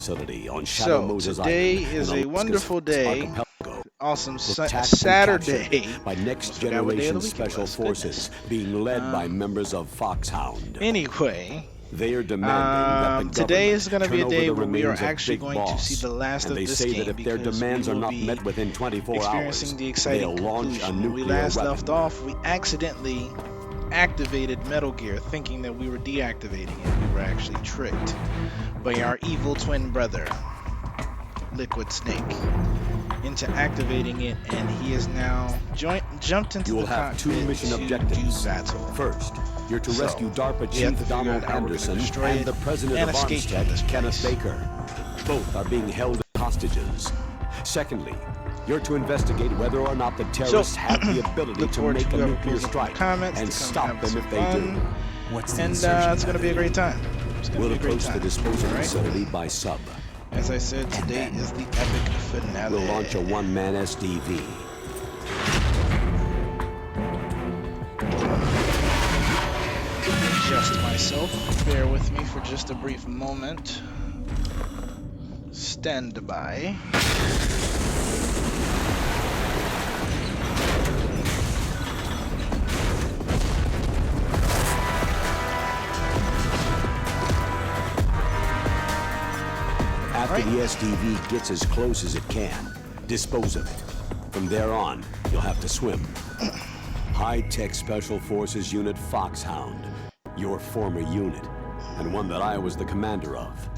facility on Shadow Moses today Island is a wonderful day. Awesome Saturday. By next generation special forces being led by members of Foxhound. Anyway, they are demanding that the today is going to be a day where we are remains actually Big going Boss, to see the last and of they this say game that if their because demands we are will not be met within 24 experiencing hours, the exciting they'll launch a conclusion. When we nuclear last weapon. left off, we accidentally activated Metal Gear thinking that we were deactivating it. We were actually tricked by our evil twin brother, Liquid Snake, into activating it, and he is now jumped into the cockpit two mission objectives. do battle. First, you're to rescue DARPA we have to Chief figure Donald out how we're gonna Anderson destroy and it the President and of escape from Armstead, this Kenneth place. Baker. Both are being held as hostages. Secondly, you're to investigate whether or not the terrorists have the ability to make a nuclear strike and stop them if they do. It's going to be a great time. We'll approach the disposal facility by sub. As I said, today is the epic finale. We'll launch a one-man SDV. Adjust myself. Bear with me for just a brief moment. Stand by. After the SDV gets as close as it can, dispose of it. From there on, you'll have to swim. High-tech Special Forces Unit Foxhound, your former unit, and one that I was the commander of.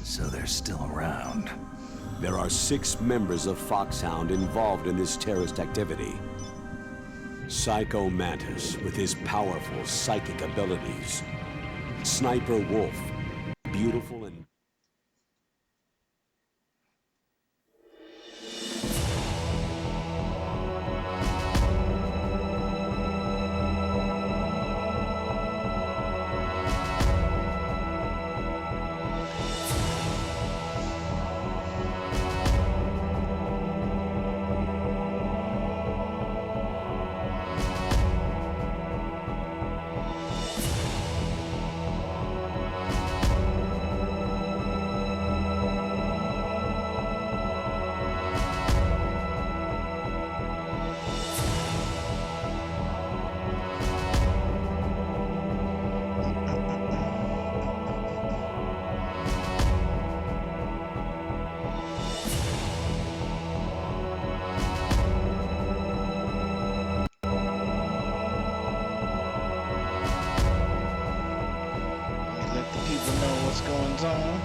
So they're still around. There are 6 members of Foxhound involved in this terrorist activity. Psycho Mantis, with his powerful psychic abilities. Sniper Wolf, beautiful and... What's going on?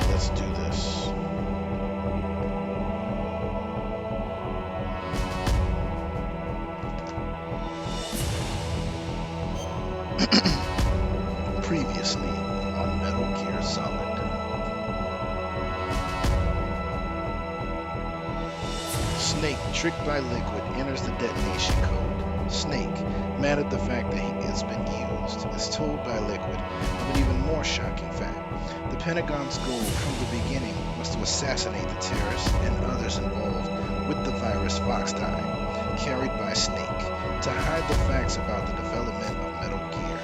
Let's do this. Previously on Metal Gear Solid. Snake, tricked by Liquid, enters the detonation code. Snake, mad at the fact that he has been used, is told by Liquid of an even more shocking fact. The Pentagon's goal from the beginning was to assassinate the terrorists and others involved with the virus Foxtime, carried by Snake, to hide the facts about the development of Metal Gear.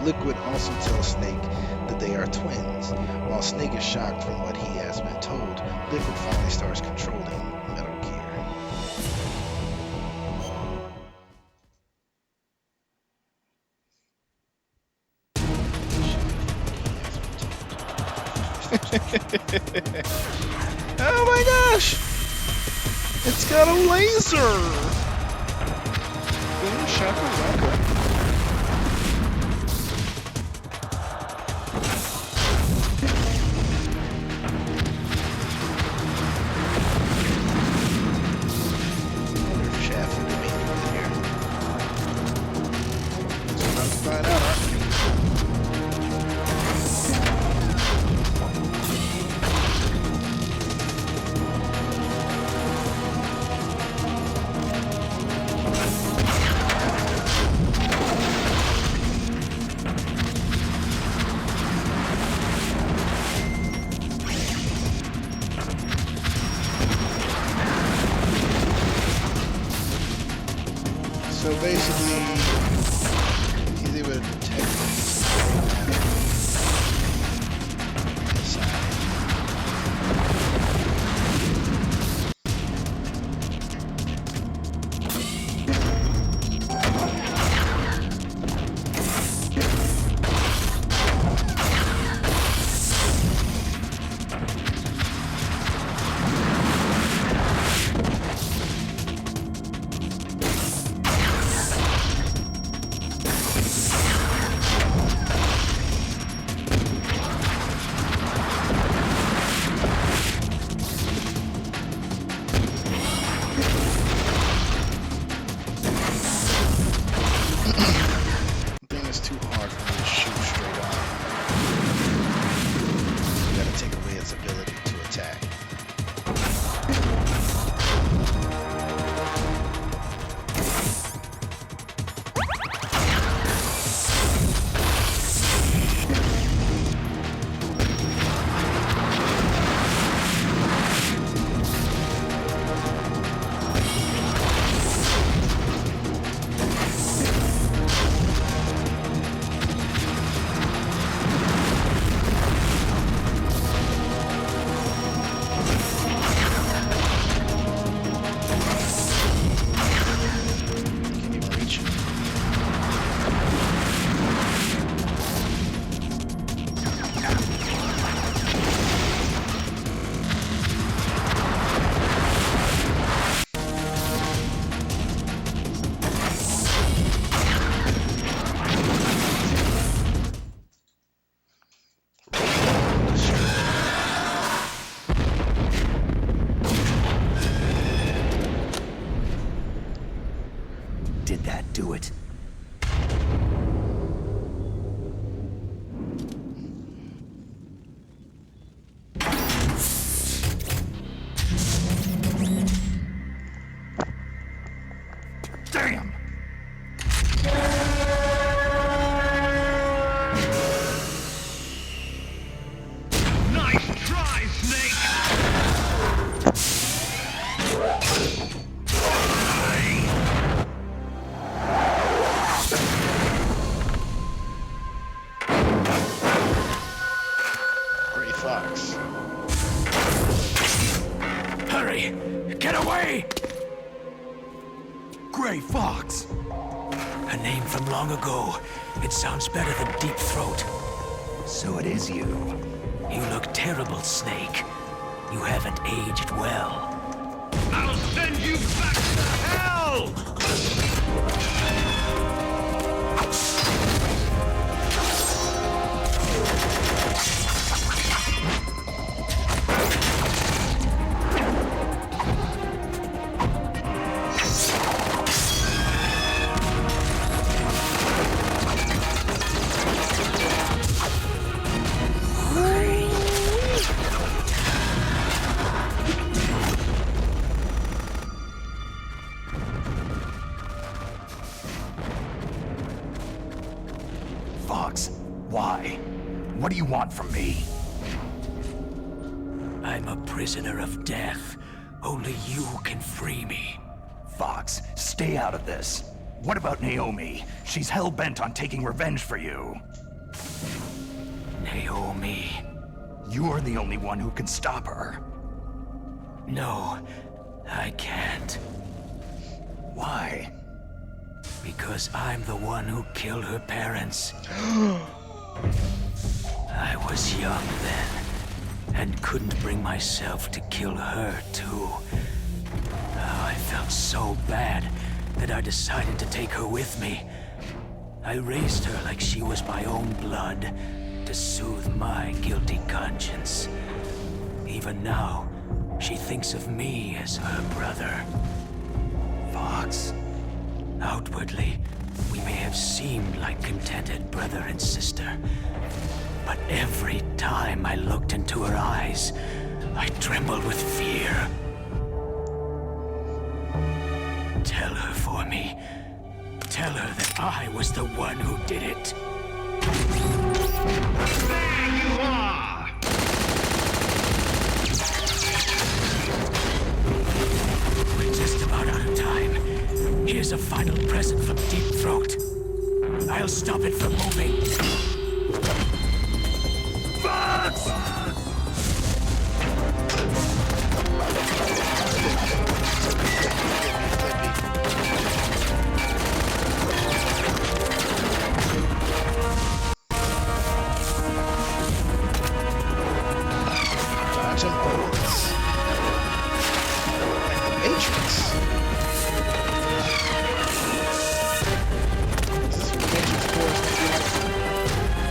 Liquid also tells Snake that they are twins. While Snake is shocked from what he has been told, Liquid finally starts controlling Metal Gear. Oh my gosh! It's got a laser! Boom shakalaka. Find out, aren't we? So basically, he's able to detect Did that do it? Damn! Nice try, Snake! Gray Fox. Hurry! Get away! Gray Fox! A name from long ago. It sounds better than Deep Throat. So it is you. You look terrible, Snake. You haven't aged well. I'll send you back to hell! Fox, why? What do you want from me? I'm a prisoner of death. Only you can free me. Fox, stay out of this. What about Naomi? She's hell-bent on taking revenge for you. Naomi. You're the only one who can stop her. No, I can't. Why? Because I'm the one who killed her parents. I was young then, and couldn't bring myself to kill her too. Oh, I felt so bad that I decided to take her with me. I raised her like she was my own blood, to soothe my guilty conscience. Even now, she thinks of me as her brother. Fox. Outwardly, we may have seemed like contented brother and sister. But every time I looked into her eyes, I trembled with fear. Tell her for me. Tell her that I was the one who did it. There you are! We're just about out of time. Here's a final present from Deep Throat. I'll stop it from moving. Fox! Dodging bullets. Like the Matrix. This is what Matrix 4 is gonna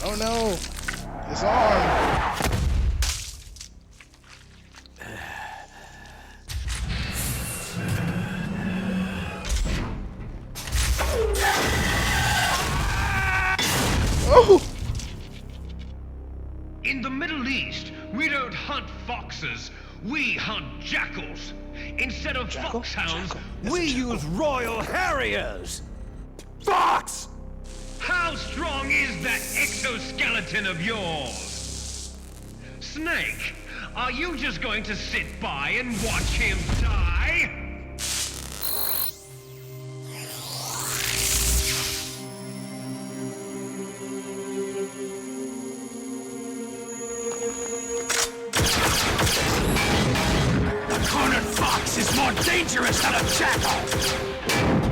Oh no! His arm! Oh! In the Middle East, we don't hunt foxes, we hunt jackals. Instead of Jackal? foxhounds, Jackal. That's we a jackal. use royal harriers. Fox! How strong is that exoskeleton of yours? Snake, are you just going to sit by and watch him die? A cornered fox is more dangerous than a jackal!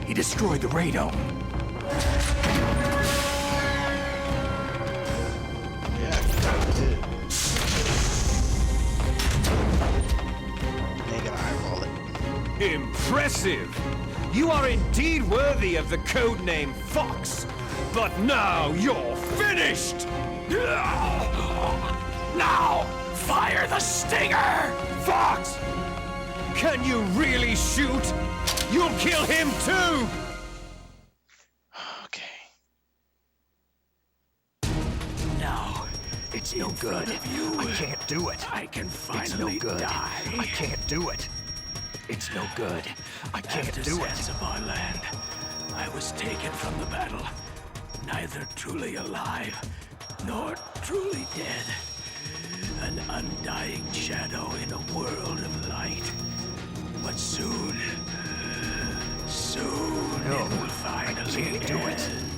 He destroyed the radome. Yeah, he did. They gotta eyeball it. Impressive! You are indeed worthy of the codename Fox, but now you're finished! Now, fire the stinger! Fox! Can you really shoot? You'll kill him too! Okay. Now, it's no good. I can't do it. I can It's finally no good. die. I can't do it. It's no good. I can't After do it. Zanzibar land, I was taken from the battle, neither truly alive nor truly dead. An undying shadow in a world of light. But soon No, it will finally I can't do it. end.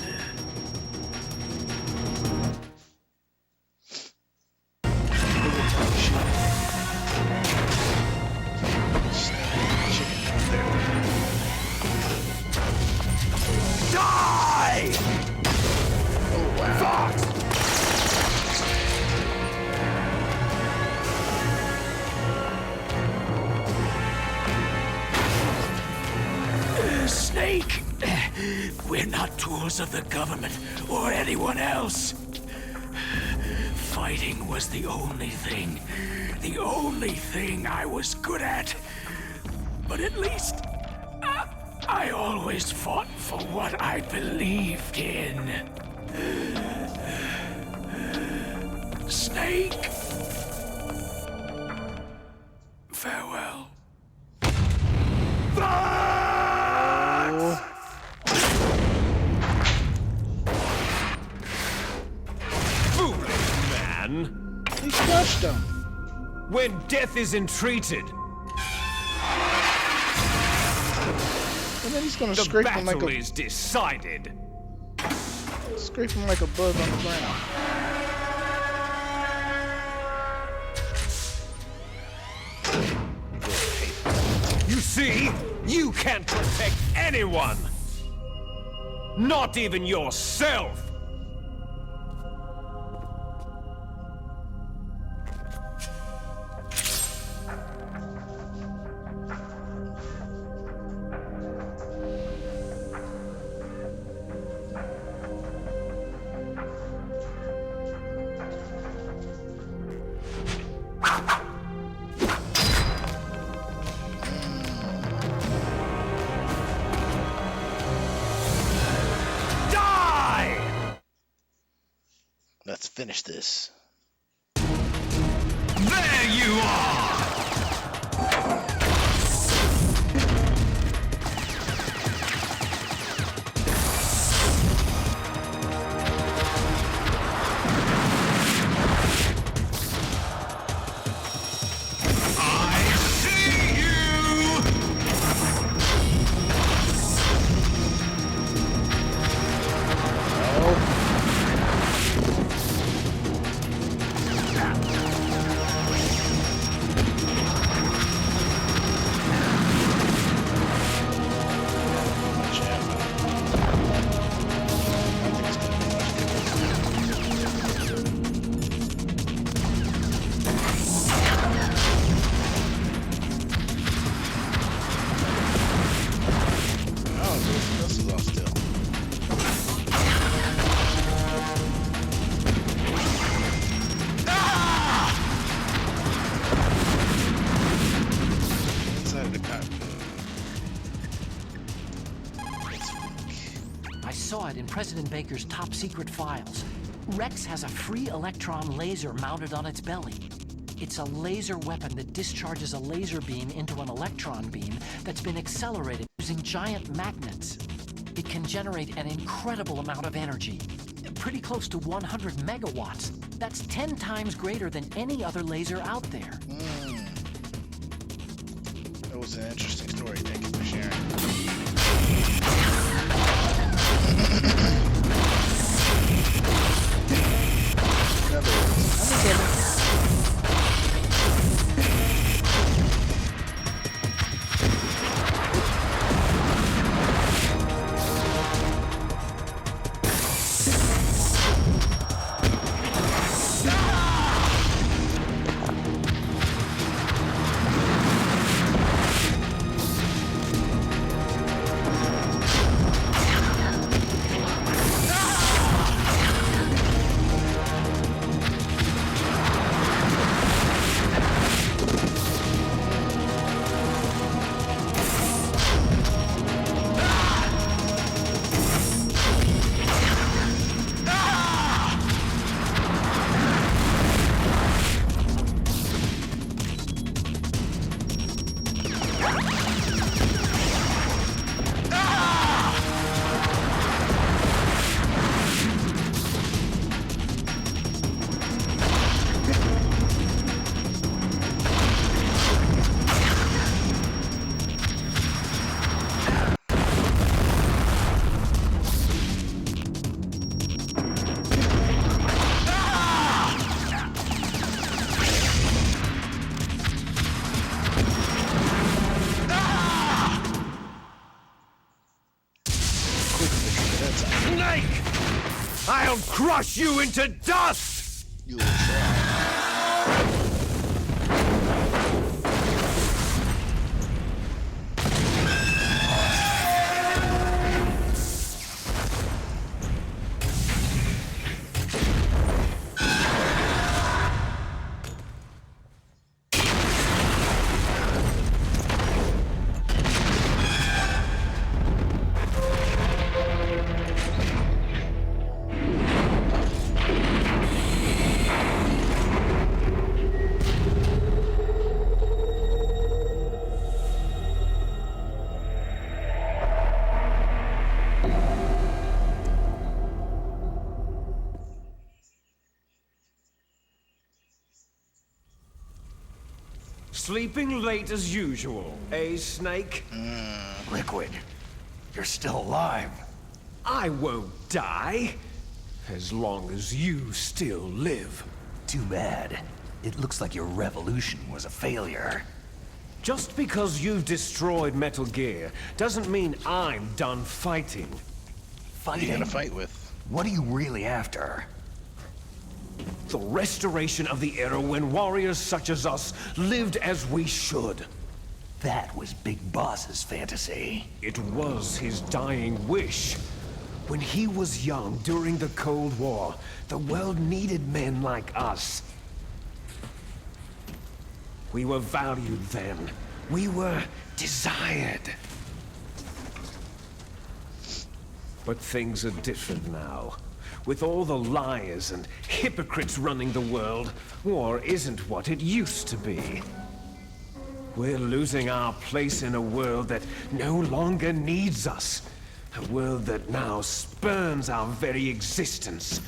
Die! Oh wow. Fox! because of the government or anyone else. Fighting was the only thing I was good at. But at least I always fought for what I believed in. Snake. Farewell. Foolish man! He crushed him. When death is entreated, And then he's gonna the scrape him like battle a is decided. scrape him like a bug on the ground. You see, you can't protect anyone! Not even yourself! Let's finish this. There you are! I see you! Much ammo. I think it's gonna be much different. Oh, this is all still. Inside of the cockpit. I saw it in President Baker's top secret files. Rex has a free electron laser mounted on its belly. It's a laser weapon that discharges a laser beam into an electron beam that's been accelerated using giant magnets. It can generate an incredible amount of energy, pretty close to 100 megawatts. That's 10 times greater than any other laser out there. That was an interesting story. Thank you for sharing. In other words, I'm a gamer. Snake! I'll crush you into dust! You will try. Sleeping late as usual, eh, Snake? Liquid, you're still alive. I won't die. As long as you still live. Too bad. It looks like your revolution was a failure. Just because you've destroyed Metal Gear doesn't mean I'm done fighting. Who you gonna fight with? What are you really after? The restoration of the era when warriors such as us lived as we should. That was Big Boss's fantasy. It was his dying wish. When he was young during the Cold War, the world needed men like us. We were valued then. We were desired. But things are different now. With all the liars and hypocrites running the world, war isn't what it used to be. We're losing our place in a world that no longer needs us. A world that now spurns our very existence.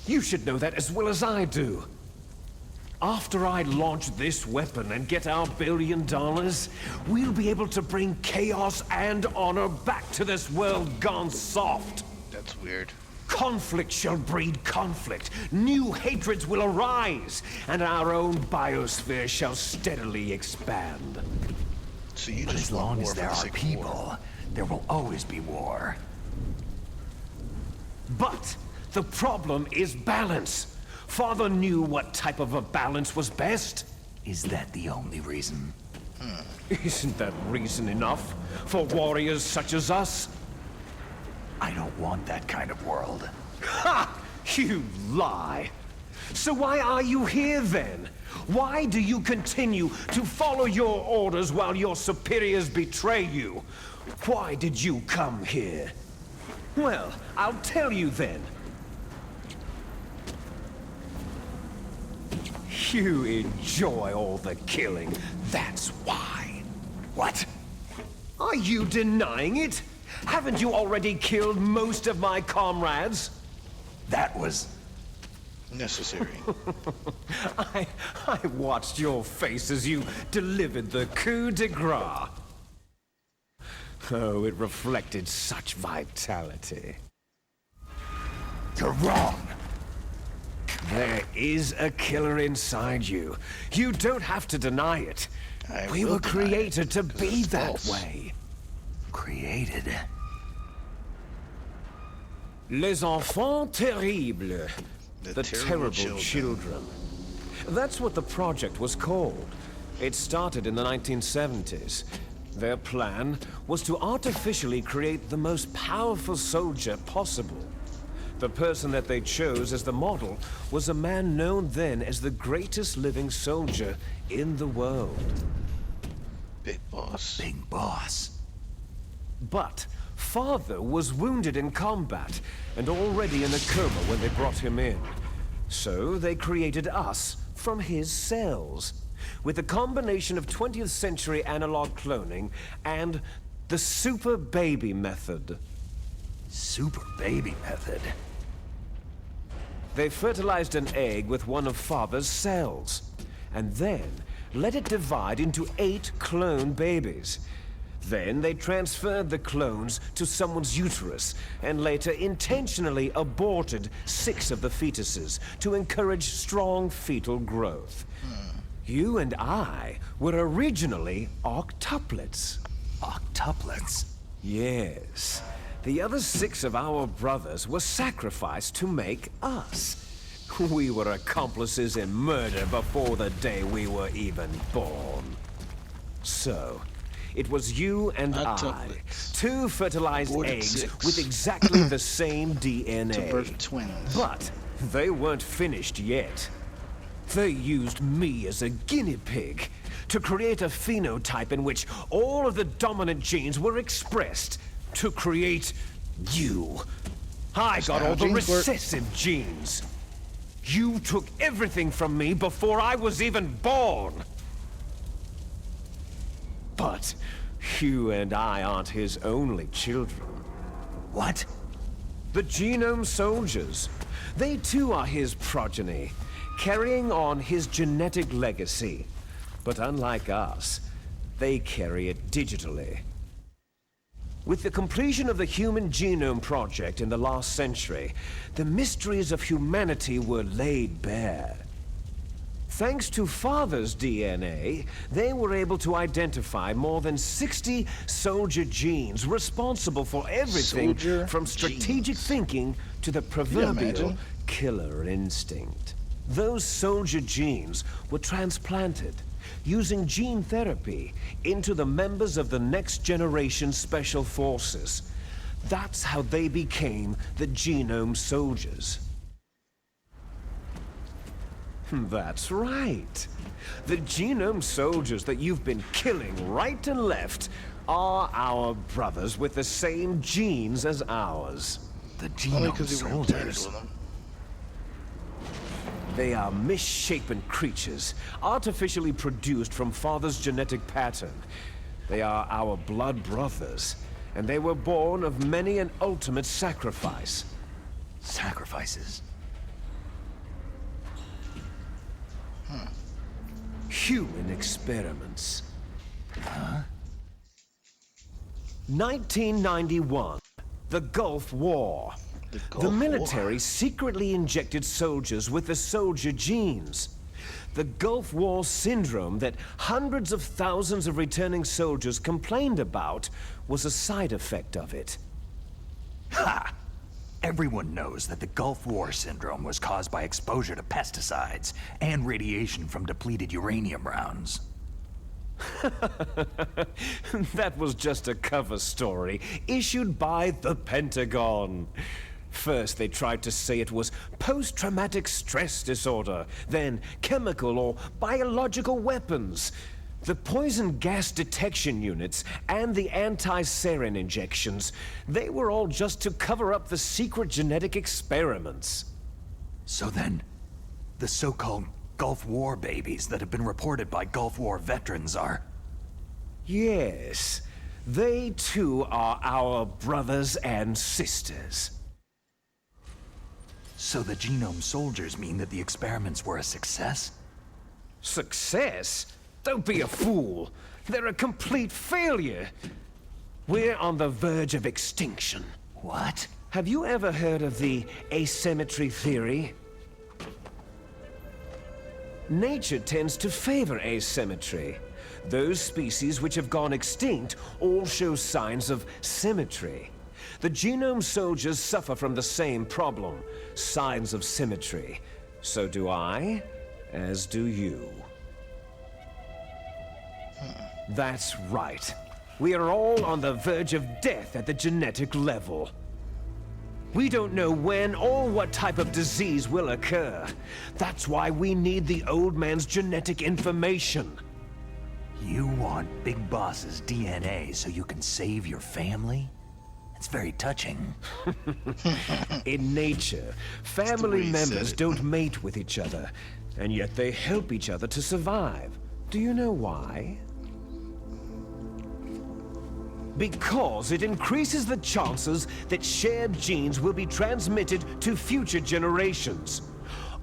You should know that as well as I do. After I launch this weapon and get our $1 billion, we'll be able to bring chaos and honor back to this world gone soft. That's weird. Conflict shall breed conflict. New hatreds will arise, and our own biosphere shall steadily expand. So you But just as want long war as for there the are sake of people, war. there will always be war. But the problem is balance. Father knew what type of a balance was best. Is that the only reason? Isn't that reason enough for warriors such as us? I don't want that kind of world. Ha! You lie. So why are you here then? Why do you continue to follow your orders while your superiors betray you? Why did you come here? Well, I'll tell you then. You enjoy all the killing, that's why. What? Are you denying it? Haven't you already killed most of my comrades? That was... Necessary. I watched your face as you delivered the coup de grace. Oh, it reflected such vitality. You're wrong! There is a killer inside you. You don't have to deny it. We were created to be that way. Created? Les enfants terribles. The terrible children. That's what the project was called. It started in the 1970s. Their plan was to artificially create the most powerful soldier possible. The person that they chose as the model was a man known then as the greatest living soldier in the world. Big Boss. Big Boss. But Father was wounded in combat and already in a coma when they brought him in. So they created us from his cells, with a combination of 20th century analog cloning and the super baby method. Super baby method? They fertilized an egg with one of Father's cells, and then let it divide into 8 clone babies. Then they transferred the clones to someone's uterus, and later intentionally aborted 6 of the fetuses to encourage strong fetal growth. You and I were originally octuplets. Octuplets? Yes. The other 6 of our brothers were sacrificed to make us. We were accomplices in murder before the day we were even born. So, it was you and Octuplets. 2 fertilized Aborted eggs 6. with exactly the same DNA. To birth twins. But they weren't finished yet. They used me as a guinea pig to create a phenotype in which all of the dominant genes were expressed to create you. I got how all the genes work. recessive genes. You took everything from me before I was even born. But you and I aren't his only children. What? The Genome Soldiers. They too are his progeny, carrying on his genetic legacy. But unlike us, they carry it digitally. With the completion of the Human Genome Project in the last century, the mysteries of humanity were laid bare. Thanks to Father's DNA, they were able to identify more than 60 soldier genes responsible for everything Soldier from strategic genes. thinking to the you proverbial imagine? killer instinct. Those soldier genes were transplanted using gene therapy into the members of the next generation special forces. That's how they became the Genome Soldiers. That's right. The Genome Soldiers that you've been killing right and left are our brothers with the same genes as ours. The Only Genome because we were implanted Soldiers. with them. They are misshapen creatures, artificially produced from Father's genetic pattern. They are our blood brothers, and they were born of many an ultimate sacrifice. Sacrifices? Human experiments. 1991, the Gulf War. The The Gulf military War. secretly injected soldiers with the soldier genes. The Gulf War syndrome that hundreds of thousands of returning soldiers complained about was a side effect of it. Ha! Everyone knows that the Gulf War syndrome was caused by exposure to pesticides and radiation from depleted uranium rounds. That was just a cover story issued by the Pentagon. First, they tried to say it was post-traumatic stress disorder, then chemical or biological weapons. The poison gas detection units and the anti-sarin injections, they were all just to cover up the secret genetic experiments. So then, the so-called Gulf War babies that have been reported by Gulf War veterans are... Yes, they too are our brothers and sisters. So the Genome Soldiers mean that the experiments were a success? Success? Don't be a fool. They're a complete failure. We're on the verge of extinction. What? Have you ever heard of the asymmetry theory? Nature tends to favor asymmetry. Those species which have gone extinct all show signs of symmetry. The Genome Soldiers suffer from the same problem, signs of symmetry. So do I, as do you. That's right. We are all on the verge of death at the genetic level. We don't know when or what type of disease will occur. That's why we need the old man's genetic information. You want Big Boss's DNA so you can save your family? It's very touching. In nature, family way he said members it. don't mate with each other, and yet they help each other to survive. Do you know why? Because it increases the chances that shared genes will be transmitted to future generations.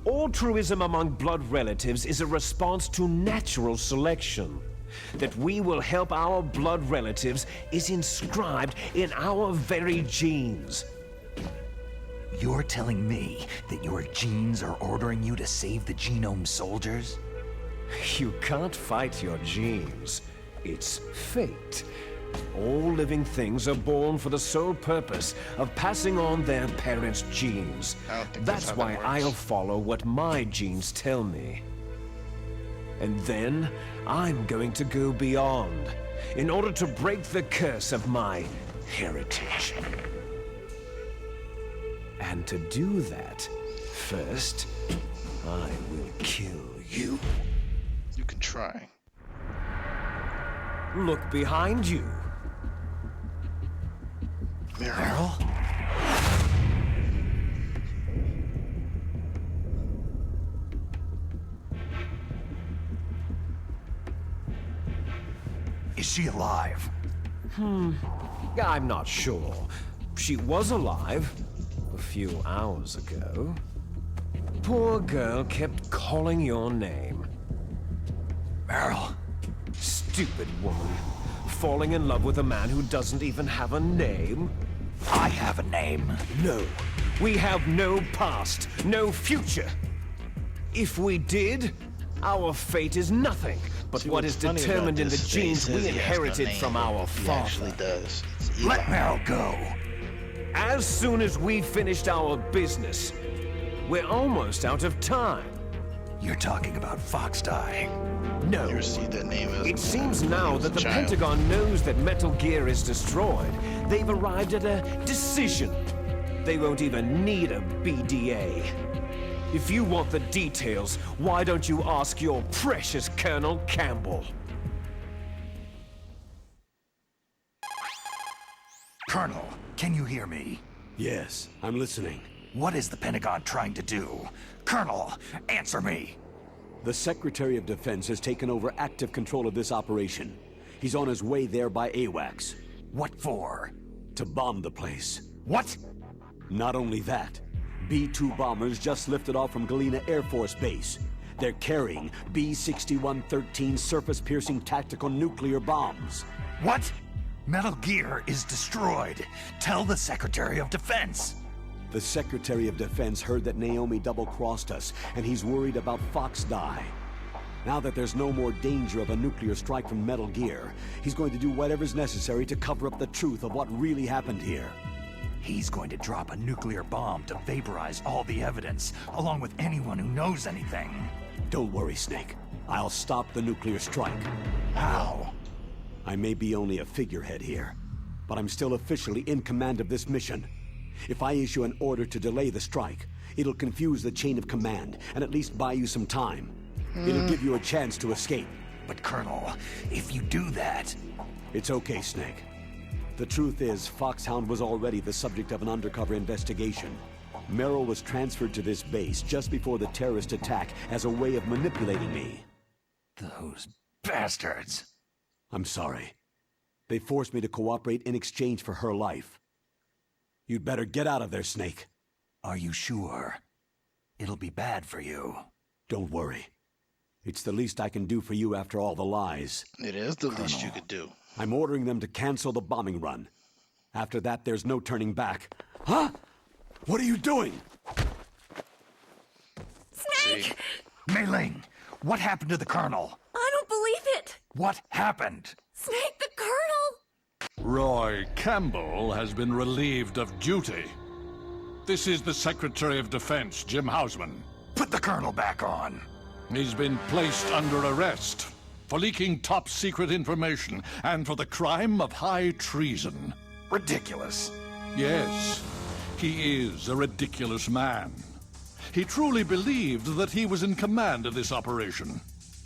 Altruism among blood relatives is a response to natural selection. That we will help our blood relatives is inscribed in our very genes. You're telling me that your genes are ordering you to save the Genome Soldiers? You can't fight your genes. It's fate. All living things are born for the sole purpose of passing on their parents' genes. I don't think that's That's how why that works. I'll follow what my genes tell me. And then I'm going to go beyond in order to break the curse of my heritage. And to do that, first, I will kill you. You can try. Look behind you. Meryl. Is she alive? I'm not sure. She was alive a few hours ago. Poor girl kept calling your name. Meryl. Stupid woman. Falling in love with a man who doesn't even have a name? I have a name. No. We have no past, no future. If we did, our fate is nothing but what is determined in the genes we inherited from our father. Actually does. It's Let Eli. Meryl go. As soon as we finished our business, we're almost out of time. You're talking about Fox Die. No. You received that name as It seems now that the child. Pentagon knows that Metal Gear is destroyed. They've arrived at a decision. They won't even need a BDA. If you want the details, why don't you ask your precious Colonel Campbell? Colonel, can you hear me? Yes, I'm listening. What is the Pentagon trying to do? Colonel, answer me! The Secretary of Defense has taken over active control of this operation. He's on his way there by AWACS. What for? To bomb the place. What? Not only that, B-2 bombers just lifted off from Galena Air Force Base. They're carrying B-6113 surface-piercing tactical nuclear bombs. What? Metal Gear is destroyed. Tell the Secretary of Defense. The Secretary of Defense heard that Naomi double-crossed us, and he's worried about Fox Die. Now that there's no more danger of a nuclear strike from Metal Gear, he's going to do whatever's necessary to cover up the truth of what really happened here. He's going to drop a nuclear bomb to vaporize all the evidence, along with anyone who knows anything. Don't worry, Snake. I'll stop the nuclear strike. How? I may be only a figurehead here, but I'm still officially in command of this mission. If I issue an order to delay the strike, it'll confuse the chain of command and at least buy you some time. It'll give you a chance to escape. But Colonel, if you do that... It's okay, Snake. The truth is, Foxhound was already the subject of an undercover investigation. Merrill was transferred to this base just before the terrorist attack as a way of manipulating me. Those bastards. I'm sorry. They forced me to cooperate in exchange for her life. You'd better get out of there, Snake. Are you sure? It'll be bad for you. Don't worry. It's the least I can do for you after all the lies. It is the least you could do. I'm ordering them to cancel the bombing run. After that, there's no turning back. Huh? What are you doing? See? Mei Ling, what happened to the Colonel? I don't believe it! What happened? Snake the Colonel! Roy Campbell has been relieved of duty. This is the Secretary of Defense, Jim Hausman. Put the Colonel back on. He's been placed under arrest for leaking top-secret information and for the crime of high treason. Ridiculous. Yes, he is a ridiculous man. He truly believed that he was in command of this operation.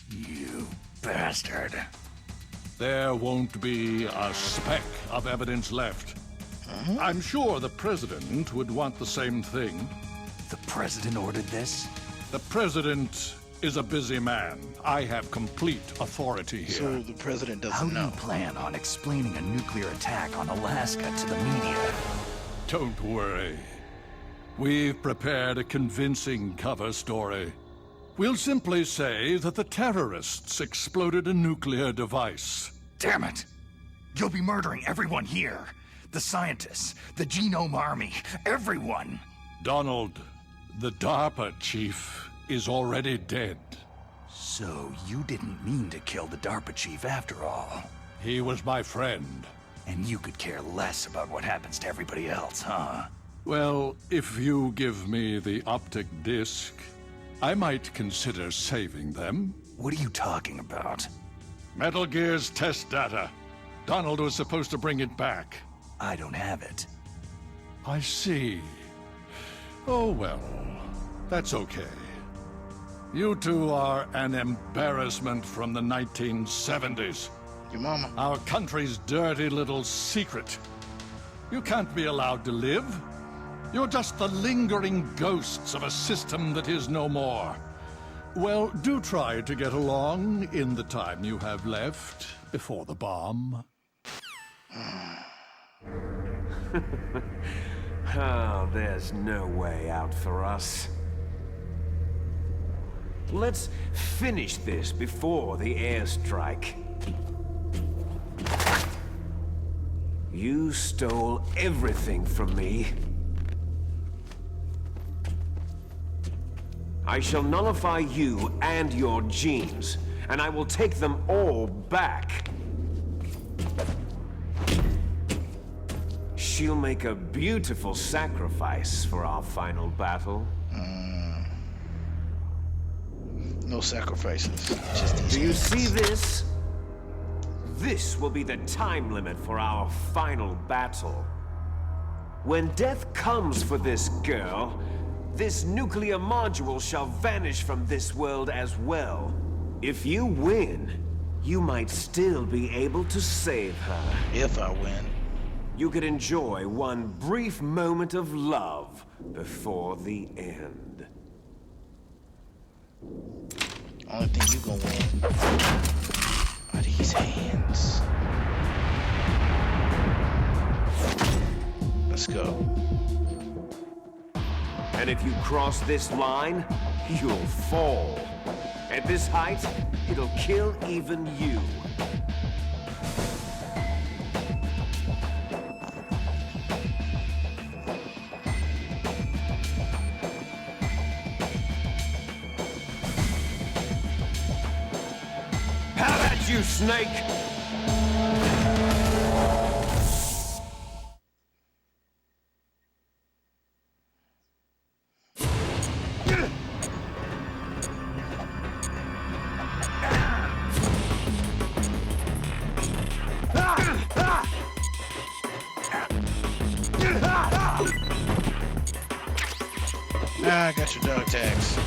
You bastard. There won't be a speck of evidence left. I'm sure the President would want the same thing. The President ordered this? The President is a busy man. I have complete authority here. So the president How doesn't do you know. plan on explaining a nuclear attack on Alaska to the media? Don't worry. We've prepared a convincing cover story. We'll simply say that the terrorists exploded a nuclear device. Damn it! You'll be murdering everyone here. The scientists, the Genome Army, everyone. Donald, the DARPA chief, is already dead. So you didn't mean to kill the DARPA chief after all. He was my friend. And you could care less about what happens to everybody else, huh? Well, if you give me the optic disc, I might consider saving them. What are you talking about? Metal Gear's test data. Donald was supposed to bring it back. I don't have it. I see. Oh well, that's okay. You two are an embarrassment from the 1970s. Your mama. Our country's dirty little secret. You can't be allowed to live. You're just the lingering ghosts of a system that is no more. Well, do try to get along in the time you have left before the bomb. Oh, there's no way out for us. Let's finish this before the airstrike. You stole everything from me. I shall nullify you and your genes, and I will take them all back. She'll make a beautiful sacrifice for our final battle. No sacrifices. Just these Do you hands. see this? This will be the time limit for our final battle. When death comes for this girl, this nuclear module shall vanish from this world as well. If you win, you might still be able to save her. If I win. You could enjoy one brief moment of love before the end. Only thing you gonna win are these hands. Let's go. And if you cross this line, you'll fall. At this height, it'll kill even you. How about you, Snake? Ah, I got your dog tags.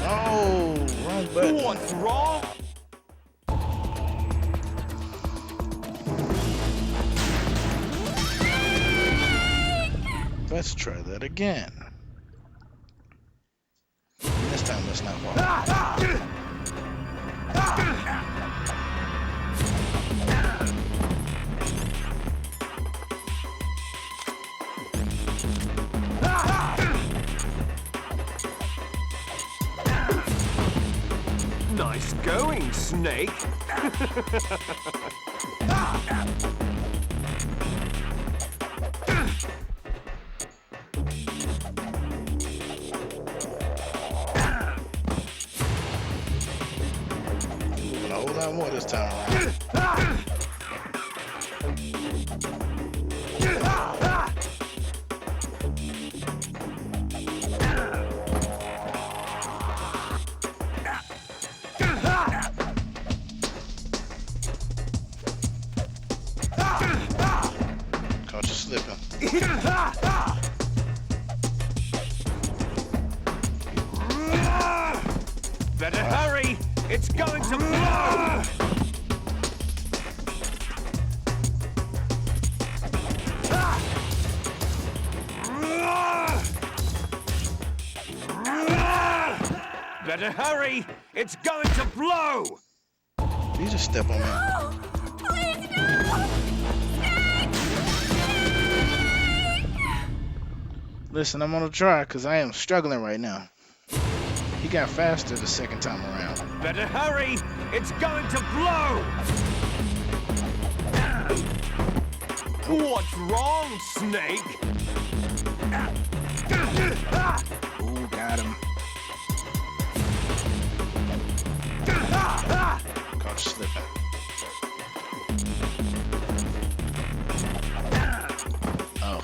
Oh, wrong button. What's wrong? Let's try that again. This time, let's not fall. Nice going, Snake. A whole lot more this time around. Caught you slipping. Better hurry! It's going to blow! Better hurry! It's going to blow! You just step on me. Oh, please no! Listen, I'm gonna try because I am struggling right now. He got faster the second time around. Better hurry! It's going to blow! What's wrong, Snake? Ooh, got him. Caught you slipping. Oh.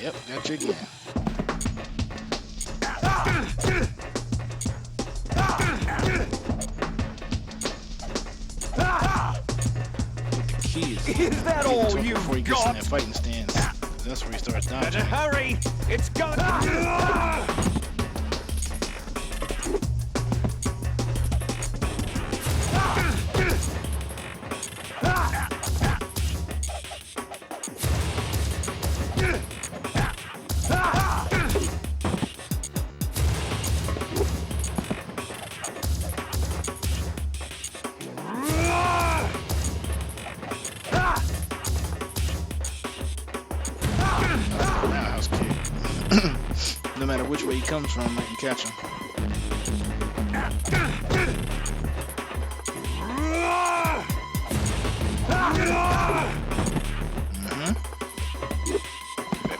Yep, got you again. The key is Is that all talk you've before he gets in got? that fighting stance. That's where he starts Better dodging. hurry! It's gone! Roundhouse kick. No matter which way he comes from, I can catch him. Back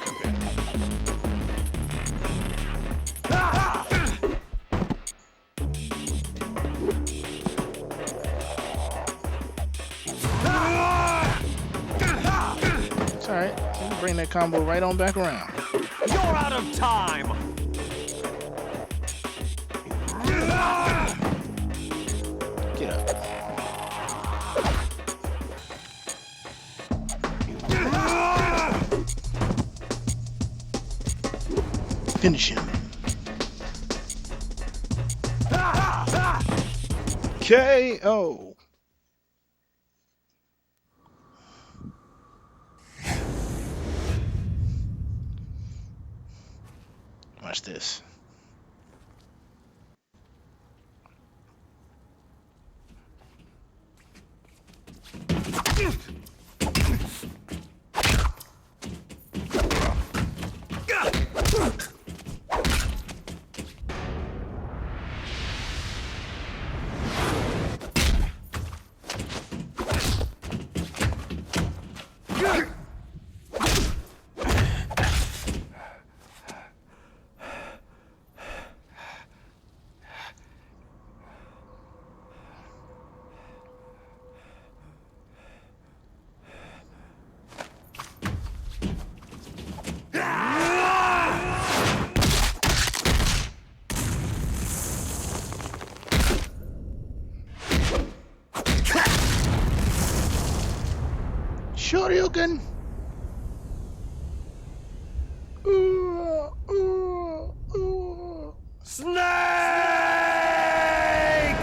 up here. It's alright. You can bring that combo right on back around. You're out of time! Get up. Finish him. KO. Watch this. Shoryuken. Snake!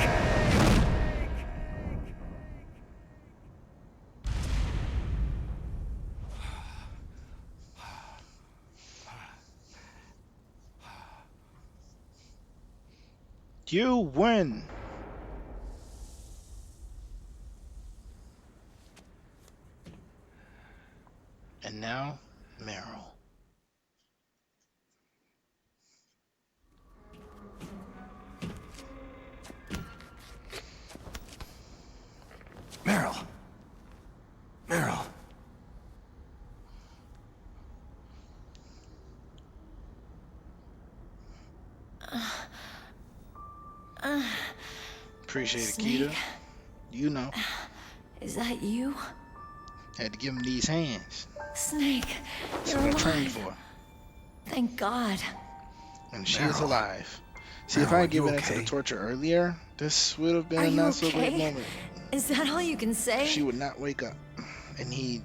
You win. And now, Meryl. Meryl. Meryl. Appreciate it, Snake? Keita. You know, Is that you? had to give him these hands. Snake, That's you're what I trained alive. for. Thank God. And she is Meryl. alive. See, if Meryl, I are had you given it to okay? the torture earlier, this would have been Are a you not so great okay? moment. Is that all you can say? She would not wake up. And he'd,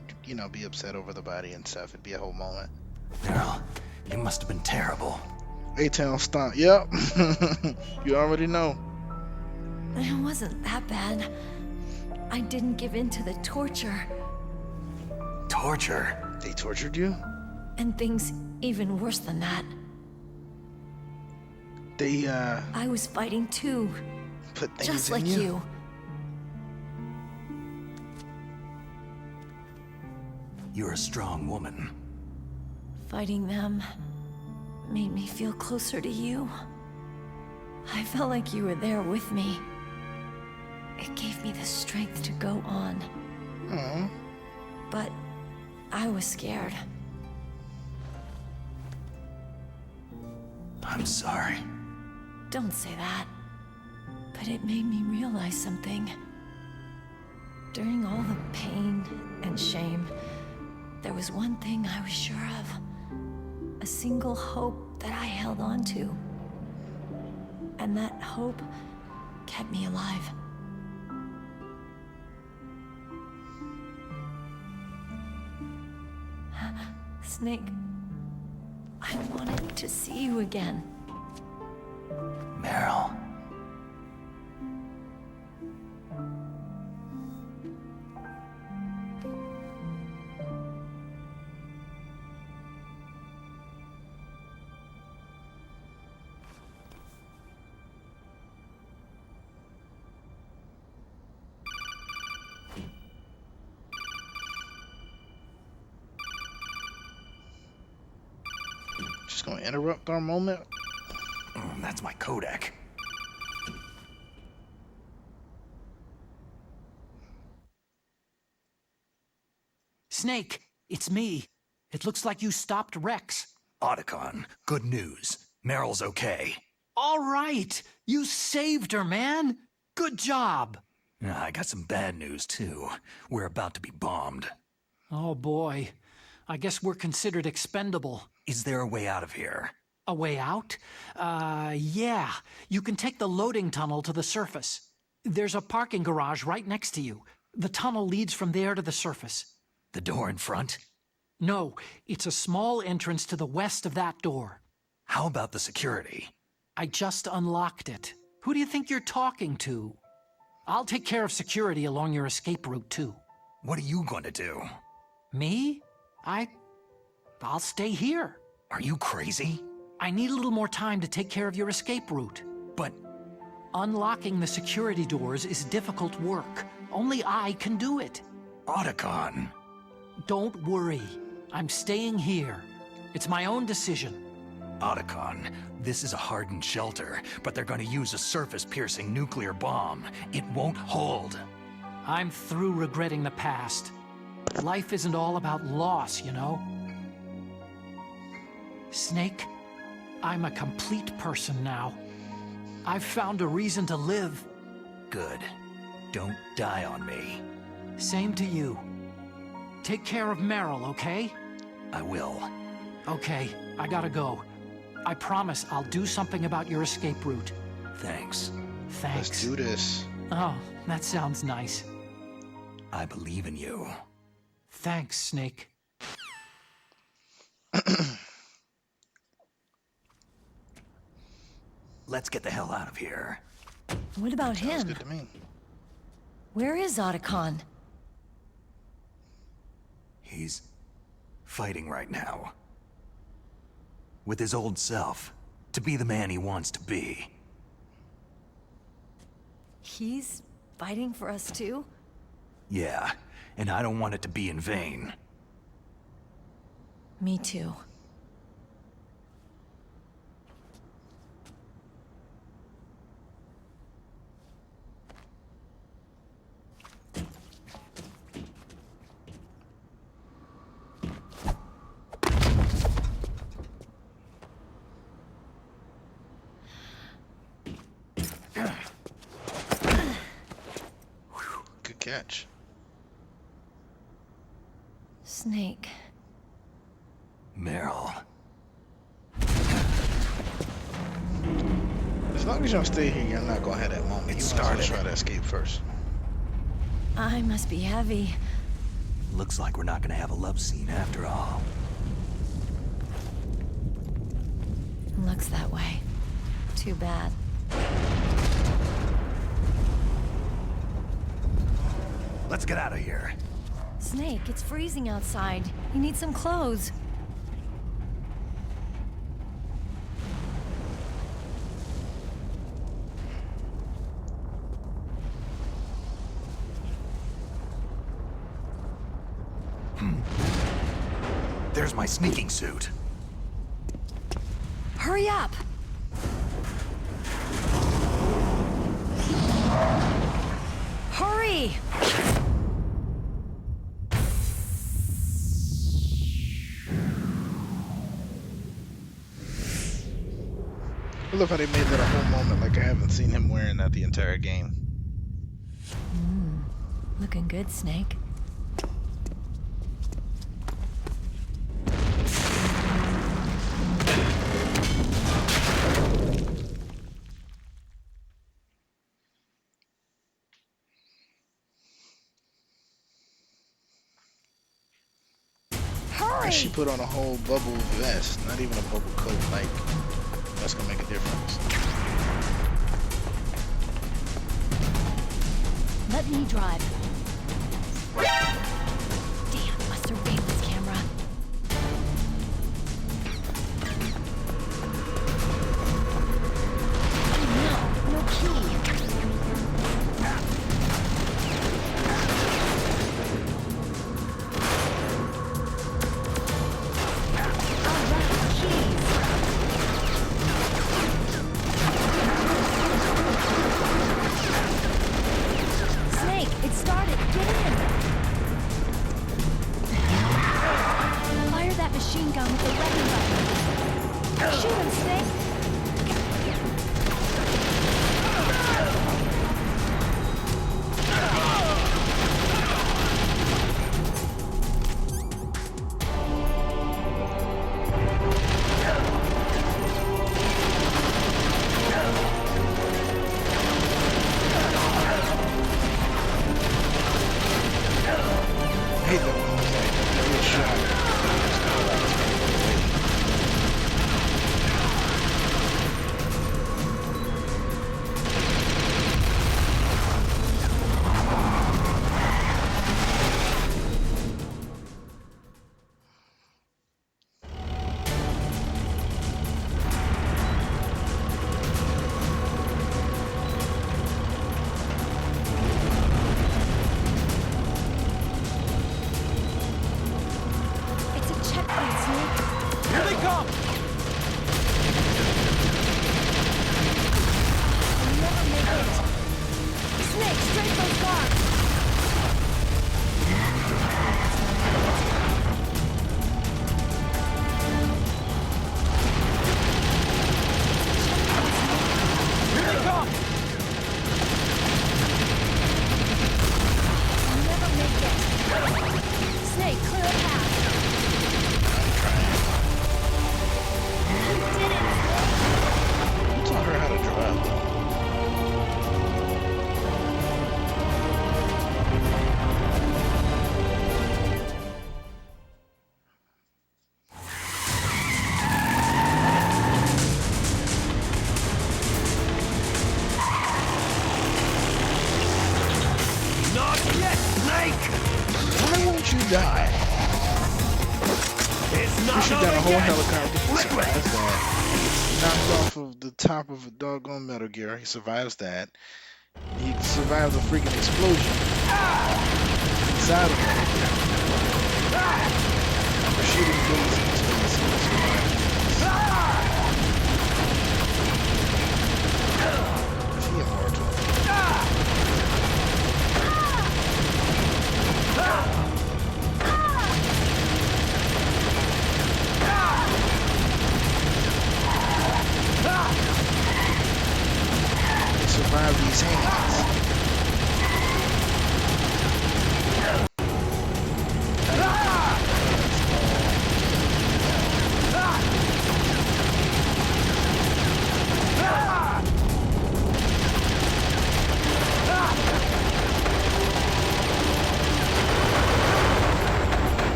be upset over the body and stuff. It'd be a whole moment. Meryl, you must have been terrible. A-Town stomp. Yep. You already know. It wasn't that bad. I didn't give in to the torture. Torture? They tortured you? And things even worse than that. They, I was fighting too. put things Just in like you. You're a strong woman. Fighting them made me feel closer to you. I felt like you were there with me. It gave me the strength to go on. Aw. But I was scared. I'm sorry. Don't say that. But it made me realize something. During all the pain and shame, there was one thing I was sure of. A single hope that I held on to. And that hope kept me alive. Snake, I wanted to see you again. Meryl. Just gonna interrupt our moment. That's my Kodak. Snake, it's me. It looks like you stopped Rex. Otacon, good news. Meryl's okay. All right, you saved her, man. Good job. I got some bad news, too. We're about to be bombed. Oh boy, I guess we're considered expendable. Is there a way out of here? A way out? Yeah. You can take the loading tunnel to the surface. There's a parking garage right next to you. The tunnel leads from there to the surface. The door in front? No, it's a small entrance to the west of that door. How about the security? I just unlocked it. Who do you think you're talking to? I'll take care of security along your escape route, too. What are you going to do? Me? I'll stay here. Are you crazy? I need a little more time to take care of your escape route. But unlocking the security doors is difficult work. Only I can do it. Otacon. Don't worry. I'm staying here. It's my own decision. Otacon, this is a hardened shelter, but they're going to use a surface-piercing nuclear bomb. It won't hold. I'm through regretting the past. Life isn't all about loss, you know? Snake, I'm a complete person now. I've found a reason to live. Good. Don't die on me. Same to you. Take care of Meryl, okay? I will. Okay, I gotta go. I promise I'll do something about your escape route. Thanks. Thanks. Let's do this. Oh, that sounds nice. I believe in you. Thanks, Snake. Let's get the hell out of here. What about Sounds him? good to me. Where is Otacon? He's fighting right now. With his old self. To be the man he wants to be. He's fighting for us too? Yeah, and I don't want it to be in vain. Me too. Good catch. Snake. Meryl. As long as you don't stay here, you're not gonna have that moment. It You might as well started. try to escape first. I must be heavy. Looks like we're not gonna have a love scene after all. Looks that way. Too bad. Let's get out of here. Snake, it's freezing outside. You need some clothes. There's my sneaking suit. Hurry up! Hurry! I love how they made that a whole moment like I haven't seen him wearing that the entire game. Looking good, Snake. Hurry! Why she put on a whole bubble vest, not even a bubble coat, like, that's gonna make a difference. Let me drive. Damn, must have raped this camera. Oh no, no key. Machine gun with the weapon button. Shoot him, Snake! I hate that one. Like, really shot. Die. We shoot down a whole helicopter. He survives that. Knocked off of the top of a doggone Metal Gear. He survives that. He survives a freaking explosion inside of Metal Gear. We're shooting bullets into space. He survives. Is he immortal? Survive these hands.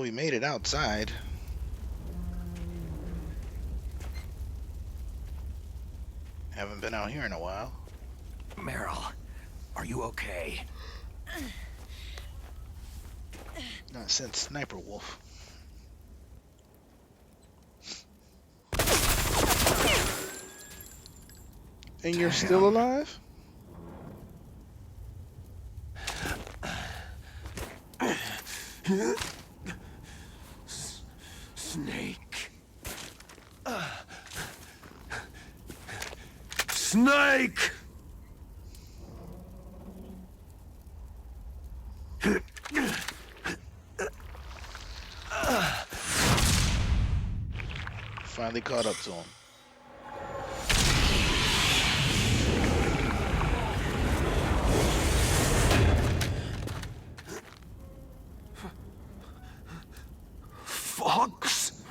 we made it outside. Haven't been out here in a while. Meryl, are you okay? Not since Sniper Wolf. And you're still alive? Snake. Snake! Finally caught up to him. Fox?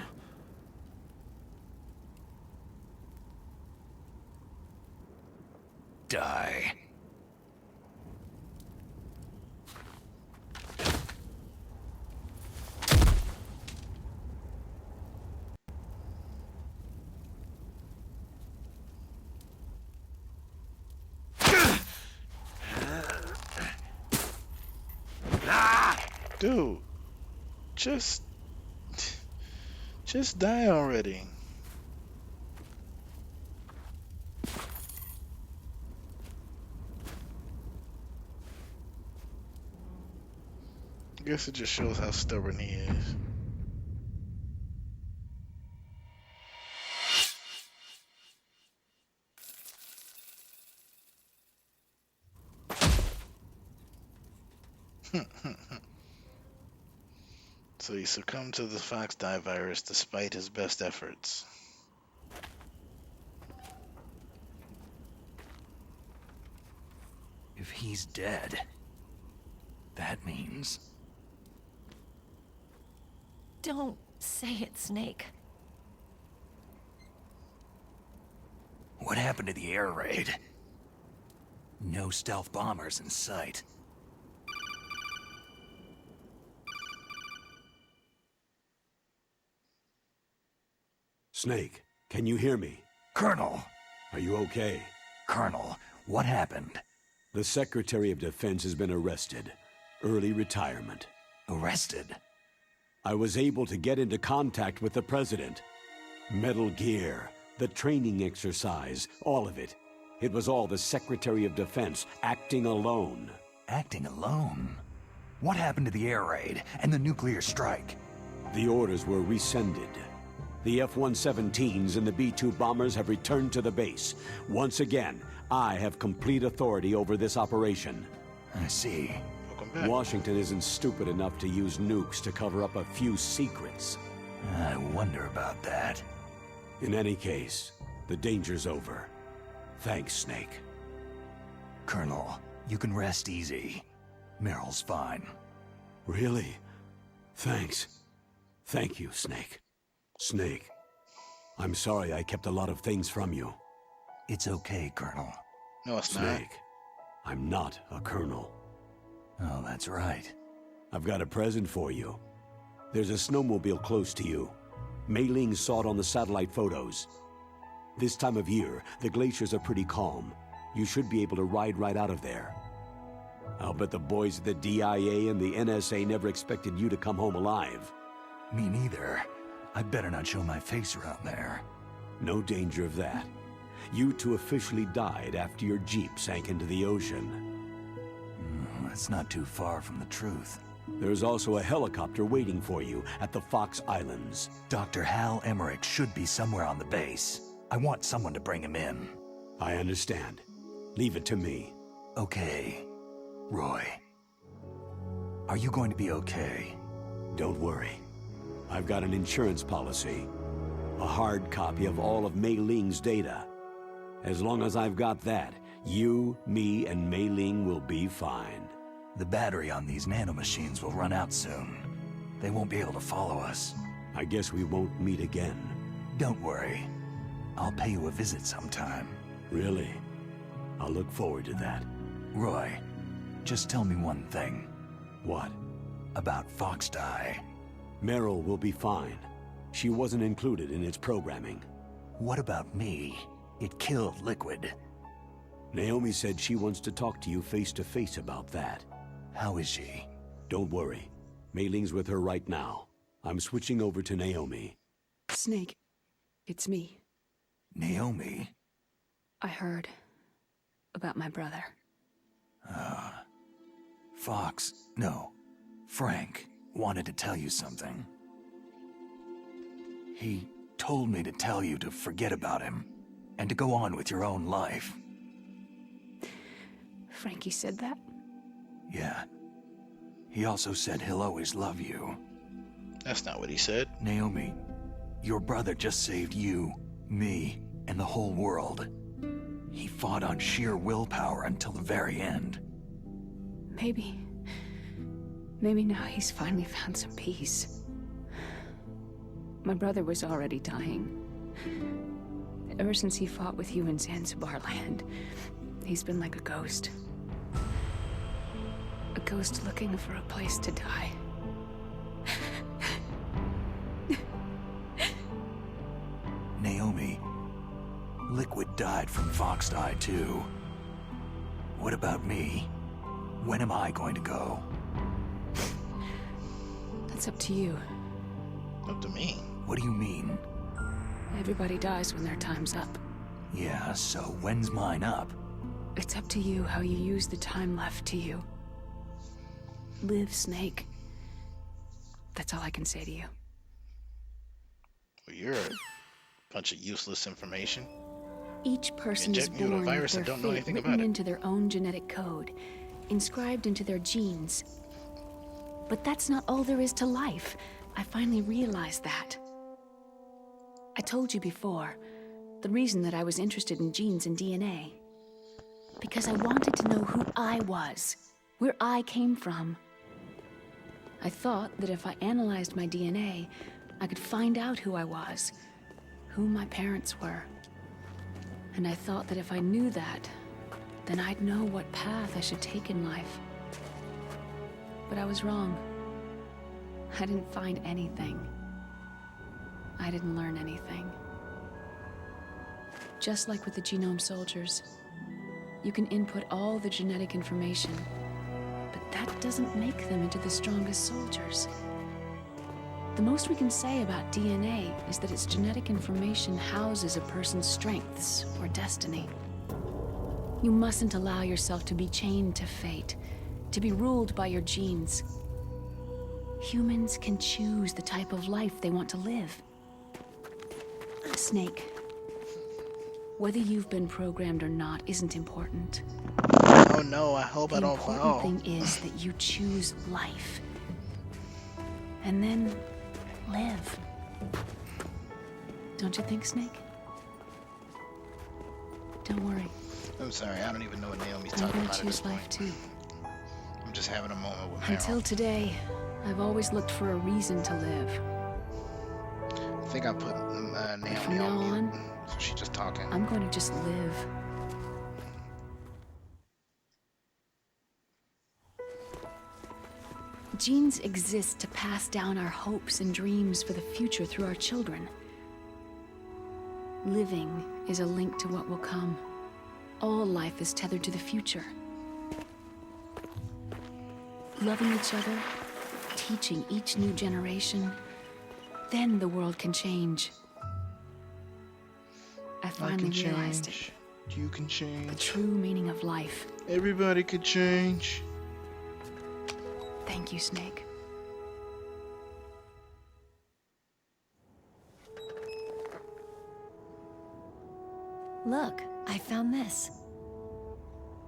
Die. Dude, just die already. I guess it just shows how stubborn he is. So he succumbed to the fox dye virus despite his best efforts. If he's dead, that means... Don't say it, Snake. What happened to the air raid? No stealth bombers in sight. Snake, can you hear me? Colonel! Are you okay? Colonel, what happened? The Secretary of Defense has been arrested. Early retirement. Arrested? I was able to get into contact with the President. Metal Gear, the training exercise, all of it. It was all the Secretary of Defense acting alone. Acting alone? What happened to the air raid and the nuclear strike? The orders were rescinded. The F-117s and the B-2 bombers have returned to the base. Once again, I have complete authority over this operation. I see. Welcome back. Washington isn't stupid enough to use nukes to cover up a few secrets. I wonder about that. In any case, the danger's over. Thanks, Snake. Colonel, you can rest easy. Meryl's fine. Really? Thanks. Thank you, Snake. Snake, I'm sorry I kept a lot of things from you. It's okay, Colonel. No, it's not. Snake, I'm not a colonel. Oh, that's right. I've got a present for you. There's a snowmobile close to you. Mei Ling saw it on the satellite photos. This time of year, the glaciers are pretty calm. You should be able to ride right out of there. I'll bet the boys at the DIA and the NSA never expected you to come home alive. Me neither. I'd better not show my face around there. No danger of that. You two officially died after your Jeep sank into the ocean. That's not too far from the truth. There's also a helicopter waiting for you at the Fox Islands. Dr. Hal Emmerich should be somewhere on the base. I want someone to bring him in. I understand. Leave it to me. Okay. Roy. Are you going to be okay? Don't worry. I've got an insurance policy. A hard copy of all of Mei Ling's data. As long as I've got that, you, me, and Mei Ling will be fine. The battery on these nanomachines will run out soon. They won't be able to follow us. I guess we won't meet again. Don't worry. I'll pay you a visit sometime. Really? I'll look forward to that. Roy, just tell me one thing. What? About Fox Dye. Meryl will be fine. She wasn't included in its programming. What about me? It killed Liquid. Naomi said she wants to talk to you face to face about that. How is she? Don't worry. Mei Ling's with her right now. I'm switching over to Naomi. Snake, it's me. Naomi? I heard about my brother. Fox, no, Frank wanted to tell you something. He told me to tell you to forget about him and to go on with your own life. Frankie said that? Yeah. He also said he'll always love you. That's not what he said. Naomi, your brother just saved you, me, and the whole world. He fought on sheer willpower until the very end. Maybe now he's finally found some peace. My brother was already dying. Ever since he fought with you in Zanzibar land, he's been like a ghost. A ghost looking for a place to die. Naomi, Liquid died from Fox Die too. What about me? When am I going to go? That's up to you. Up to me. What do you mean? Everybody dies when their time's up. Yeah, so when's mine up? It's up to you how you use the time left to you. Live, Snake. That's all I can say to you. Well, you're a bunch of useless information. Each person is Inject me with a born virus with and their don't know fate anything written about it. into their own genetic code, inscribed into their genes. But that's not all there is to life. I finally realized that. I told you before, the reason that I was interested in genes and DNA. Because I wanted to know who I was, where I came from. I thought that if I analyzed my DNA, I could find out who I was, who my parents were. And I thought that if I knew that, then I'd know what path I should take in life. But I was wrong. I didn't find anything. I didn't learn anything. Just like with the genome soldiers, you can input all the genetic information, but that doesn't make them into the strongest soldiers. The most we can say about DNA is that its genetic information houses a person's strengths or destiny. You mustn't allow yourself to be chained to fate, to be ruled by your genes. Humans can choose the type of life they want to live. Snake, whether you've been programmed or not isn't important. Oh no, I hope I The don't important fall. thing is that you choose life. And then live. Don't you think, Snake? Don't worry. I'm sorry, I don't even know what Naomi's I'm talking gonna about at this choose life point. too. I'm just having a moment with Meryl. Until today, I've always looked for a reason to live. I think I put Naomi From now on mute. on, So she's just talking. I'm going to just live. Genes exist to pass down our hopes and dreams for the future through our children. Living is a link to what will come. All life is tethered to the future. Loving each other, teaching each new generation, then the world can change. I I finally can realized it. change. You can The change. true meaning of life. Everybody could change. Thank you, Snake. Look, I found this.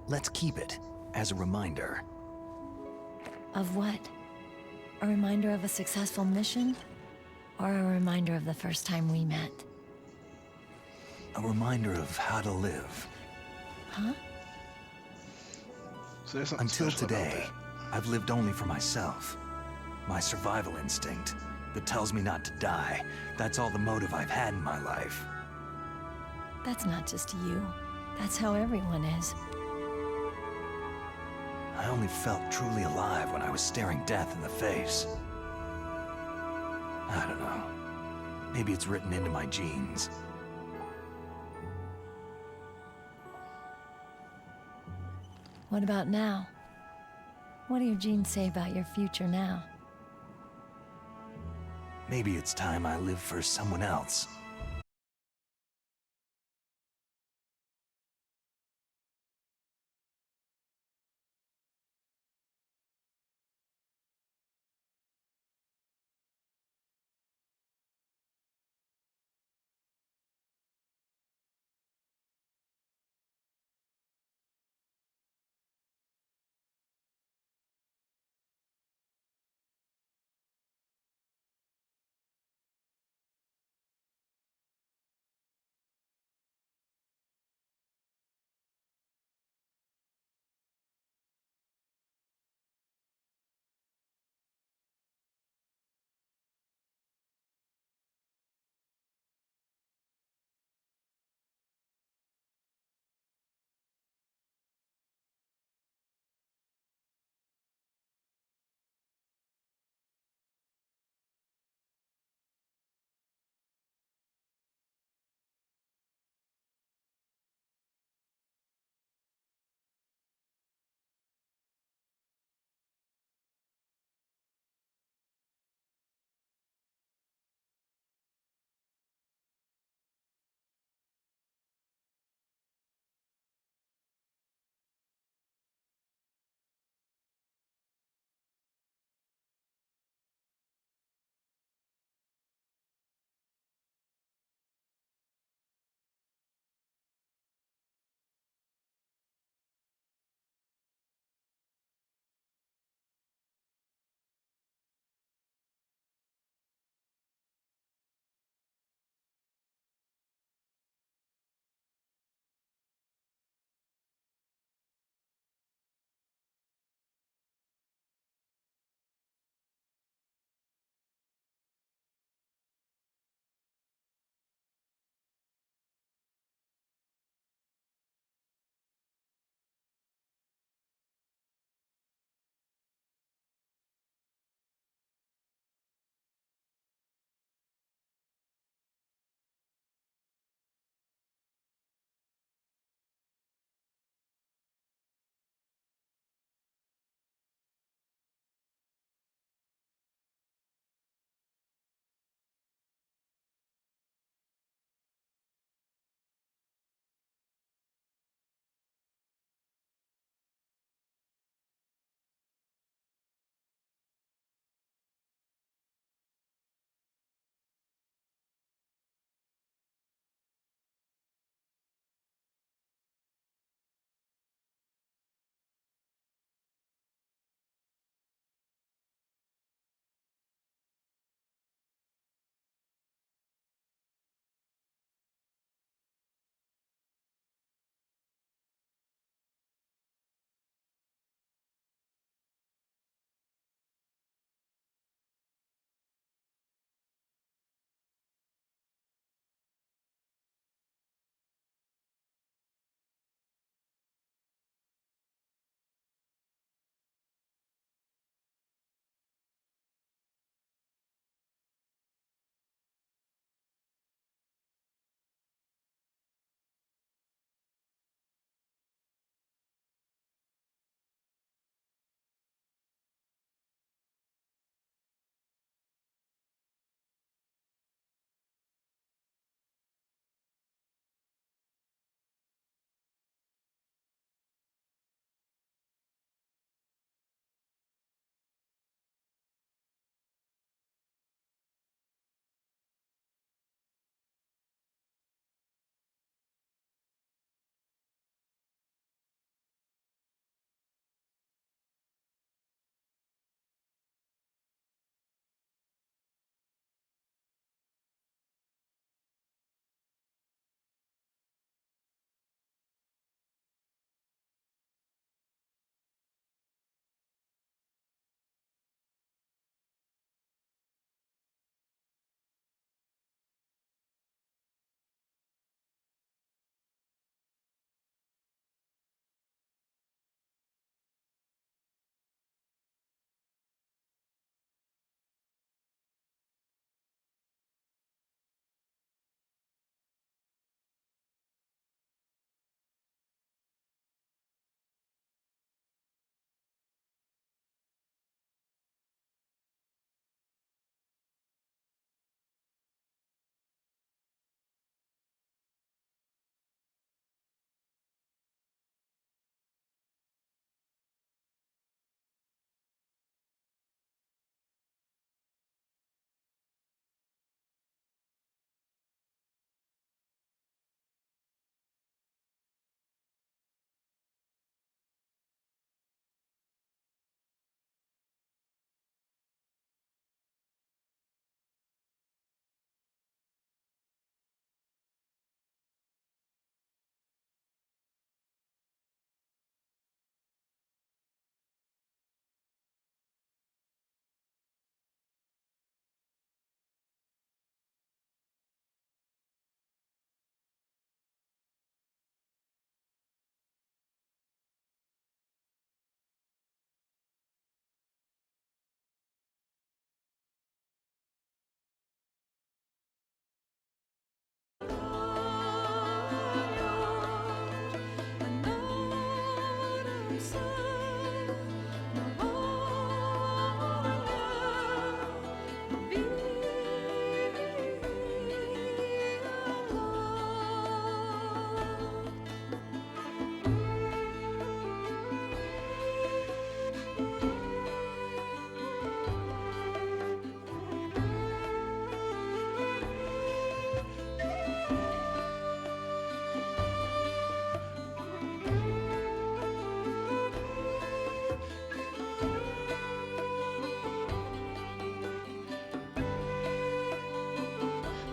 Let's keep it as a reminder. Of what? A reminder of a successful mission? Or a reminder of the first time we met? A reminder of how to live. Huh? So there's something Until special about today, that. I've lived only for myself. My survival instinct that tells me not to die. That's all the motive I've had in my life. That's not just you. That's how everyone is. I only felt truly alive when I was staring death in the face. I don't know. Maybe it's written into my genes. What about now? What do your genes say about your future now? Maybe it's time I live for someone else.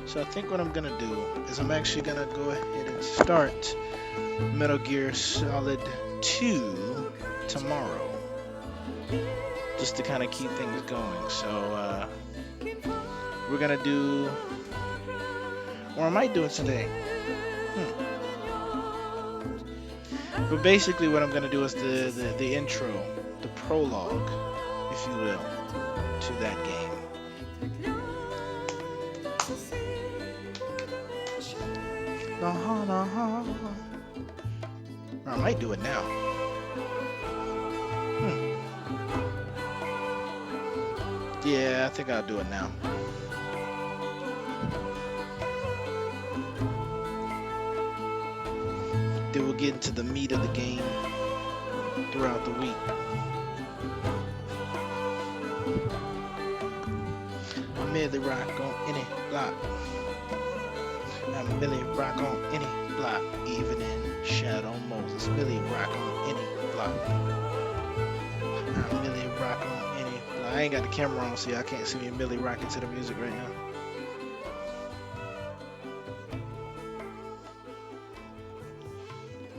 So I think what I'm gonna do is I'm actually gonna go ahead and start Metal Gear Solid 2 tomorrow, just to kind of keep things going. So we're gonna do, or I might do it today. But basically, what I'm gonna do is the intro, the prologue, if you will, to that game. Or I might do it now. Yeah, I think I'll do it now. Then we'll get into the meat of the game throughout the week. Millie rock on any block. I'm Millie rock on any block, even in Shadow Moses. Millie rock on any block. I'm Millie rock on any block. I ain't got the camera on, so I can't see me Millie rocking to the music right now.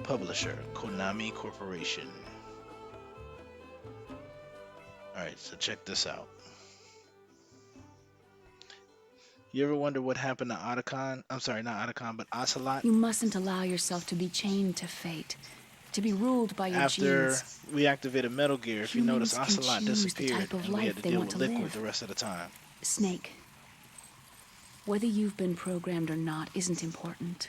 Publisher, Konami Corporation. Alright, so check this out. You ever wonder what happened to Otacon? I'm sorry, not Otacon, but Ocelot? You mustn't allow yourself to be chained to fate, to be ruled by your After genes. we activated Metal Gear, if you notice, Humans can Ocelot choose the disappeared, type of and we had life to they deal want with to Liquid live. the rest of the time. Snake, whether you've been programmed or not isn't important.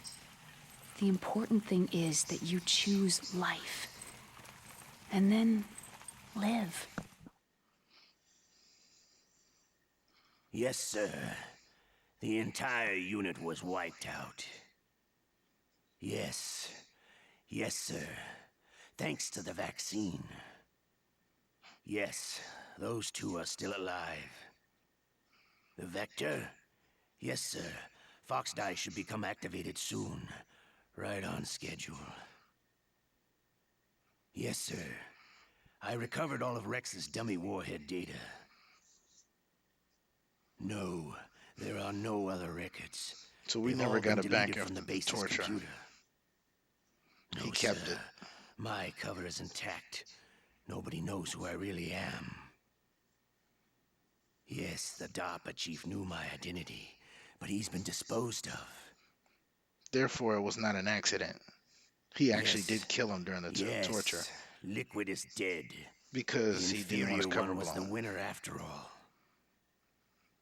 The important thing is that you choose life. And then live. Yes, sir. The entire unit was wiped out. Yes. Yes, sir. Thanks to the vaccine. Yes, those two are still alive. The Vector? Yes, sir. Fox Die should become activated soon. Right on schedule. Yes, sir. I recovered all of Rex's dummy warhead data. No, there are no other records. So we They've never all got been it back deleted after from the the base's torture. computer. No, He kept sir. it. My cover is intact. Nobody knows who I really am. Yes, the DARPA chief knew my identity, but he's been disposed of. Therefore, it was not an accident. He actually Yes. did kill him during the torture. Yes, Liquid is dead. Because The he didn't want his inferior cover one was the blown. winner after all.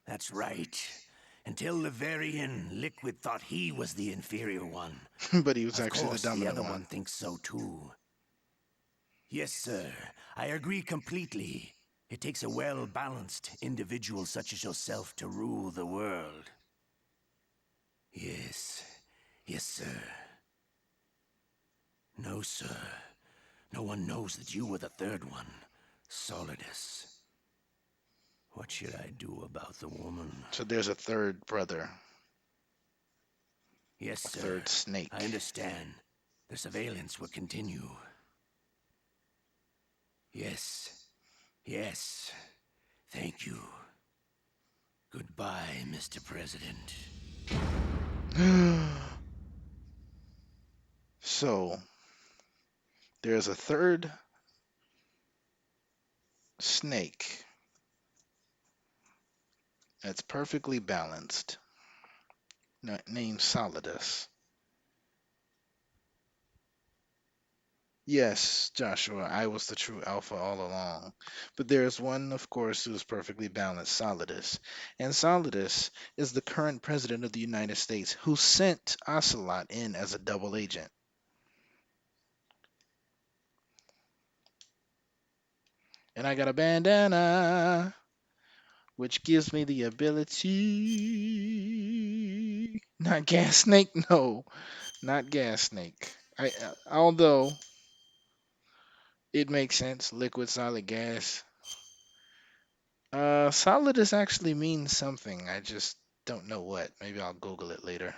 That's right. Until the very end, Liquid thought he was the inferior one. But he was Of actually course, the dominant other one. one thinks so too. Yes, sir. I agree completely. It takes a well-balanced individual such as yourself to rule the world. Yes. Yes, sir. No, sir. No one knows that you were the third one, Solidus. What should I do about the woman? So there's a third brother. Yes, A sir. third snake. I understand. The surveillance will continue. Yes. Yes. Thank you. Goodbye, Mr. President. So there's a third snake that's perfectly balanced, named Solidus. Yes, Joshua, I was the true alpha all along. But there's one, of course, who's perfectly balanced, Solidus. And Solidus is the current president of the United States who sent Ocelot in as a double agent. And I got a bandana, which gives me the ability. Not gas snake, no, not gas snake. Although it makes sense, liquid, solid, gas. Solidus actually means something. I just don't know what. Maybe I'll Google it later.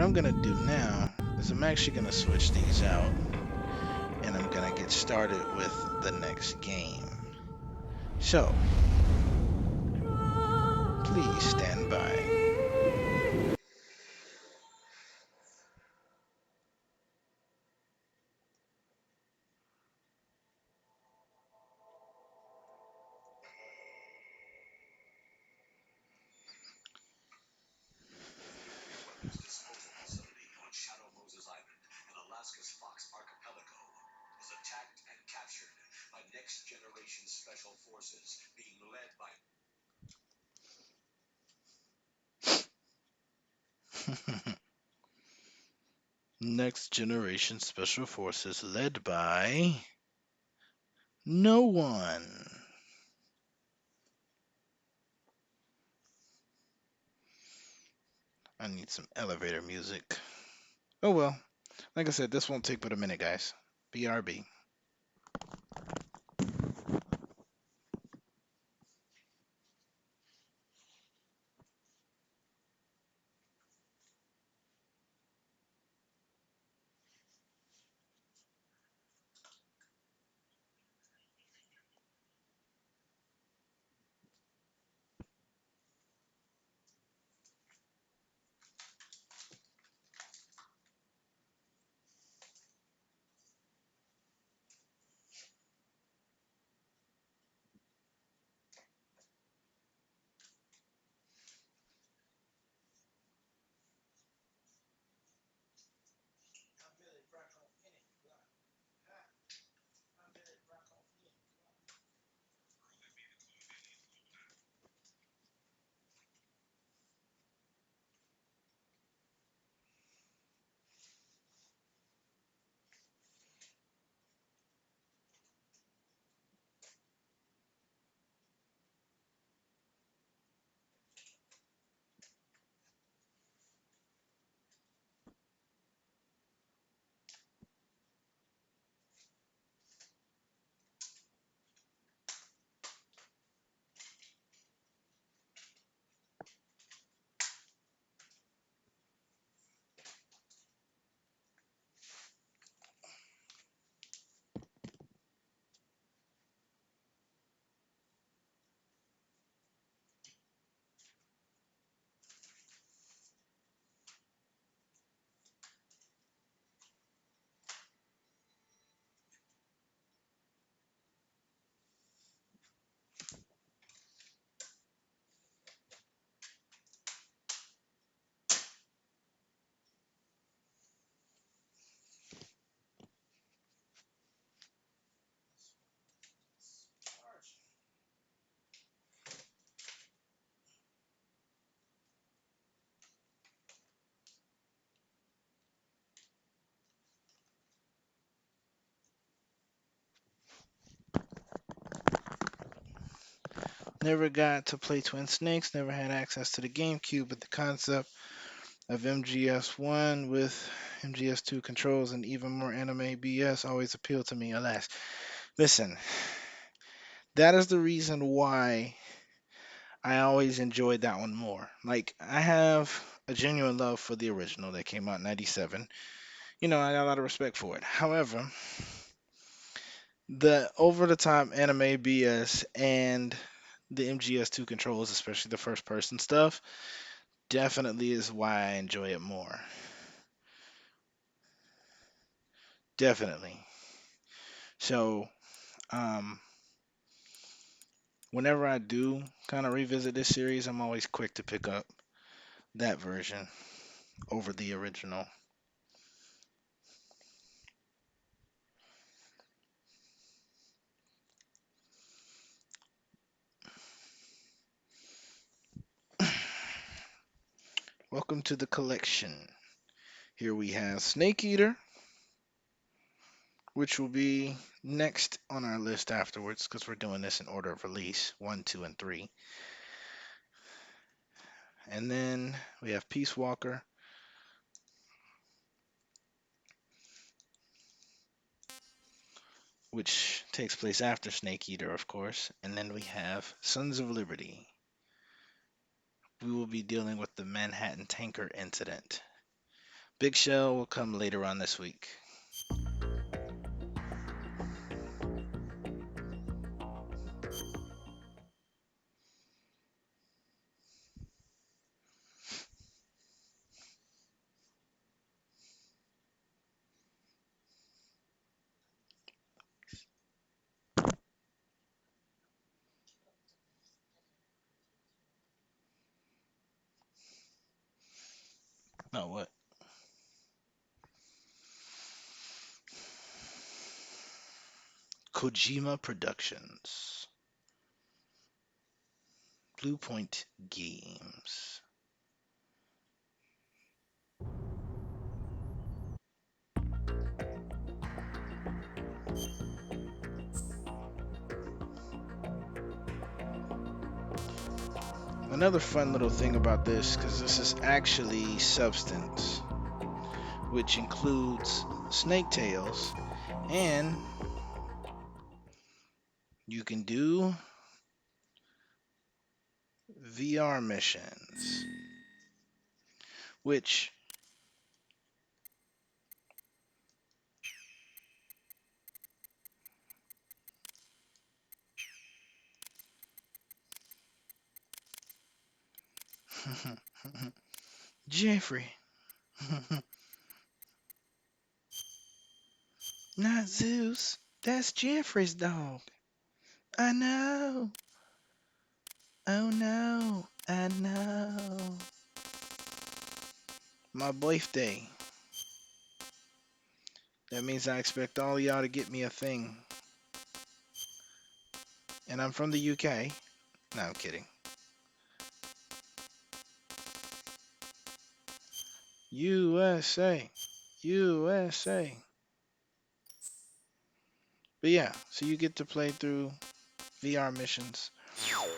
I'm gonna do now is I'm actually gonna switch these out, and I'm gonna get started with the next game. So, please stand by. Next Generation Special Forces led by no one. I need some elevator music. Oh well. Like I said, this won't take but a minute, guys. BRB. Never got to play Twin Snakes, never had access to the GameCube, but the concept of MGS1 with MGS2 controls and even more anime BS always appealed to me, alas. Listen, that is the reason why I always enjoyed that one more. Like, I have a genuine love for the original that came out in 97. You know, I got a lot of respect for it. However, the over the top anime BS and the MGS2 controls, especially the first person stuff, definitely is why I enjoy it more. Definitely. So, um, whenever I do kind of revisit this series, I'm always quick to pick up that version over the original. Welcome to the collection. Here we have Snake Eater, which will be next on our list afterwards because we're doing this in order of release 1, 2, and 3. And then we have Peace Walker, which takes place after Snake Eater, of course. And then we have Sons of Liberty. We will be dealing with the Manhattan tanker incident. Big Shell will come later on this week. No, what? Kojima Productions. Blue Point Games. Another fun little thing about this, because this is actually Substance, which includes Snake Tales, and you can do VR missions, which Jeffrey. Not Zeus. That's Jeffrey's dog. I know. Oh no. I know. My birthday. That means I expect all y'all to get me a thing. And I'm from the UK. No, I'm kidding. USA. USA. But yeah, so you get to play through VR missions.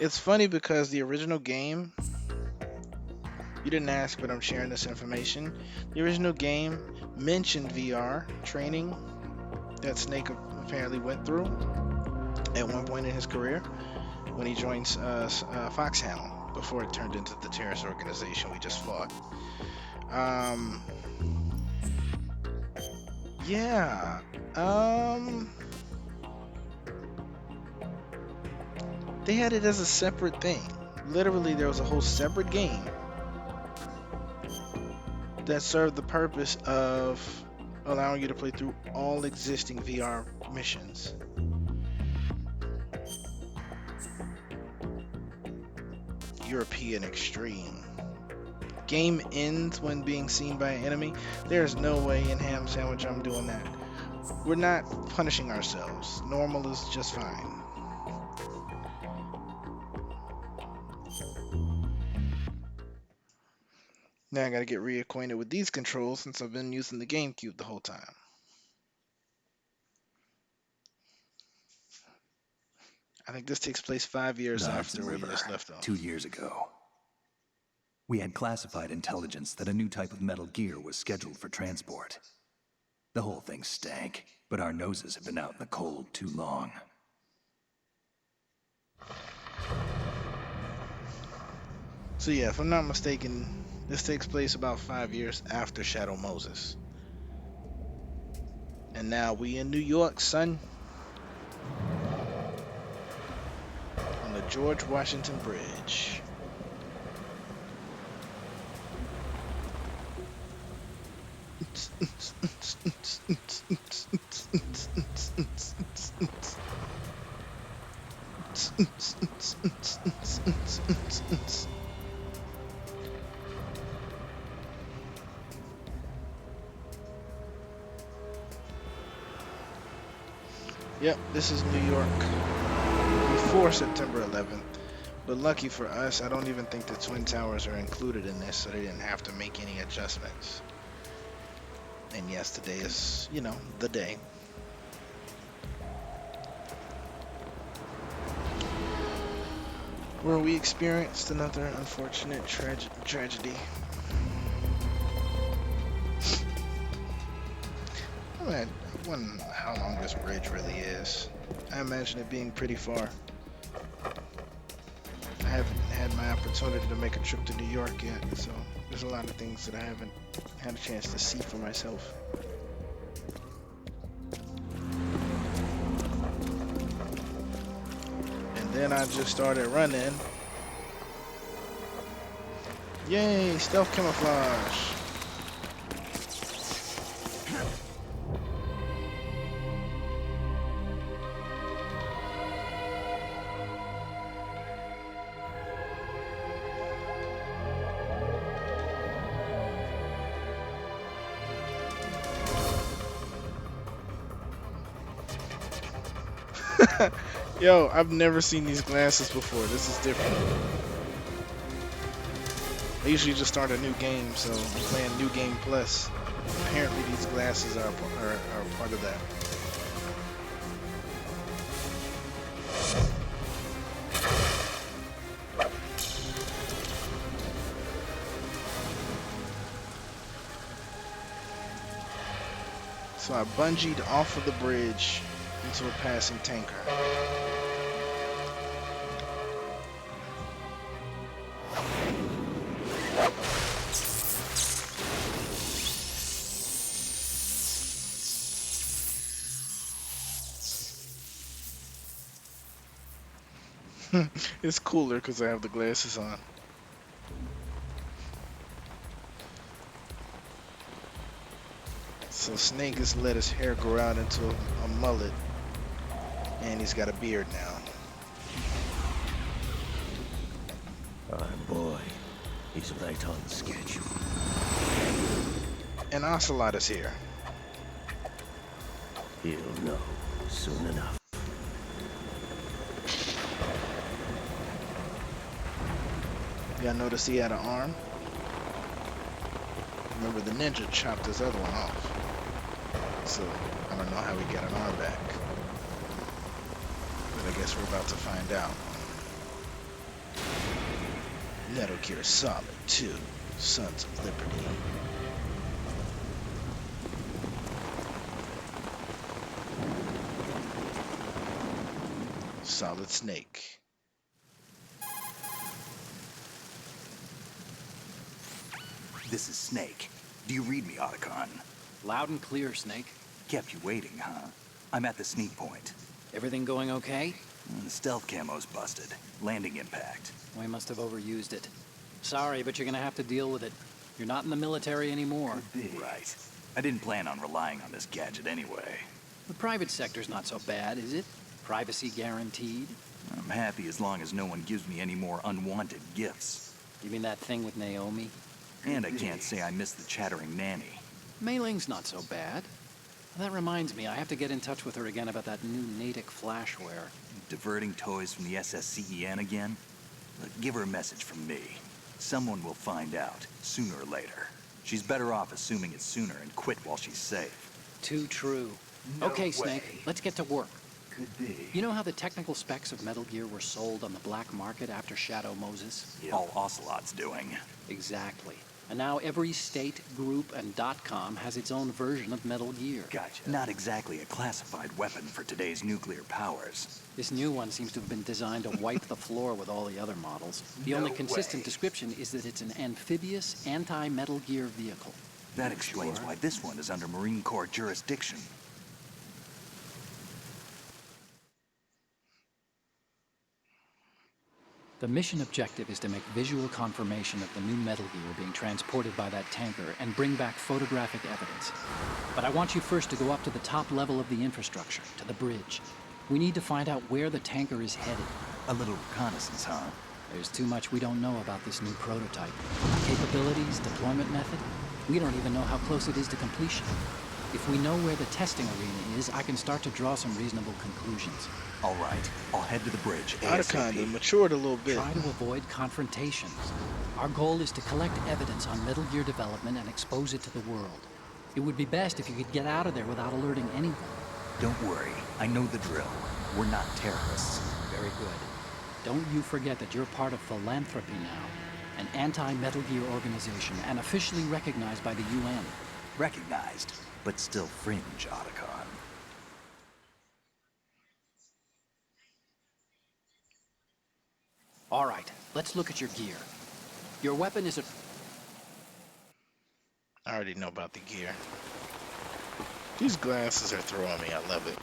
It's funny because the original game, you didn't ask, but I'm sharing this information. The original game mentioned VR training that Snake apparently went through at one point in his career when he joins Foxhound before it turned into the terrorist organization we just fought. Yeah. They had it as a separate thing. Literally, there was a whole separate game that served the purpose of allowing you to play through all existing VR missions. European Extreme. Game ends when being seen by an enemy. There's no way in Ham Sandwich I'm doing that. We're not punishing ourselves. Normal is just fine. Now I gotta get reacquainted with these controls since I've been using the GameCube the whole time. I think this takes place 5 years after we just left off. 2 years ago. We had classified intelligence that a new type of metal gear was scheduled for transport. The whole thing stank, but our noses have been out in the cold too long. So yeah, if I'm not mistaken, this takes place about 5 years after Shadow Moses. And now we in New York, son. On the George Washington Bridge. Yep, this is New York before September 11th. But lucky for us, I don't even think the Twin Towers are included in this, so they didn't have to make any adjustments. And yes, today is, you know, the day. Where we experienced another unfortunate tragedy. I wonder how long this bridge really is. I imagine it being pretty far. I haven't had my opportunity to make a trip to New York yet, so there's a lot of things that I haven't Had a chance to see for myself. And then I just started running. Yay, stealth camouflage. Yo, I've never seen these glasses before. This is different. I usually just start a new game, so I'm playing New Game Plus. Apparently these glasses are part of that. So I bungeed off of the bridge into a passing tanker. It's cooler because I have the glasses on. So Snake has let his hair grow out into a mullet, and he's got a beard now. Our boy, he's right on schedule. And Ocelot is here. He'll know soon enough. Y'all notice he had an arm? Remember, the ninja chopped his other one off. So I don't know how he got an arm back. But I guess we're about to find out. Metal Gear Solid 2, Sons of Liberty. Solid Snake. This is Snake. Do you read me, Otacon? Loud and clear, Snake. Kept you waiting, huh? I'm at the sneak point. Everything going okay? The stealth camo's busted. Landing impact. We must have overused it. Sorry, but you're gonna have to deal with it. You're not in the military anymore. Right. I didn't plan on relying on this gadget anyway. The private sector's not so bad, is it? Privacy guaranteed? I'm happy as long as no one gives me any more unwanted gifts. You mean that thing with Naomi? And I can't say I miss the chattering nanny. Mei Ling's not so bad. That reminds me, I have to get in touch with her again about that new Natick flashware. Diverting toys from the SSCEN again? Look, give her a message from me. Someone will find out, sooner or later. She's better off assuming it sooner and quit while she's safe. Too true. No okay, way. Snake, let's get to work. Could be. You know how the technical specs of Metal Gear were sold on the black market after Shadow Moses? All Ocelot's doing. Exactly. And now every state, group, and .com has its own version of Metal Gear. Gotcha. Not exactly a classified weapon for today's nuclear powers. This new one seems to have been designed to wipe the floor with all the other models. The only consistent description is that it's an amphibious, anti-Metal Gear vehicle. That explains why this one is under Marine Corps jurisdiction. The mission objective is to make visual confirmation of the new Metal Gear being transported by that tanker and bring back photographic evidence. But I want you first to go up to the top level of the infrastructure, to the bridge. We need to find out where the tanker is headed. A little reconnaissance, huh? There's too much we don't know about this new prototype. Capabilities, deployment method. We don't even know how close it is to completion. If we know where the testing arena is, I can start to draw some reasonable conclusions. All right, I'll head to the bridge Otacon ASAP. matured a little bit. Try to avoid confrontations. Our goal is to collect evidence on Metal Gear development and expose it to the world. It would be best if you could get out of there without alerting anyone. Don't worry, I know the drill. We're not terrorists. Very good. Don't you forget that you're part of Philanthropy now, an anti-Metal Gear organization and officially recognized by the UN. Recognized, but still fringe, Otacon. All right, let's look at your gear. Your weapon is a... I already know about the gear. These glasses are throwing me. I love it.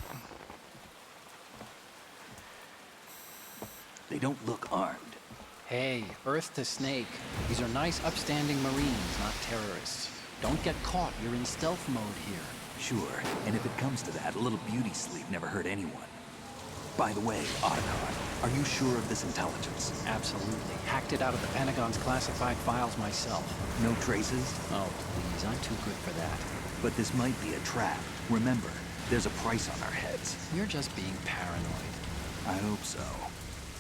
They don't look armed. Hey, Earth to Snake. These are nice, upstanding Marines, not terrorists. Don't get caught. You're in stealth mode here. Sure, and if it comes to that, a little beauty sleep never hurt anyone. By the way, Otacon, are you sure of this intelligence? Absolutely. Hacked it out of the Pentagon's classified files myself. No traces? Oh, please. I'm too good for that. But this might be a trap. Remember, there's a price on our heads. You're just being paranoid. I hope so.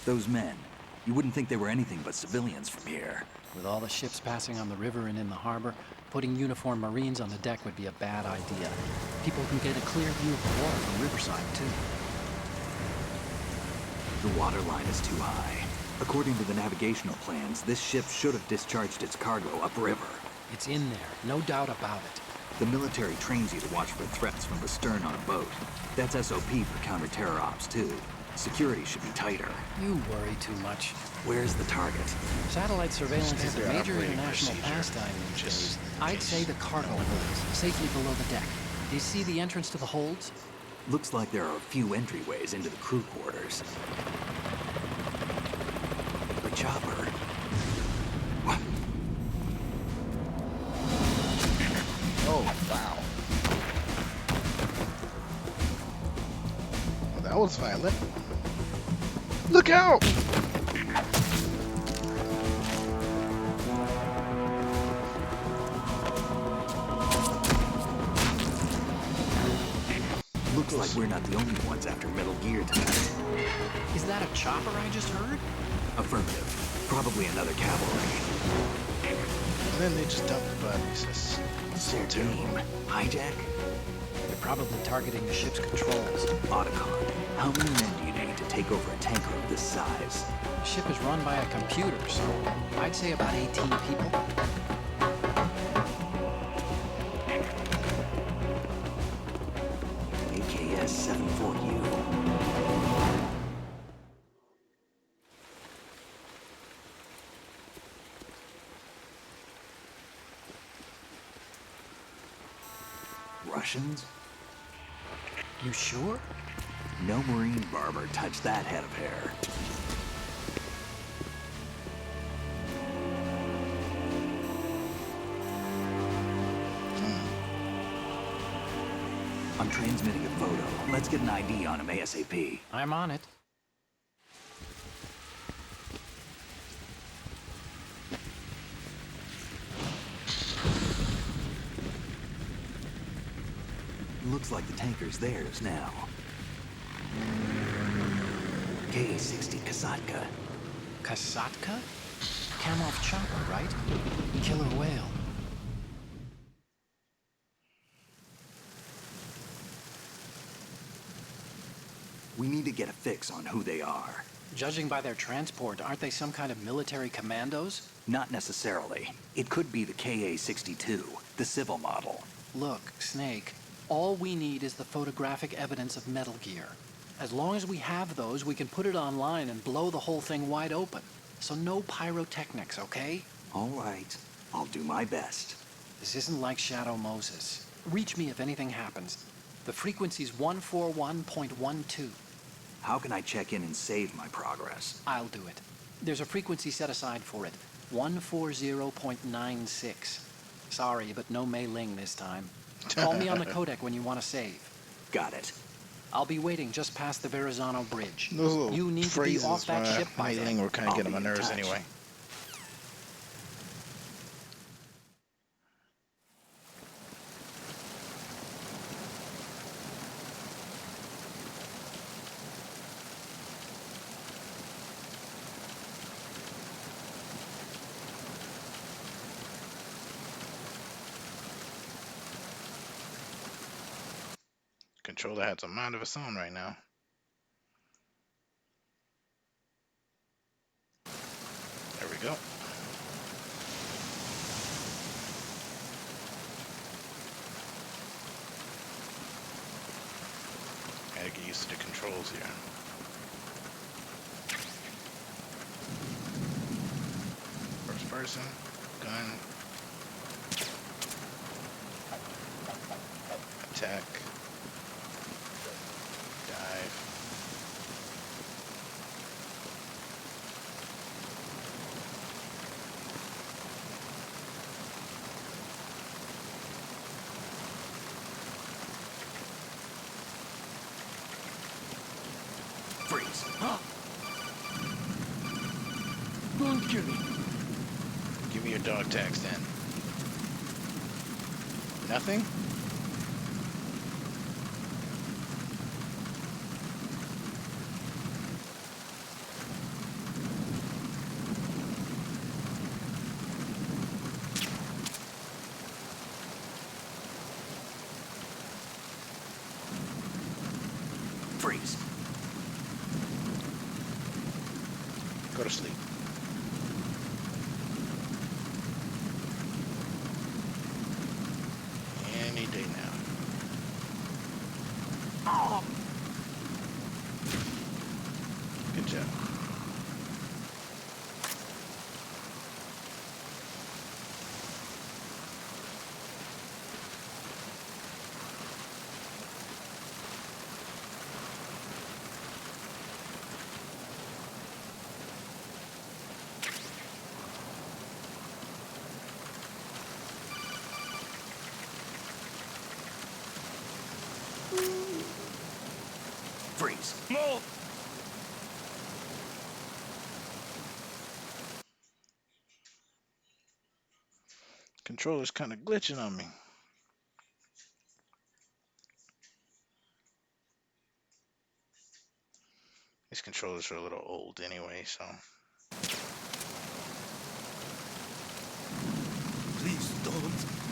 Those men, you wouldn't think they were anything but civilians from here. With all the ships passing on the river and in the harbor, putting uniformed Marines on the deck would be a bad idea. People can get a clear view of the water from Riverside, too. The water line is too high. According to the navigational plans, this ship should have discharged its cargo upriver. It's in there, no doubt about it. The military trains you to watch for threats from the stern on a boat. That's SOP for counter-terror ops, too. Security should be tighter. You worry too much. Where's the target? Satellite surveillance is a Standard major operating international procedure. pastime these Just days. I'd say the cargo holds, safely below the deck. Do you see the entrance to the holds? Looks like there are a few entryways into the crew quarters. The chopper. What? Oh, wow. Well, that was violent. Look out! Looks like we're not the only ones after Metal Gear tonight. Is that a chopper I just heard? Affirmative. Probably another cavalry. And then they just dumped the bodies. That's so terrible. Team. Hijack? They're probably targeting the ship's controls. Otacon. How many men do you need to take over a tanker of this size? The ship is run by a computer, so I'd say about 18 people. AKS 74U. Russians? You sure? No Marine barber touched that head of hair. I'm transmitting a photo. Let's get an ID on him ASAP. I'm on it. Looks like the tanker's theirs now. K-60 Kasatka. Kasatka? Kamov chopper, right? Killer whale. We need to get a fix on who they are. Judging by their transport, aren't they some kind of military commandos? Not necessarily. It could be the KA-62, the civil model. Look, Snake, all we need is the photographic evidence of Metal Gear. As long as we have those, we can put it online and blow the whole thing wide open. So no pyrotechnics, okay? All right. I'll do my best. This isn't like Shadow Moses. Reach me if anything happens. The frequency's 141.12. How can I check in and save my progress? I'll do it. There's a frequency set aside for it. 140.96. Sorry, but no Mei Ling this time. Call me on the codec when you want to save. Got it. I'll be waiting just past the Verrazano Bridge. Those little You need to be phrases off that ship by Mei Ling then. were kind of I'll getting on be my in nerves touch. anyway. Controller has a mind of its own right now. There we go. Gotta get used to the controls here. First person, gun. attack. Dive. Freeze. Don't kill me. Give me your dog tags then. Nothing? Freeze. Go to sleep. Any day now. Good job. Freeze. More! Controller's kind of glitching on me. These controllers are a little old anyway, so. Please don't.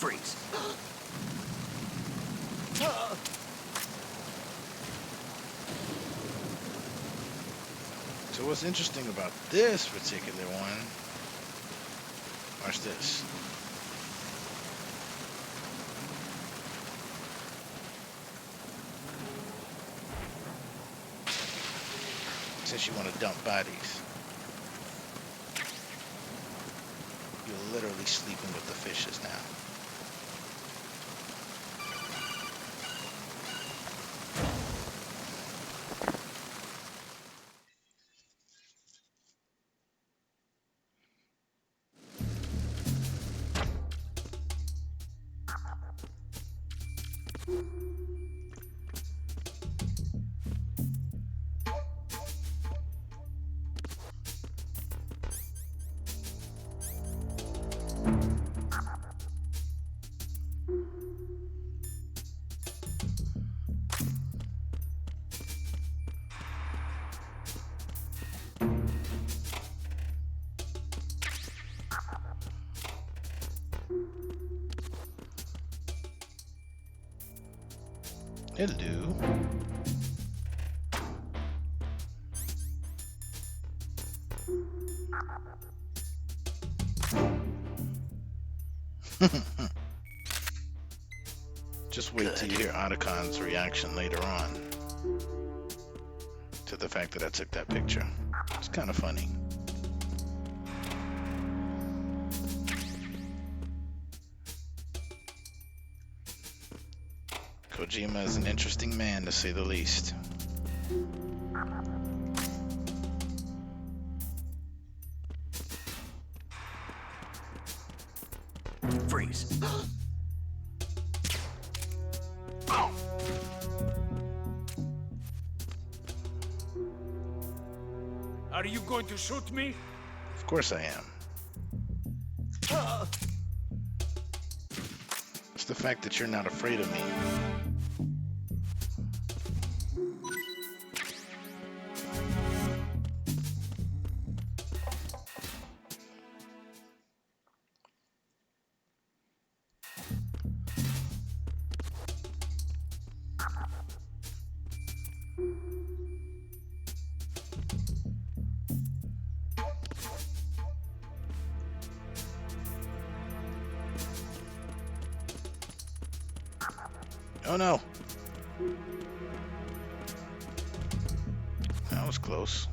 Freeze. So what's interesting about this particular one, watch this. Since you want to dump bodies, you're literally sleeping with the fishes now. Hello. Just wait till you hear Otacon's reaction later on to the fact that I took that picture. It's kind of funny. Kojima is an interesting man, to say the least. Freeze. Are you going to shoot me? Of course I am. It's the fact that you're not afraid of me. Oh no. That was close.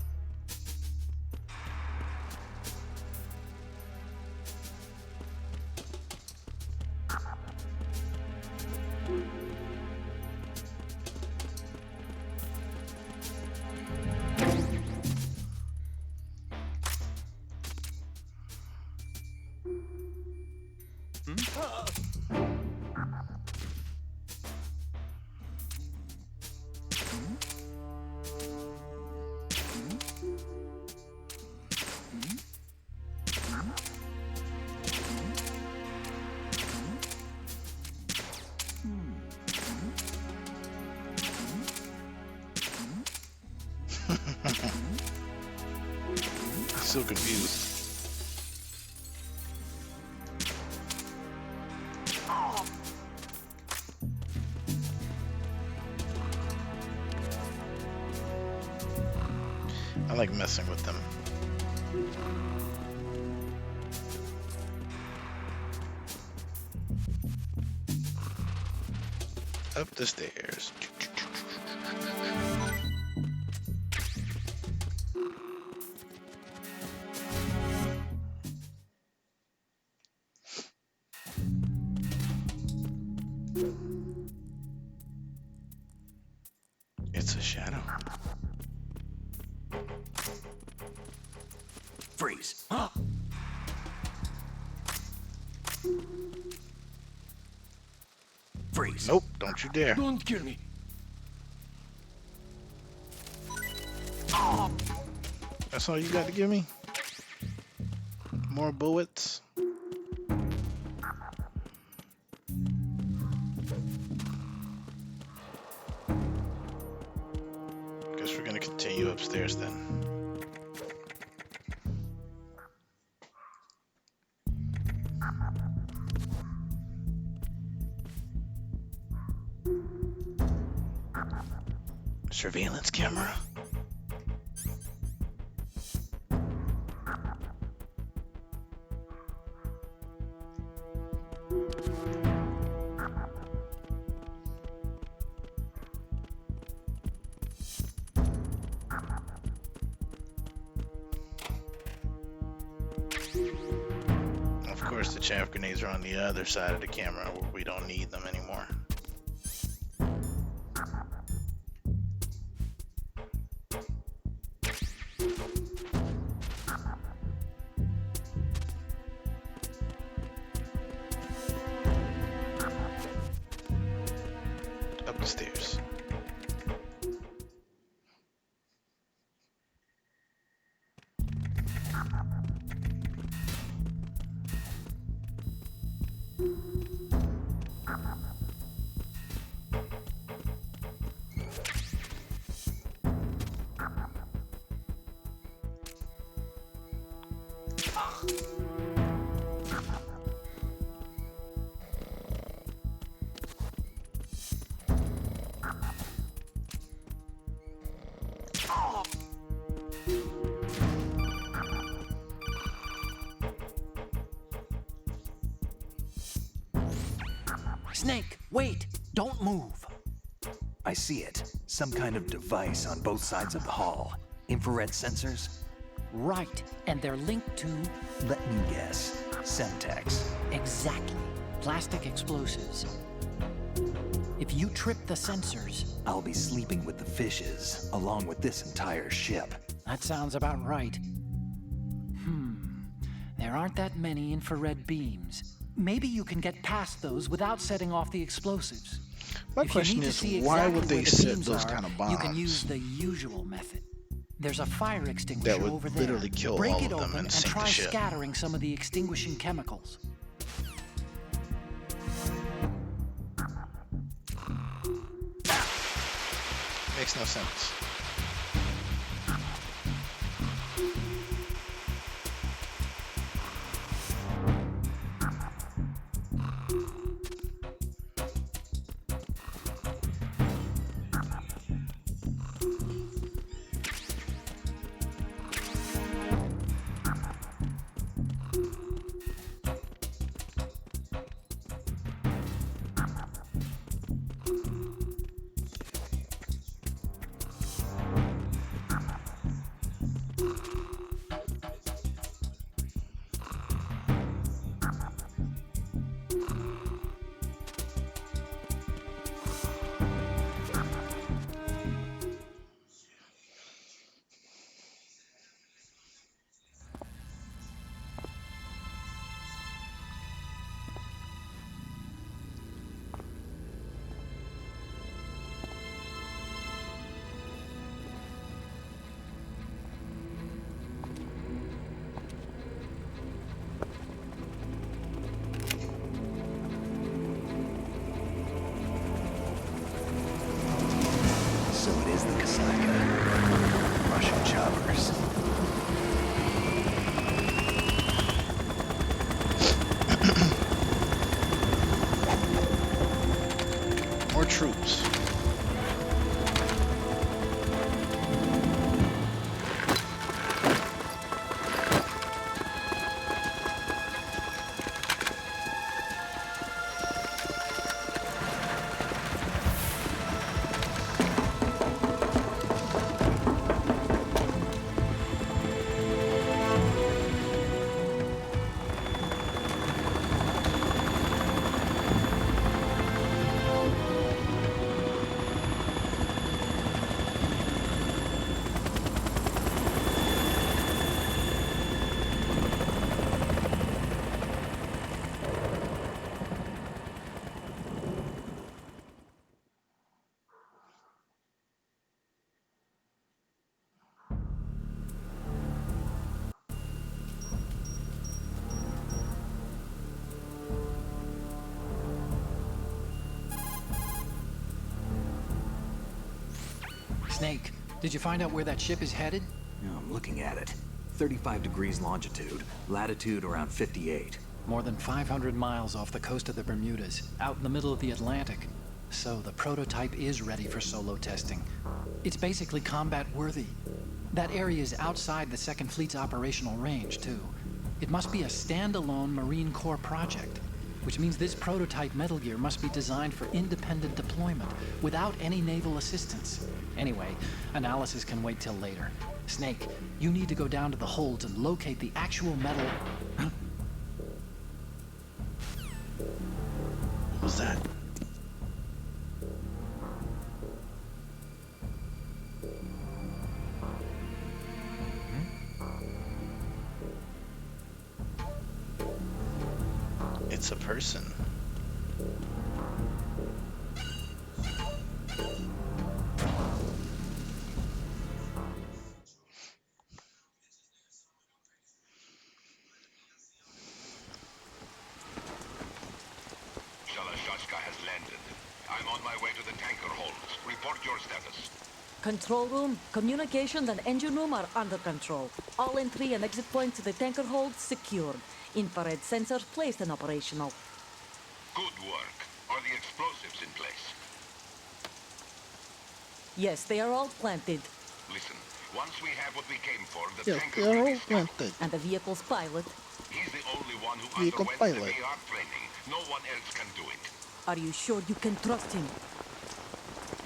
So confused. I like messing with them. Up the stairs. It's a shadow. Freeze. Freeze. Nope, don't you dare. Don't kill me. That's all you got to give me? More bullets? Guess we're gonna continue upstairs then. Surveillance camera. Of course, the chaff grenades are on the other side of the camera where we don't need them anymore. Up the stairs. Snake, wait! Don't move! I see it. Some kind of device on both sides of the hall. Infrared sensors? Right, and they're linked to... Let me guess. Semtex. Exactly. Plastic explosives. If you trip the sensors... I'll be sleeping with the fishes, along with this entire ship. That sounds about right. There aren't that many infrared beams. Maybe you can get past those without setting off the explosives. My If you question need to is, see why exactly would they where the set beams those are, kind of You can bombs? use the usual method. There's a fire extinguisher That would over there. literally kill Break all it of them open and and sink the try ship. scattering some of the extinguishing chemicals. makes no sense. So it is the Kasaka. Russian choppers. More troops. Snake, did you find out where that ship is headed? Yeah, I'm looking at it. 35 degrees longitude, latitude around 58. More than 500 miles off the coast of the Bermudas, out in the middle of the Atlantic. So the prototype is ready for solo testing. It's basically combat worthy. That area is outside the Second Fleet's operational range, too. It must be a standalone Marine Corps project, which means this prototype Metal Gear must be designed for independent deployment without any naval assistance. Anyway, analysis can wait till later. Snake, you need to go down to the holds and locate the actual metal... What was that? It's a person. has landed. I'm on my way to the tanker holds. Report your status. Control room, communications and engine room are under control. All entry and exit points to the tanker hold secured. Infrared sensors placed and operational. Good work. Are the explosives in place? Yes, they are all planted. Listen, once we have what we came for, the Yeah, tanker they're will all be scuttled. planted. And the vehicle's pilot. He's the only one who Vehicle underwent pilot. the AR training. No one else can do it. Are you sure you can trust him?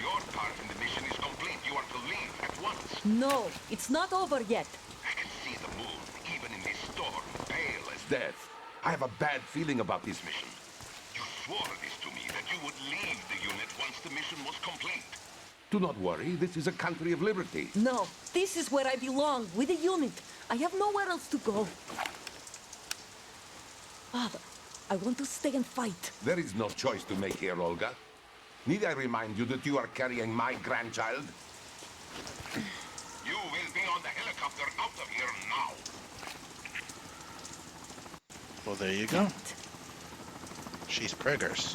Your part in the mission is complete. You are to leave at once. No, it's not over yet. I can see the moon, even in this storm, pale as death. I have a bad feeling about this mission. You swore this to me, that you would leave the unit once the mission was complete. Do not worry, this is a country of liberty. No, this is where I belong, with the unit. I have nowhere else to go. Father, I want to stay and fight. There is no choice to make here, Olga. Need I remind you that you are carrying my grandchild? You will be on the helicopter out of here now. Well, there you go. She's preggers.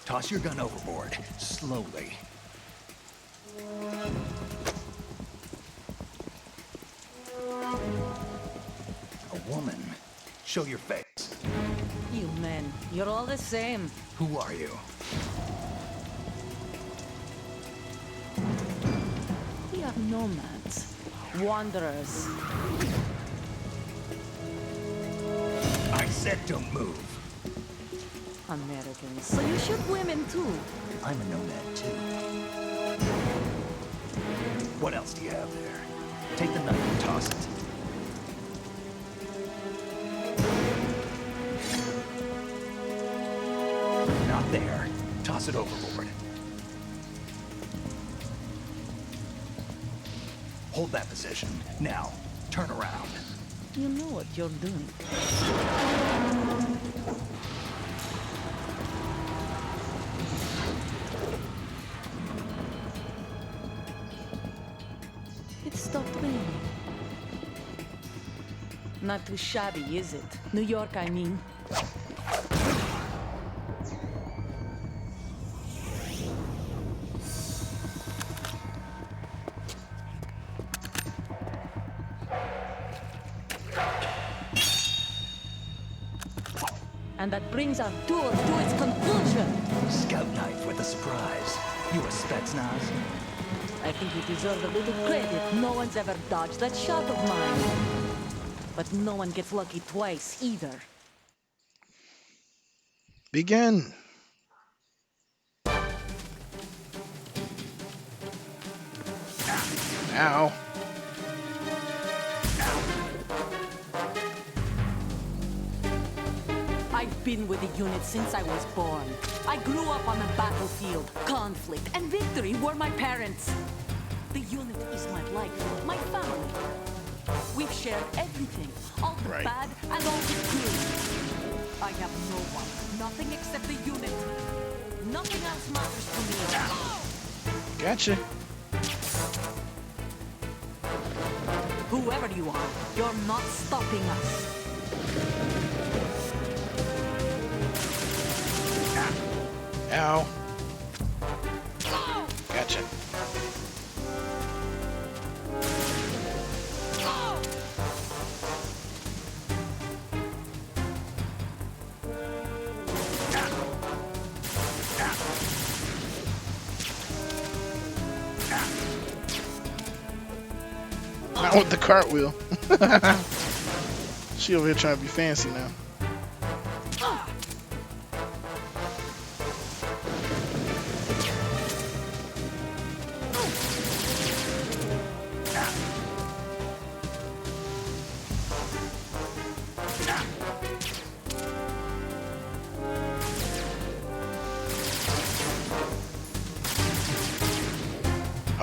Toss your gun overboard, slowly. A woman. Show your face. You men, you're all the same. Who are you? We are nomads, wanderers. I said don't move. Americans, so you shoot women too. I'm a nomad too. What else do you have there? Take the knife and toss it. Not there. Toss it overboard. Hold that position. Now, turn around. You know what you're doing. It stopped raining. Not too shabby, is it? New York, I mean. And that brings our tour to its conclusion. Scout knife with a surprise. You a Spetsnaz? I think you deserve a little credit. No one's ever dodged that shot of mine. But no one gets lucky twice, either. Begin. Ow. I've been with the unit since I was born. I grew up on the battlefield. Conflict and victory were my parents. The unit is my life, my family. We've shared everything, all the bad and all the good. I have no one, nothing except the unit. Nothing else matters to me. Gotcha. Whoever you are, you're not stopping us. Ow. Gotcha. Not with the cartwheel. She over here trying to be fancy now.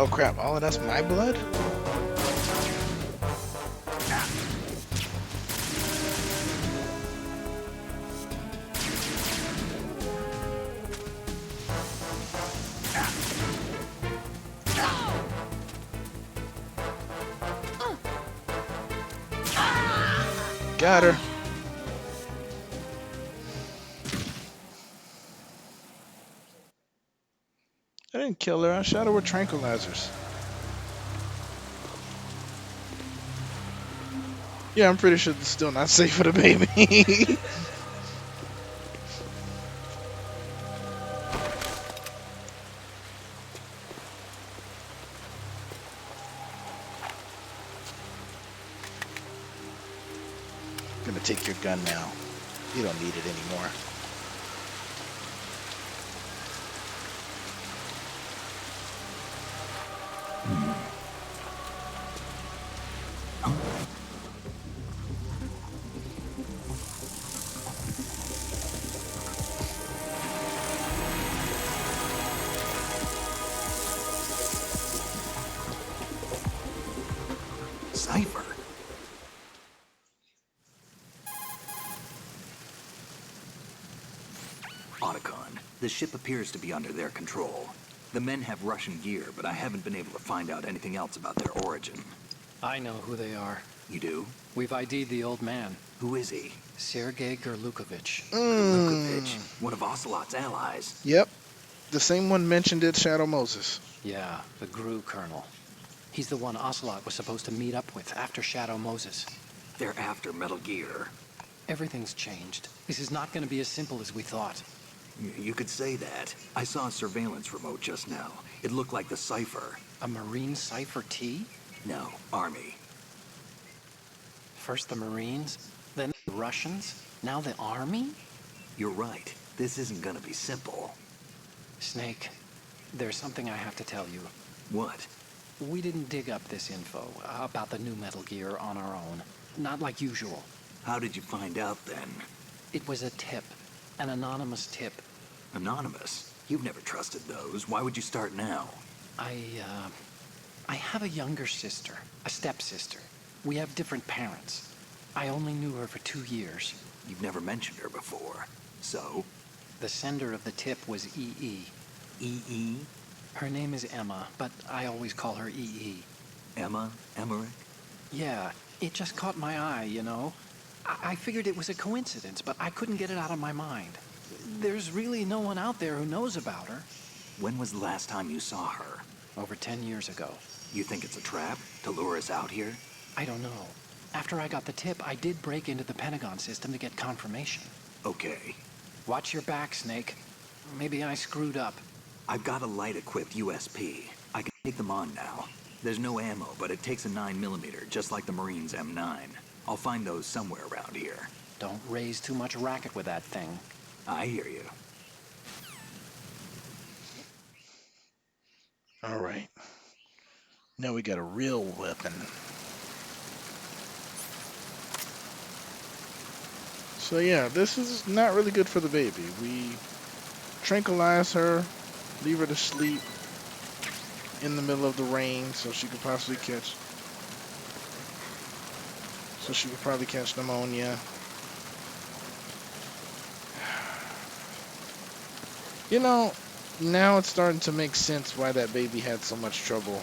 Oh crap, all of that's my blood? Got her. I didn't kill her. I shot her with tranquilizers. Yeah, I'm pretty sure it's still not safe for the baby. Gonna take your gun now. You don't need it anymore. Cipher. Otacon, the ship appears to be under their control. The men have Russian gear, but I haven't been able to find out anything else about their origin. I know who they are. You do? We've ID'd the old man. Who is he? Sergei Gerlukovich. Gerlukovich, one of Ocelot's allies. Yep. The same one mentioned at Shadow Moses. Yeah, the GRU colonel. He's the one Ocelot was supposed to meet up with after Shadow Moses. They're after Metal Gear. Everything's changed. This is not going to be as simple as we thought. You could say that. I saw a surveillance remote just now. It looked like the Cypher. A Marine Cypher T? No, Army. First the Marines, then the Russians, now the Army? You're right. This isn't gonna be simple. Snake, there's something I have to tell you. What? We didn't dig up this info about the new Metal Gear on our own. Not like usual. How did you find out then? It was a tip. An anonymous tip. Anonymous? You've never trusted those. Why would you start now? I have a younger sister, a stepsister. We have different parents. I only knew her for 2 years. You've never mentioned her before. So? The sender of the tip was EE. EE? Her name is Emma, but I always call her EE. Emma? Emmerich? Yeah, it just caught my eye, you know? I figured it was a coincidence, but I couldn't get it out of my mind. There's really no one out there who knows about her. When was the last time you saw her? Over 10 years ago. You think it's a trap to lure us out here? I don't know. After I got the tip, I did break into the Pentagon system to get confirmation. Okay. Watch your back, Snake. Maybe I screwed up. I've got a light-equipped USP. I can take them on now. There's no ammo, but it takes a 9mm, just like the Marines' M9. I'll find those somewhere around here. Don't raise too much racket with that thing. I hear you. All right. Now we got a real weapon. So yeah, this is not really good for the baby. We tranquilize her, leave her to sleep in the middle of the rain so she could possibly catch... So she could probably catch pneumonia. You know, now it's starting to make sense why that baby had so much trouble.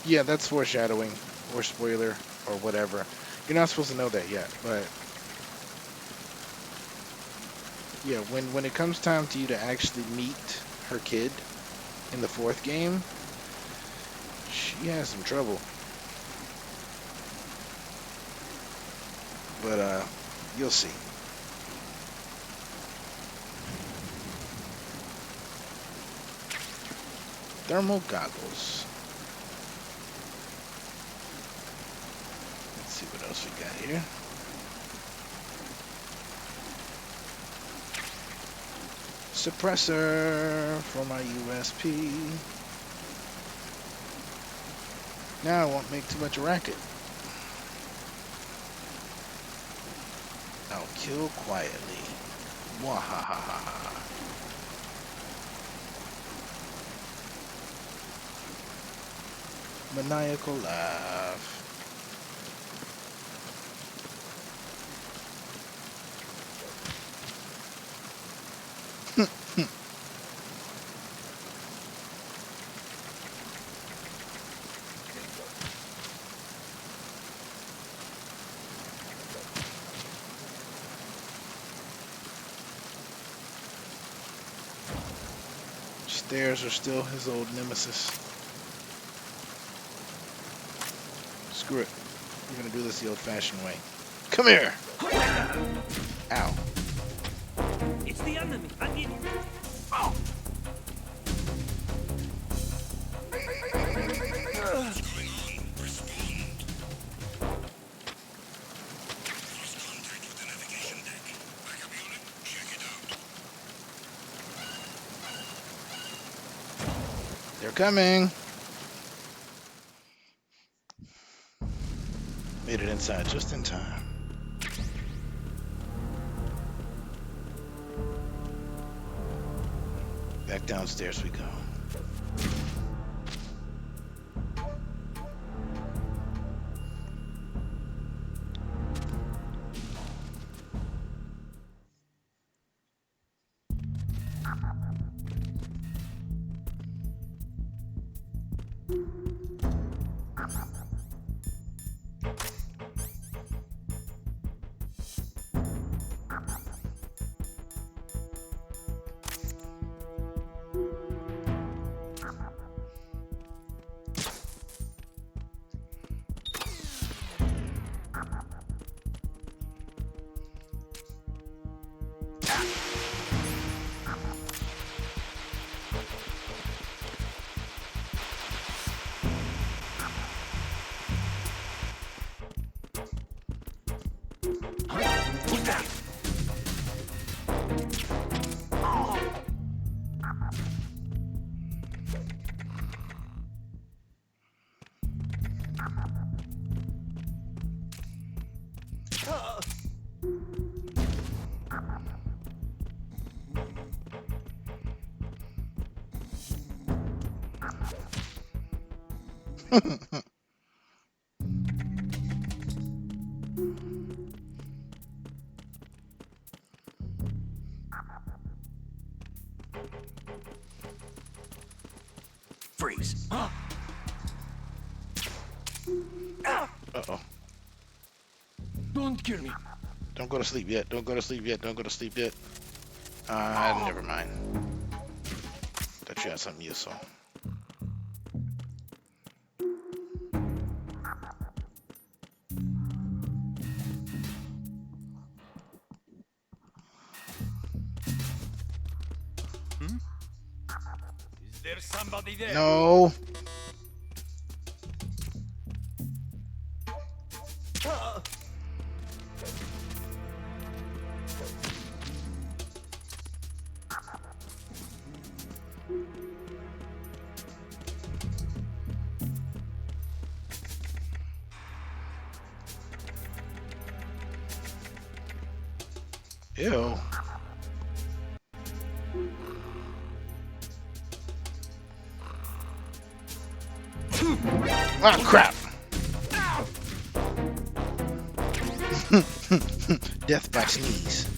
Yeah, that's foreshadowing, or spoiler, or whatever. You're not supposed to know that yet, but... Yeah, when it comes time to you to actually meet her kid in the 4th game, she has some trouble. But, you'll see. Thermal goggles. Let's see what else we got here. Suppressor for my USP. Now I won't make too much racket. I'll kill quietly. Wahahaha. Maniacal laugh. Stairs are still his old nemesis. Screw it. We're gonna do this the old-fashioned way. Come here! Ow. It's the enemy. I need... Oh! They're coming! Made it inside just in time. Back downstairs we go. Freeze. Uh-oh. Don't kill me. Don't go to sleep yet. Don't go to sleep yet. Don't go to sleep yet. Never mind. Thought you had something useful. Is there somebody there? No. Ew. Ah, crap. Death by sneeze.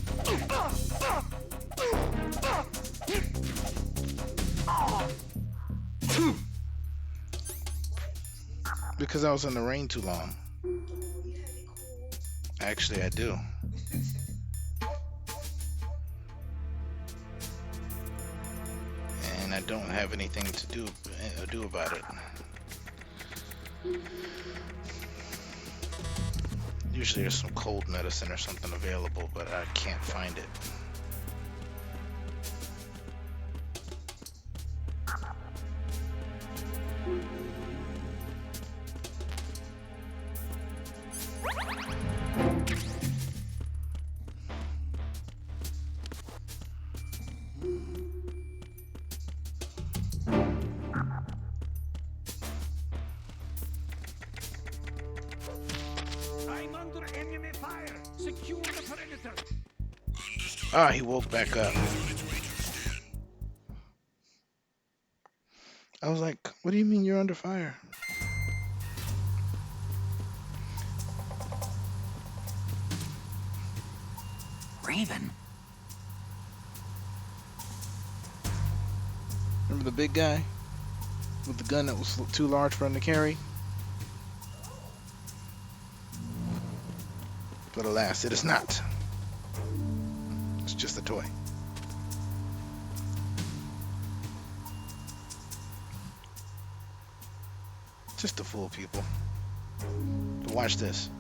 Because I was in the rain too long. Actually, I do. And I don't have anything to do about it. Usually there's some cold medicine or something available, but I can't find it. Ah, he woke back up. I was like, what do you mean you're under fire? Raven? Remember the big guy? With the gun that was too large for him to carry? But alas, it is not. It's just a toy. Just to fool people. But watch this.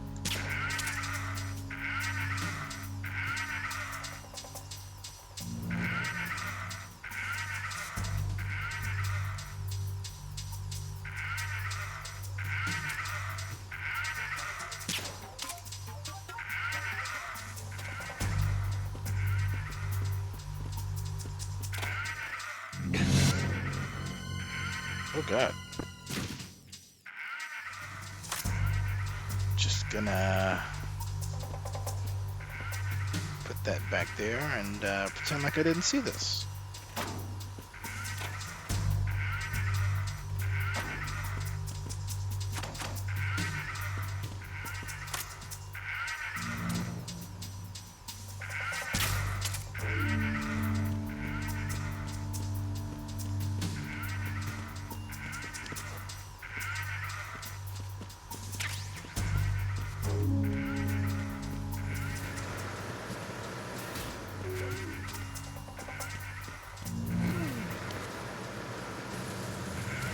Oh God. Just gonna put that back there and pretend like I didn't see this.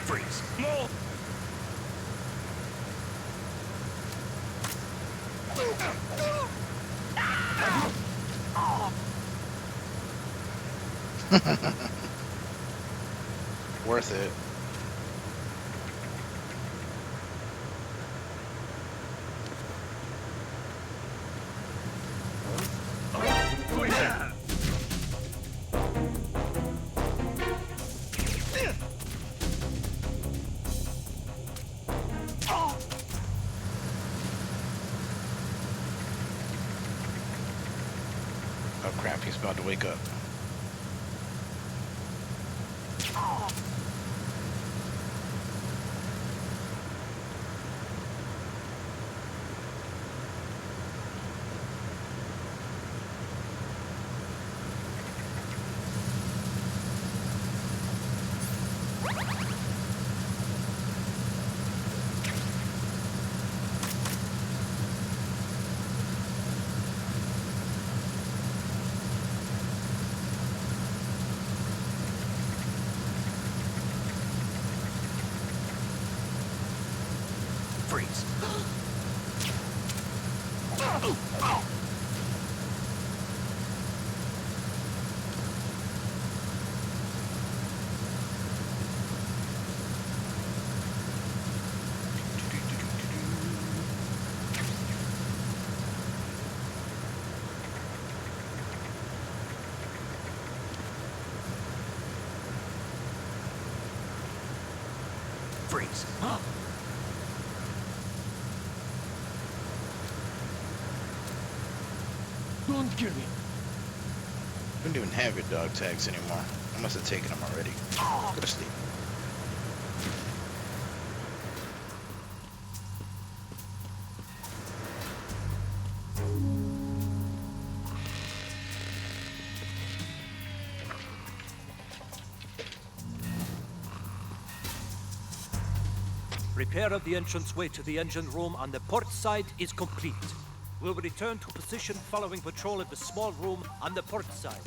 Freeze. More. Worth it. Oh crap, he's about to wake up. Freeze. Freeze. Don't kill me. We don't even have your dog tags anymore. I must have taken them already. Go to sleep. Repair of the entranceway to the engine room on the port side is complete. We'll return to position following patrol of the small room on the port side.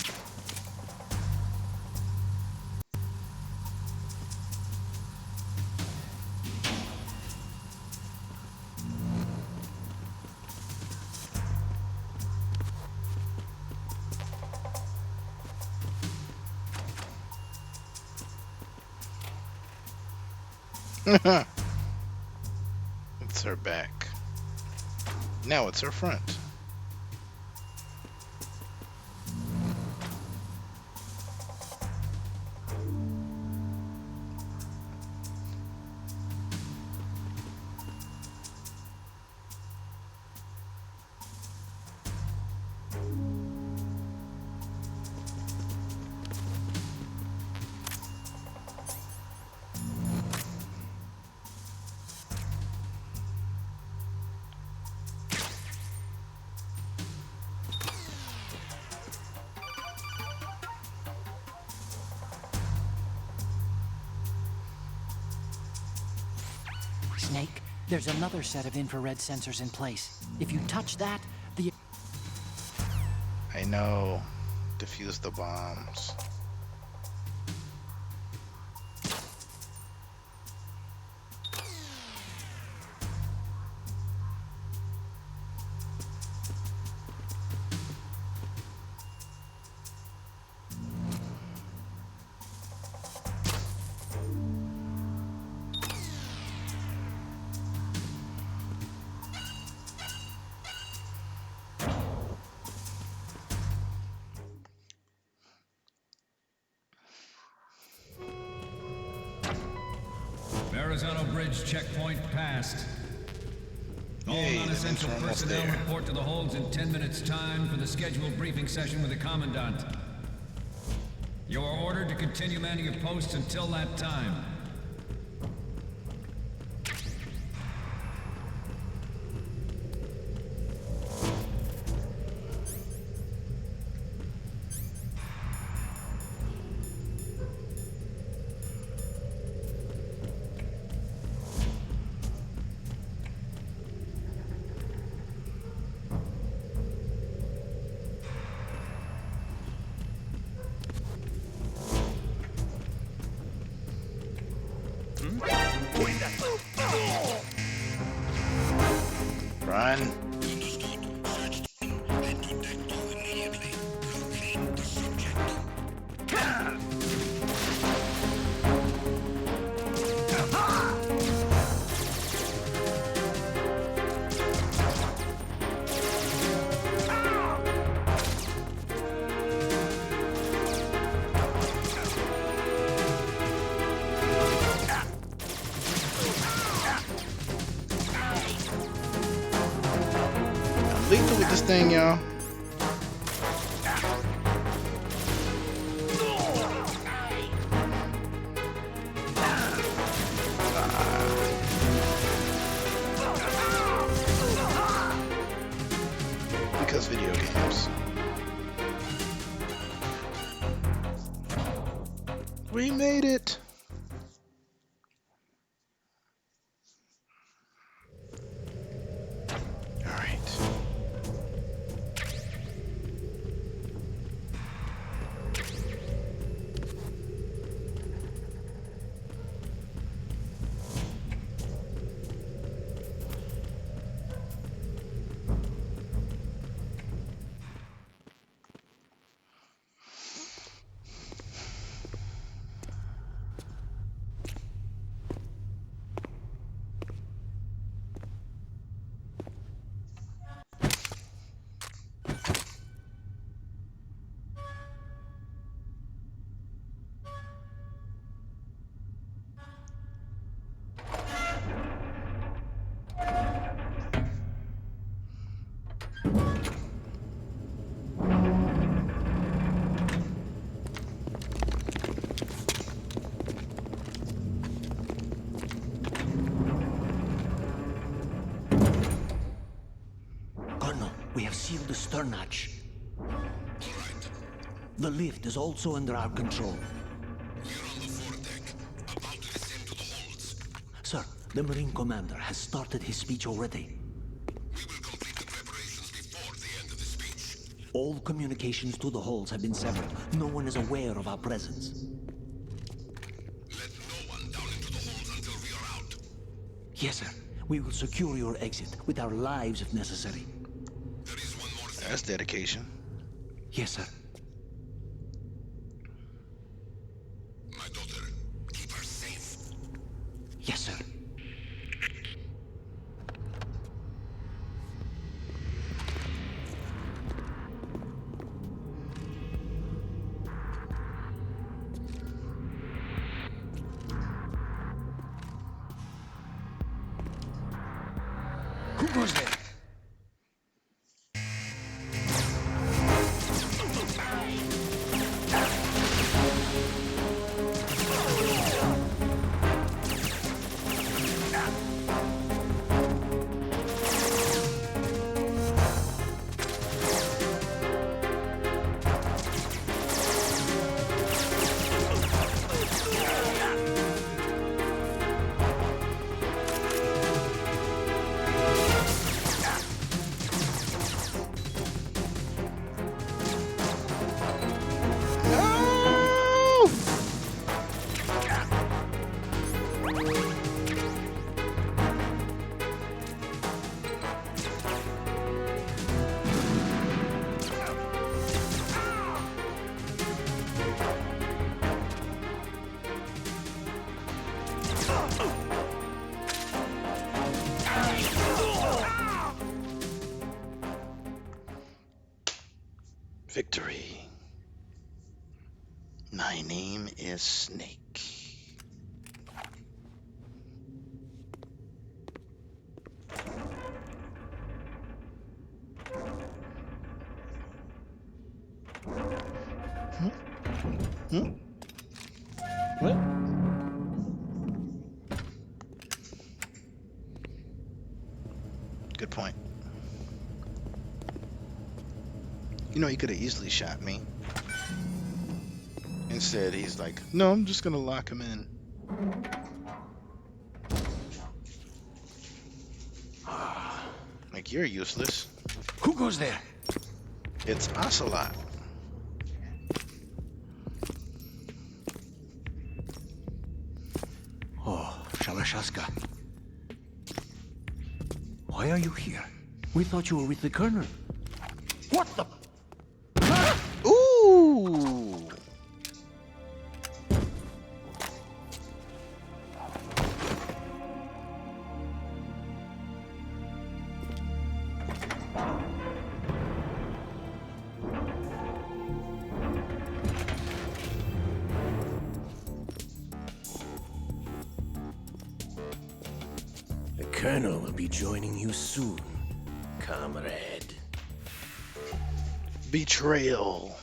It's her back. Now it's her front. Snake, there's another set of infrared sensors in place. If you touch that, the... I know. Defuse the bombs. Verrazano Bridge checkpoint passed. All Yay, non-essential the almost personnel there. report to the holds in 10 minutes time for the scheduled briefing session with the Commandant. You are ordered to continue manning your posts until that time. Run. Lethal with this thing, y'all. Because video games. We made it. All right. stern hatch. The lift is also under our control. Sir, the Marine Commander has started his speech already. All communications to the halls have been severed. No one is aware of our presence. Yes, sir. We will secure your exit with our lives if necessary. That's dedication. Yes, sir. My daughter, keep her safe. Yes, sir. Who goes there? Victory. My name is Snake. What? Good point. You know, he could have easily shot me. Instead, he's like, no, I'm just gonna lock him in. Like, you're useless. Who goes there? It's Ocelot. Oh, Shalashaska. Why are you here? We thought you were with the Colonel. What the? Ooh! The Colonel will be joining you soon, comrade. Betrayal.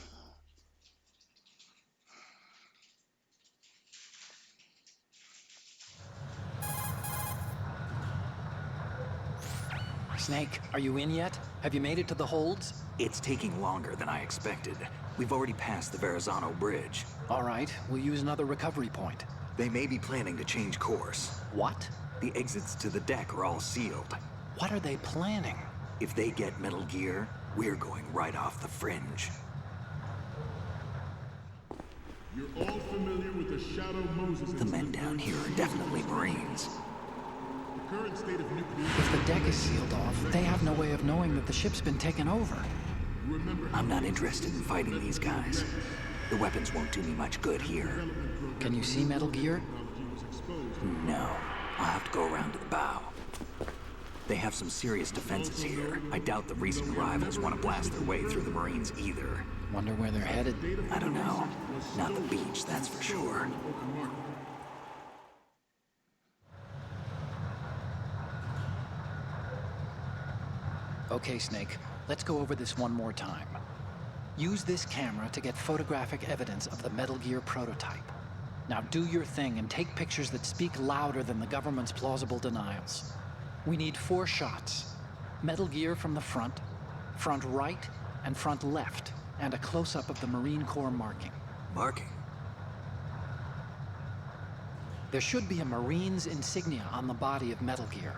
Snake, are you in yet? Have you made it to the holds? It's taking longer than I expected. We've already passed the Verrazano Bridge. All right, we'll use another recovery point. They may be planning to change course. What? The exits to the deck are all sealed. What are they planning? If they get Metal Gear, we're going right off the fringe. You're all familiar with the Shadow Moses. The men down here are definitely Marines. The current state of nuclear... If the deck is sealed off, they have no way of knowing that the ship's been taken over. I'm not interested in fighting these guys. The weapons won't do me much good here. Can you see Metal Gear? No. I'll have to go around to the bow. They have some serious defenses here. I doubt the recent arrivals want to blast their way through the Marines either. Wonder where they're headed. I don't know. Not the beach, that's for sure. Okay, Snake, let's go over this one more time. Use this camera to get photographic evidence of the Metal Gear prototype. Now do your thing and take pictures that speak louder than the government's plausible denials. We need 4 shots. Metal Gear from the front, front right, and front left, and a close-up of the Marine Corps marking. Marking? There should be a Marine's insignia on the body of Metal Gear.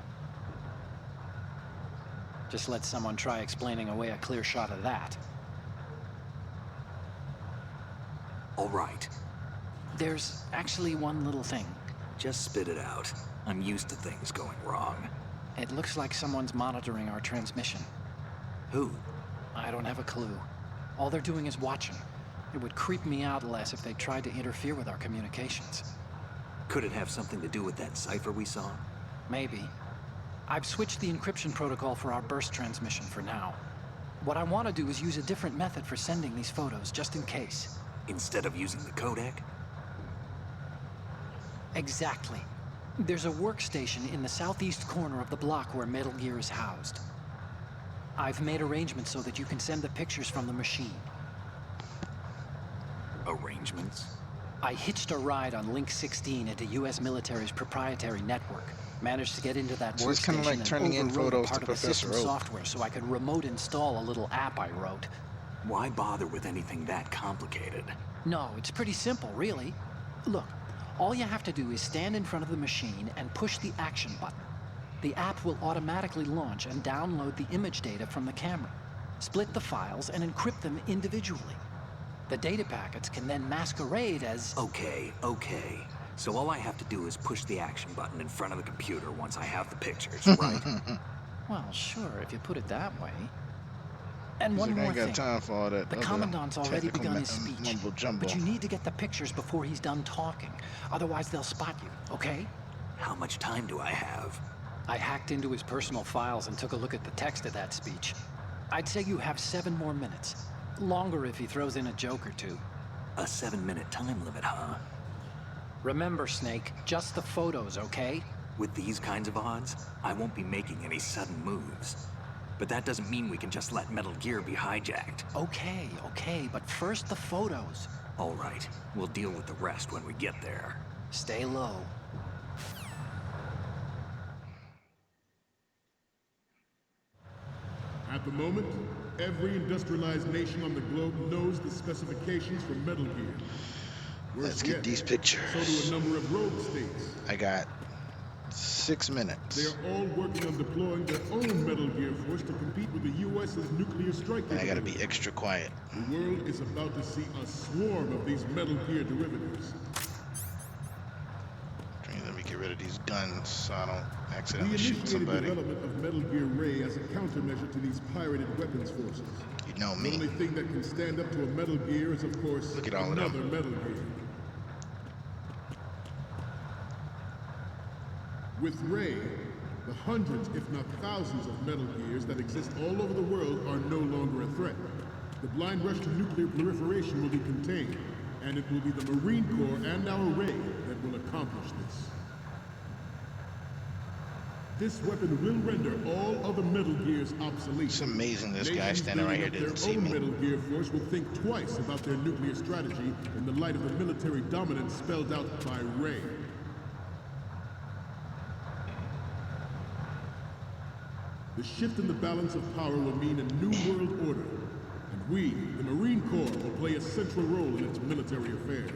Just let someone try explaining away a clear shot of that. All right. There's actually one little thing. Just spit it out. I'm used to things going wrong. It looks like someone's monitoring our transmission. Who? I don't have a clue. All they're doing is watching. It would creep me out less if they tried to interfere with our communications. Could it have something to do with that cipher we saw? Maybe. I've switched the encryption protocol for our burst transmission for now. What I want to do is use a different method for sending these photos, just in case. Instead of using the codec? Exactly. There's a workstation in the southeast corner of the block where Metal Gear is housed. I've made arrangements so that you can send the pictures from the machine. Arrangements? I hitched a ride on Link 16 into U.S. military's proprietary network. Managed to get into that So it's workstation kinda like and turning in overrode photos a part to of the Professor system Oak. software so I could remote install a little app I wrote. Why bother with anything that complicated? No, it's pretty simple, really. Look, all you have to do is stand in front of the machine and push the action button. The app will automatically launch and download the image data from the camera, split the files, and encrypt them individually. The data packets can then masquerade as... Okay. So all I have to do is push the action button in front of the computer once I have the pictures, right? Well, sure, if you put it that way. And He's one like, I more ain't got thing. time for all that The other Commandant's already technical begun his speech. mumbo jumbo. But you need to get the pictures before he's done talking. Otherwise, they'll spot you, okay? How much time do I have? I hacked into his personal files and took a look at the text of that speech. I'd say you have 7 more minutes. Longer if he throws in a joke or two. A 7-minute time limit, huh? Remember, Snake, just the photos, okay? With these kinds of odds, I won't be making any sudden moves. But that doesn't mean we can just let Metal Gear be hijacked. Okay, but first the photos. All right, we'll deal with the rest when we get there. Stay low. At the moment, every industrialized nation on the globe knows the specifications for Metal Gear. Let's get these pictures. So do a number of rogue states. I got 6 minutes. They are all working on deploying their own Metal Gear force to compete with the U.S.'s nuclear strike. And I gotta be extra quiet. The world is about to see a swarm of these Metal Gear derivatives. Let me get rid of these guns so I don't We accidentally shoot initiated somebody. development of Metal Gear Ray as a countermeasure to these pirated weapons forces. You know me. The only thing that can stand up to a Metal Gear is, of course, Look at all of another them. Metal Gear. With Ray, the hundreds, if not thousands, of Metal Gears that exist all over the world are no longer a threat. The blind rush to nuclear proliferation will be contained, and it will be the Marine Corps and our Ray that will accomplish this. This weapon will render all other Metal Gears obsolete. It's amazing this guy Nations standing right here building up didn't see their own me. Metal Gear force will think twice about their nuclear strategy in the light of the military dominance spelled out by Ray. The shift in the balance of power will mean a new world order, and we, the Marine Corps, will play a central role in its military affairs.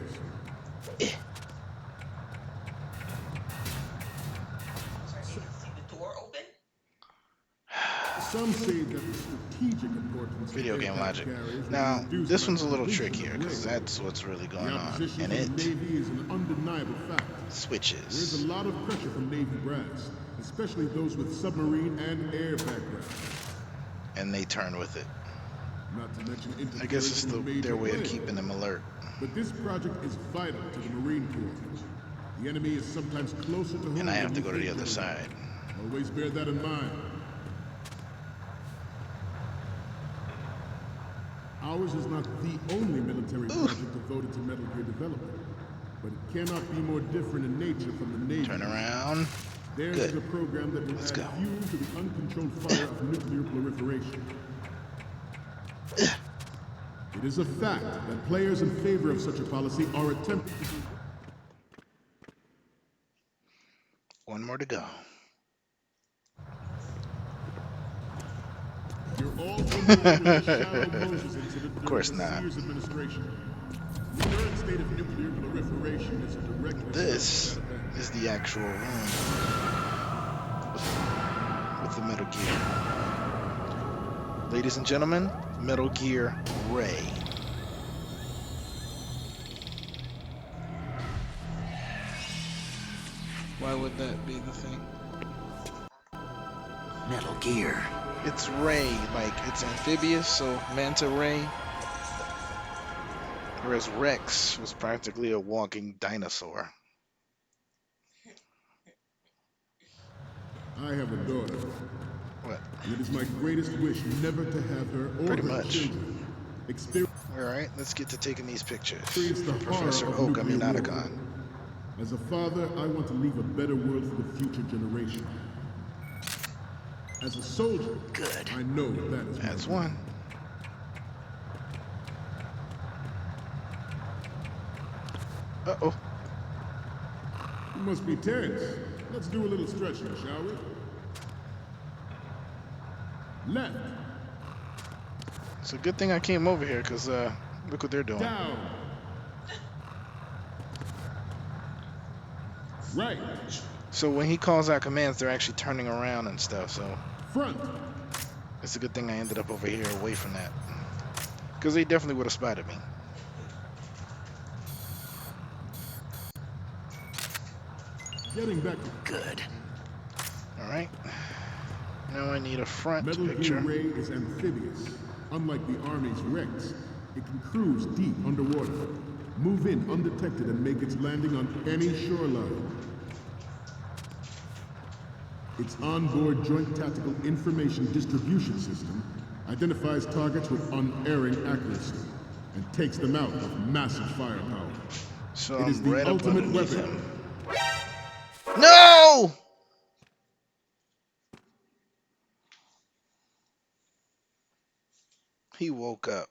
Some say that the strategic importance Video of game aircraft logic. carriers will Now, be reduced this by one's a little completion trickier, of the because Ray. that's what's really going The on opposition in from it. the Navy is an undeniable fact. There is Switches. a lot of pressure from Navy brass, especially those with submarine and air backgrounds. And they turn with it. Not to mention I guess it's interference from major their way of players. keeping them alert. But this project is vital to the Marine Corps. The enemy is sometimes closer to home And I have than to you go to the think other they are. side. Always bear that in mind. Ours is not the only military project devoted to Metal Gear development, but it cannot be more different in nature from the Navy. Turn around. Theirs Good. is a program that will Let's add go. fuel to the uncontrolled fire of nuclear proliferation. It is a fact that players in favor of such a policy are attempting. One more to go. You're all familiar with the Shadow Moses incident Of course during the not. Sears administration. The current state of nuclear proliferation is a direct result This of that event. is the actual room with the Metal Gear. Ladies and gentlemen, Metal Gear Ray. Why would that be the thing? Metal Gear. It's Ray, like it's amphibious, so Manta Ray. Whereas Rex was practically a walking dinosaur. I have a daughter. What? And it is my greatest wish never to have her or Pretty her much. children experience Alright, let's get to taking these pictures. the For horror Professor of Oak, I nuclear mean war. Otacon. As a father, I want to leave a better world for the future generation. As a soldier, Good. I know that is That's my one. Uh-oh. You must be tense. Let's do a little stretching, shall we? Left. It's a good thing I came over here, because look what they're doing. Down. Right. So when he calls out commands, they're actually turning around and stuff, so Front. it's a good thing I ended up over here away from that. Because they definitely would have spotted me. Getting back to Good. Alright. Now I need a front Metal picture. Gear Ray is amphibious. Unlike the Army's Rex, it can cruise deep underwater, move in undetected and make its landing on any shoreline. Its onboard Joint Tactical Information Distribution System identifies targets with unerring accuracy and takes them out with massive firepower. So It is I'm the right up ultimate underneath weapon. him. No! He woke up.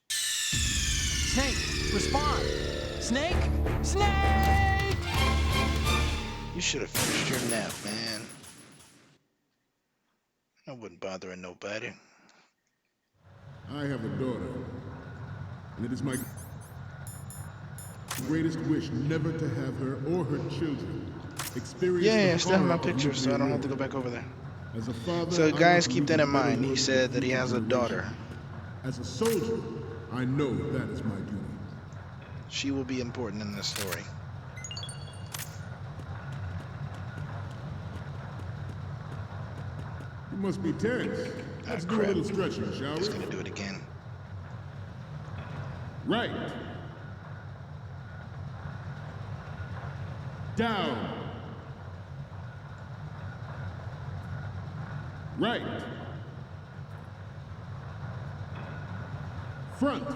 Snake, respond! Snake! Snake! You should have finished your nap, man. I wasn't bothering nobody. I have a daughter, and it is my greatest wish never to have her or her children experience Yeah, the still have horror my of pictures, so I nuclear don't have to war. go back over there. As a father, So I want guys, to keep leave that a in better mind. He world for said that he future has a generations. daughter. As a soldier, I know that is my duty. She will be important in this story. You must be tense. Let's do a crap. little stretching, shall we? Just gonna do it again. Right. Down. Right. Front.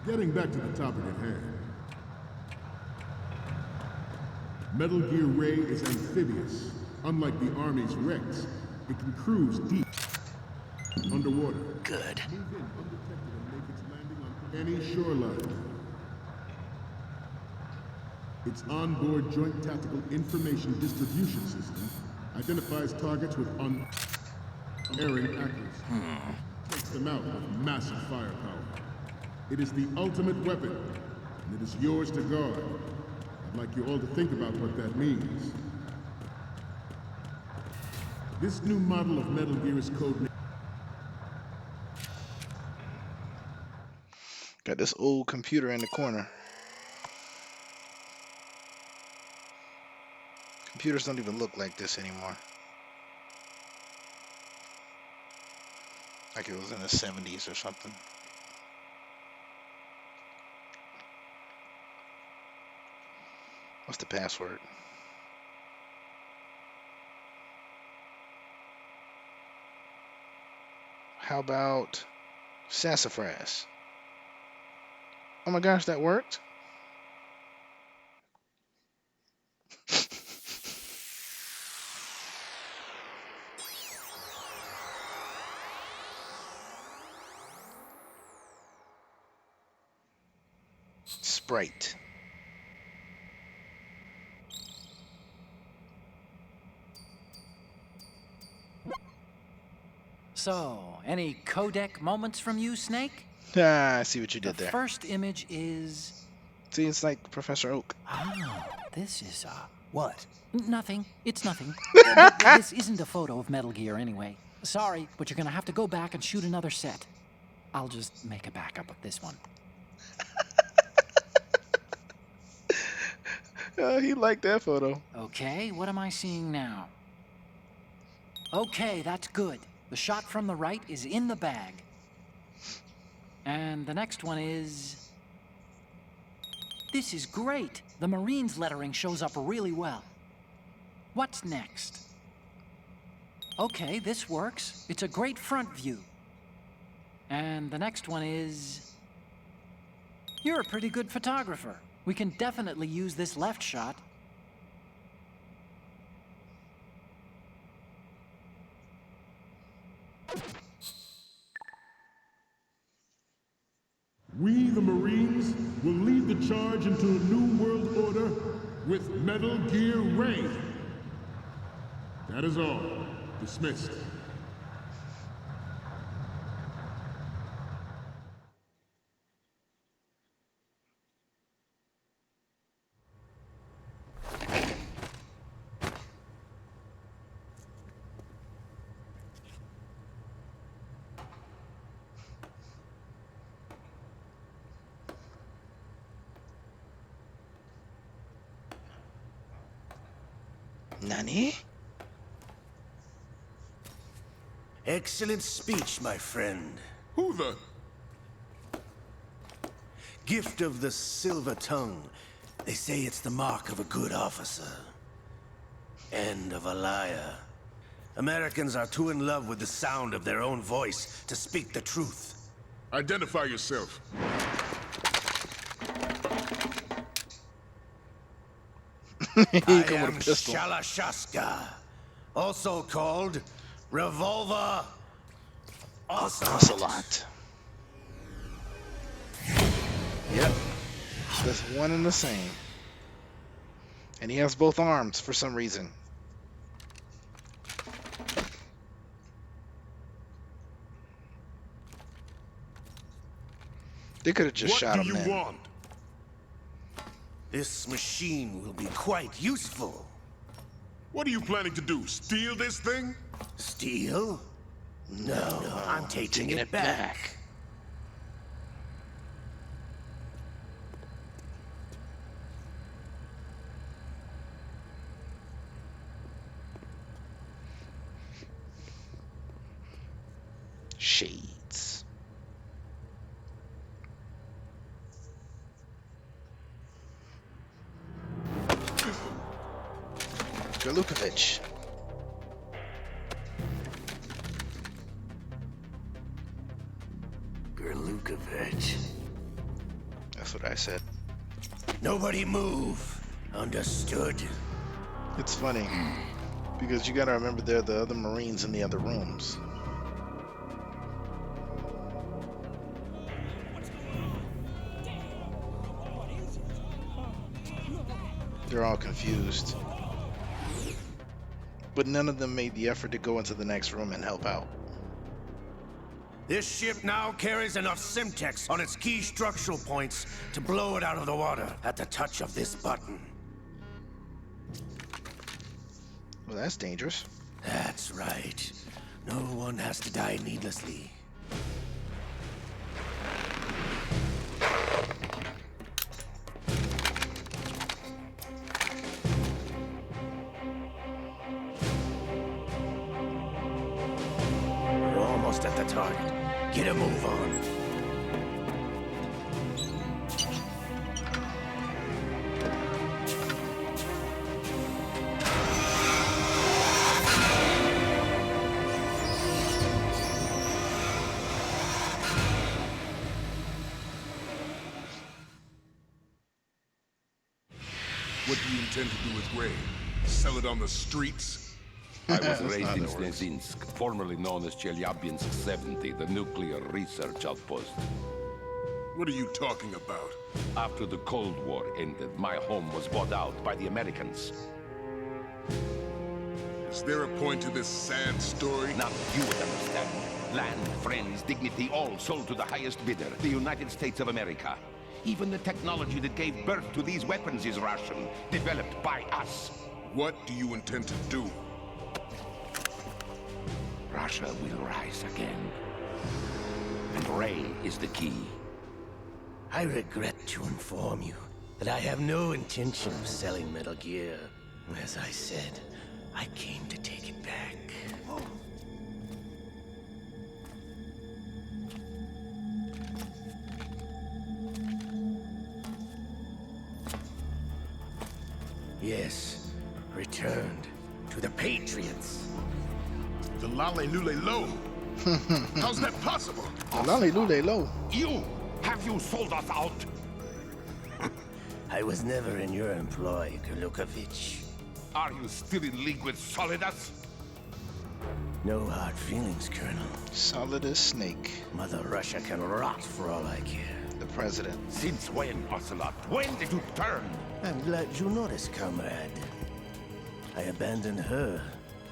Getting back to the topic at hand. Metal Gear Ray is amphibious. Unlike the Army's Rex, it can cruise deep underwater. Good. Move in undetected and make its landing on any shoreline. Its onboard Joint Tactical Information Distribution System identifies targets with unerring accuracy. Takes them out with massive firepower. It is the ultimate weapon, and it is yours to guard. I'd like you all to think about what that means. This new model of Metal Gear is codenamed. Got this old computer in the corner. Computers don't even look like this anymore. Like it was in the 70s or something. What's the password? How about sassafras? Oh my gosh, that worked. Sprite. So, any codec moments from you, Snake? Ah, I see what you did The there. first image is... See, it's like Professor Oak. Ah, this is, What? Nothing. It's nothing. This isn't a photo of Metal Gear anyway. Sorry, but you're gonna have to go back and shoot another set. I'll just make a backup of this one. He liked that photo. Okay, what am I seeing now? Okay, that's good. The shot from the right is in the bag. And the next one is... This is great. The Marines lettering shows up really well. What's next? Okay, this works. It's a great front view. And the next one is... You're a pretty good photographer. We can definitely use this left shot. We, the Marines, will lead the charge into a new world order with Metal Gear Ray. That is all. Dismissed. Nani? Excellent speech, my friend. Who the? Gift of the silver tongue. They say it's the mark of a good officer. And of a liar. Americans are too in love with the sound of their own voice to speak the truth. Identify yourself. I am Shalashaska, also called Revolver Ocelot. Yep. That's one and the same. And he has both arms for some reason. They could have just shot him then. What do you want? This machine will be quite useful. What are you planning to do? Steal this thing? Steal? No, I'm taking it back. Shades. Gerlukovich. Gerlukovich. That's what I said. Nobody move. Understood? It's funny because you gotta remember there are the other Marines in the other rooms. They're all confused. But none of them made the effort to go into the next room and help out. This ship now carries enough Simtex on its key structural points to blow it out of the water at the touch of this button. Well, that's dangerous. That's right. No one has to die needlessly. We're almost at the target. Get a move on. What do you intend to do with Ray? Sell it on the streets? I was raised in Snezinsk, formerly known as Chelyabinsk 70, the nuclear research outpost. What are you talking about? After the Cold War ended, my home was bought out by the Americans. Is there a point to this sad story? Now you would understand. Land, friends, dignity, all sold to the highest bidder, the United States of America. Even the technology that gave birth to these weapons is Russian, developed by us. What do you intend to do? Russia will rise again. And Ray is the key. I regret to inform you that I have no intention of selling Metal Gear. As I said, I came to take it back. Yes, returned to the Patriots. The Lale Lule Lo. How's that possible? The Lale Lule Lo. You! Have you sold us out? I was never in your employ, Gurlukovich. Are you still in league with Solidus? No hard feelings, Colonel. Solid as Snake. Mother Russia can rot for all I care. The president. Since when, Ocelot? When did you turn? I'm glad you noticed, comrade. I abandoned her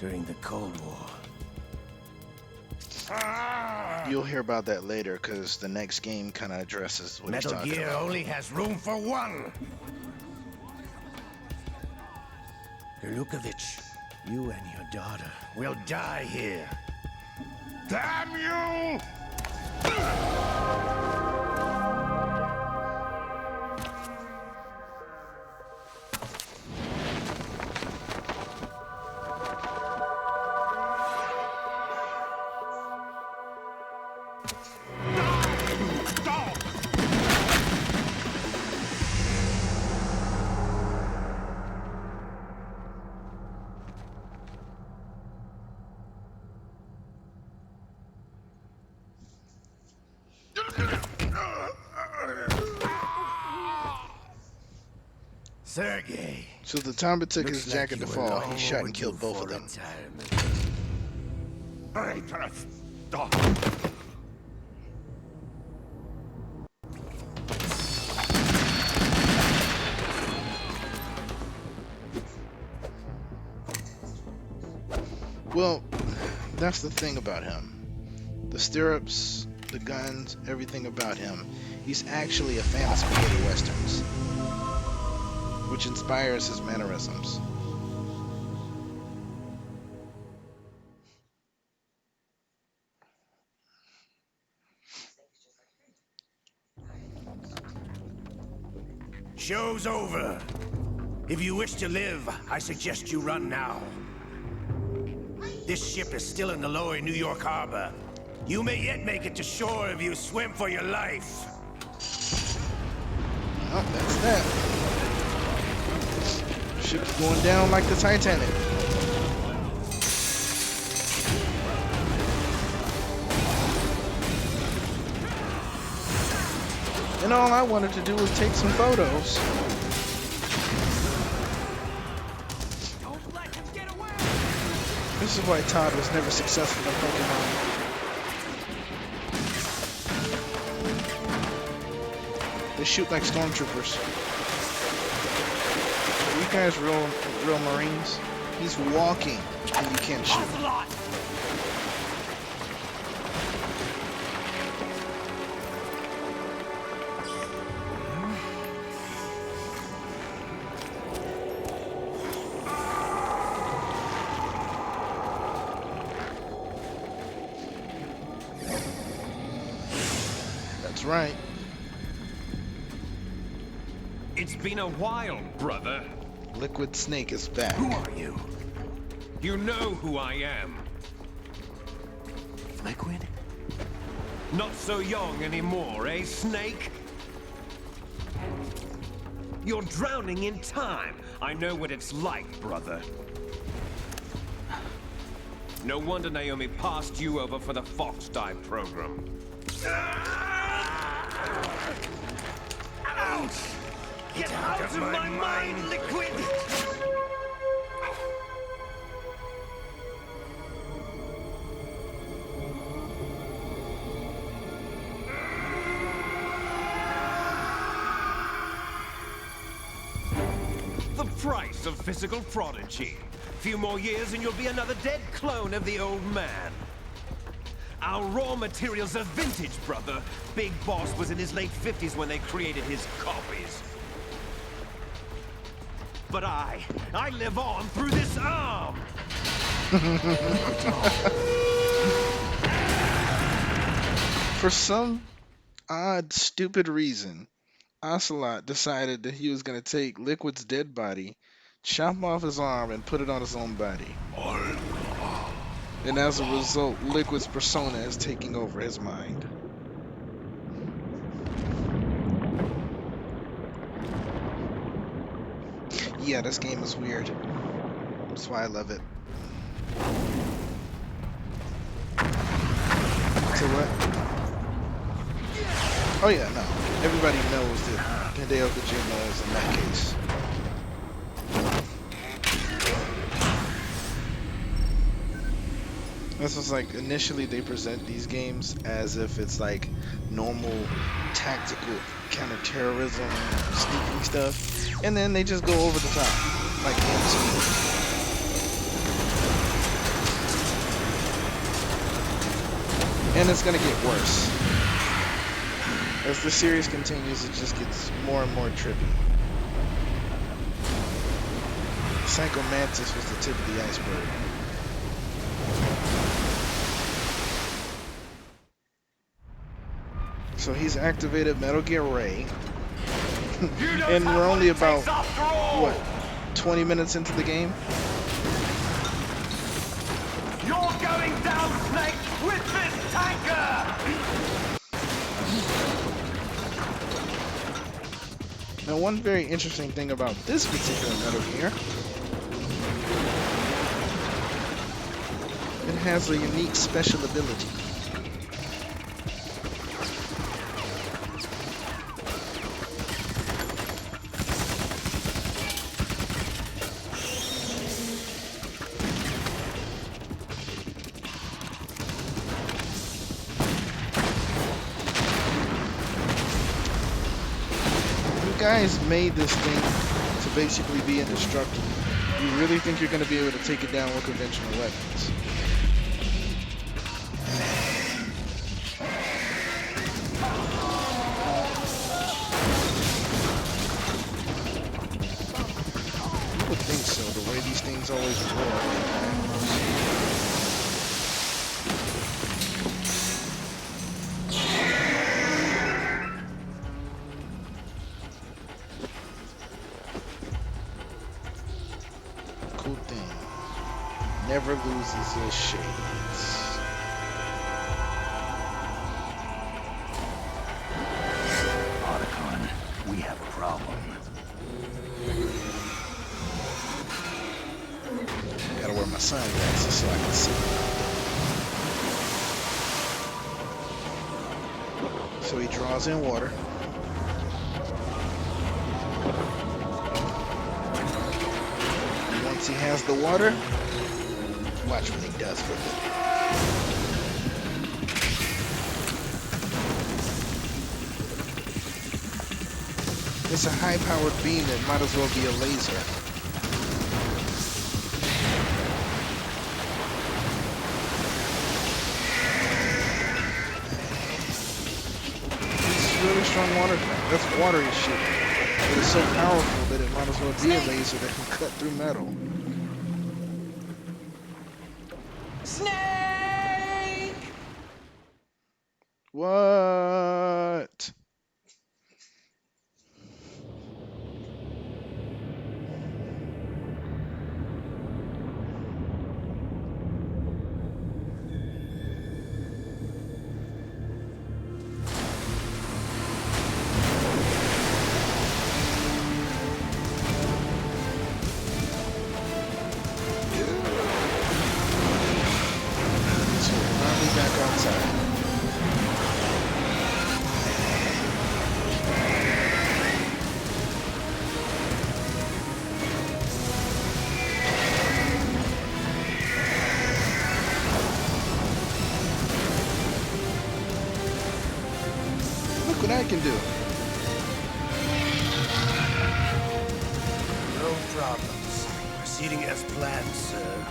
during the Cold War. You'll hear about that later, because the next game kind of addresses what he's Metal talking Gear about. only has room for one. Gurlukovich, you and your daughter will die here. Damn you! Sergey. So the time it took Looks his jacket like to you were fall, long he shot and killed overdue both of for them. retirement. Traitorous dog. Well, that's the thing about him. The stirrups, the guns, everything about him. He's actually a fan of spaghetti westerns, which inspires his mannerisms. Show's over. If you wish to live, I suggest you run now. This ship is still in the lower New York harbor. You may yet make it to shore if you swim for your life. Oh, that's that. Ship's going down like the Titanic. And all I wanted to do was take some photos. This is why Todd was never successful in Pokemon. They shoot like stormtroopers. Are you guys real Marines? He's walking and you can't shoot. That's right. It's been a while, brother. Liquid Snake is back. Who are you? You know who I am. Liquid? Not so young anymore, eh, Snake? You're drowning in time. I know what it's like, brother. No wonder Naomi passed you over for the Fox Die program. Ouch! Get out of my mind, Liquid! price of physical prodigy. Few more years and you'll be another dead clone of the old man. Our raw materials are vintage, brother. Big Boss was in his late 50s when they created his copies. But I live on through this arm! For some odd, stupid reason, Ocelot decided that he was going to take Liquid's dead body, chop off his arm, and put it on his own body. And as a result, Liquid's persona is taking over his mind. Yeah, this game is weird. That's why I love it. So what? Oh yeah, no. Everybody knows that Hideo Kojima is in that case. This was like, initially they present these games as if it's like normal tactical counter-terrorism sneaking stuff, and then they just go over the top, like the MCU. And it's gonna get worse. As the series continues, it just gets more and more trippy. Psycho Mantis was the tip of the iceberg. So he's activated Metal Gear Ray. And we're only about, what, 20 minutes into the game? You're going down, Snake, with this tanker! Now, one very interesting thing about this particular Metal Gear, it has a unique special ability. Guys made this thing to basically be indestructible. You really think you're going to be able to take it down with conventional weapons? You would think so, the way these things always roar. Never loses his shades. Otacon, we have a problem. Gotta wear my sunglasses so I can see. So he draws in water. And once he has the water, watch what he does with it. It's a high-powered beam that might as well be a laser. It's really strong water. That's watery shit. But it's so powerful that it might as well be a laser that can cut through metal. Snake! What? Back outside. Proceeding as planned, sir.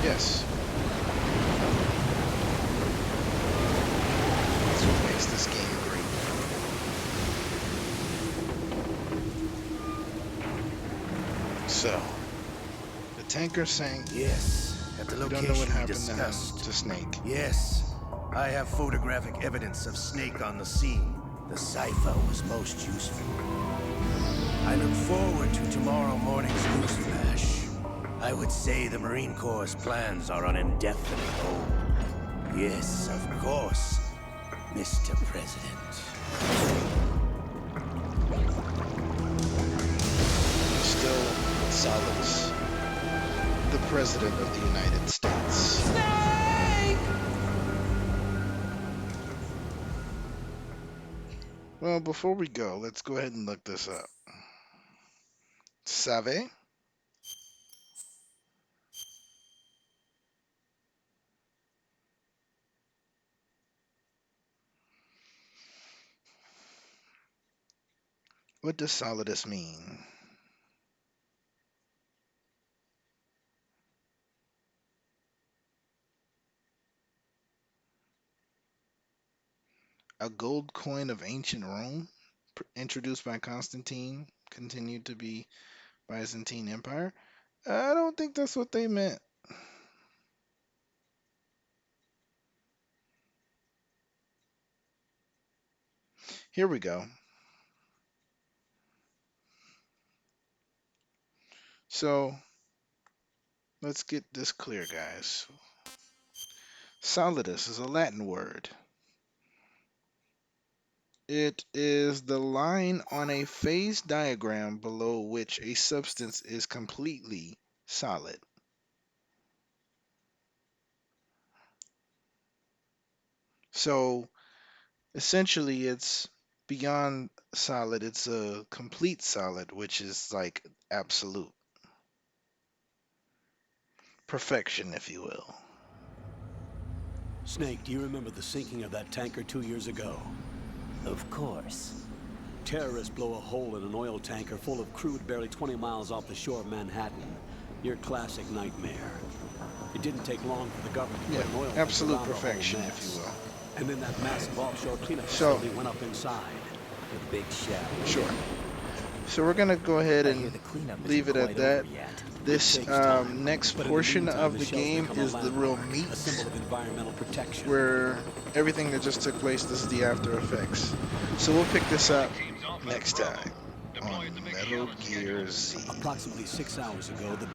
Yes. That's what makes this game great. So, the tanker sank. Yes, at the We location don't know what we happened discussed. to Snake. Yes, I have photographic evidence of Snake on the scene. The cipher was most useful. I look forward to tomorrow morning's news flash. I would say the Marine Corps' plans are on indefinite hold. Yes, of course, Mr. President. Still Solidus, the President of the United States. Well, before we go, let's go ahead and look this up. Save? What does Solidus mean? A gold coin of ancient Rome, introduced by Constantine, continued to be Byzantine Empire. I don't think that's what they meant. Here we go. So, let's get this clear, guys. Solidus is a Latin word. It is the line on a phase diagram below which a substance is completely solid. So, essentially, it's beyond solid. It's a complete solid, which is like absolute perfection, if you will. Snake, do you remember the sinking of that tanker 2 years ago? Of course. Terrorists blow a hole in an oil tanker full of crude barely 20 miles off the shore of Manhattan. Your classic nightmare. It didn't take long for the government to put an oil absolute tanker around the whole perfection, mess. if you will. And then that massive offshore cleanup facility went up inside. The big shadow. Sure. So we're gonna go ahead and leave it at that. This next portion of the game is the real meat, where everything that just took place, this is the after effects. So we'll pick this up next time on Metal Gear Z. Approximately 6 hours ago, the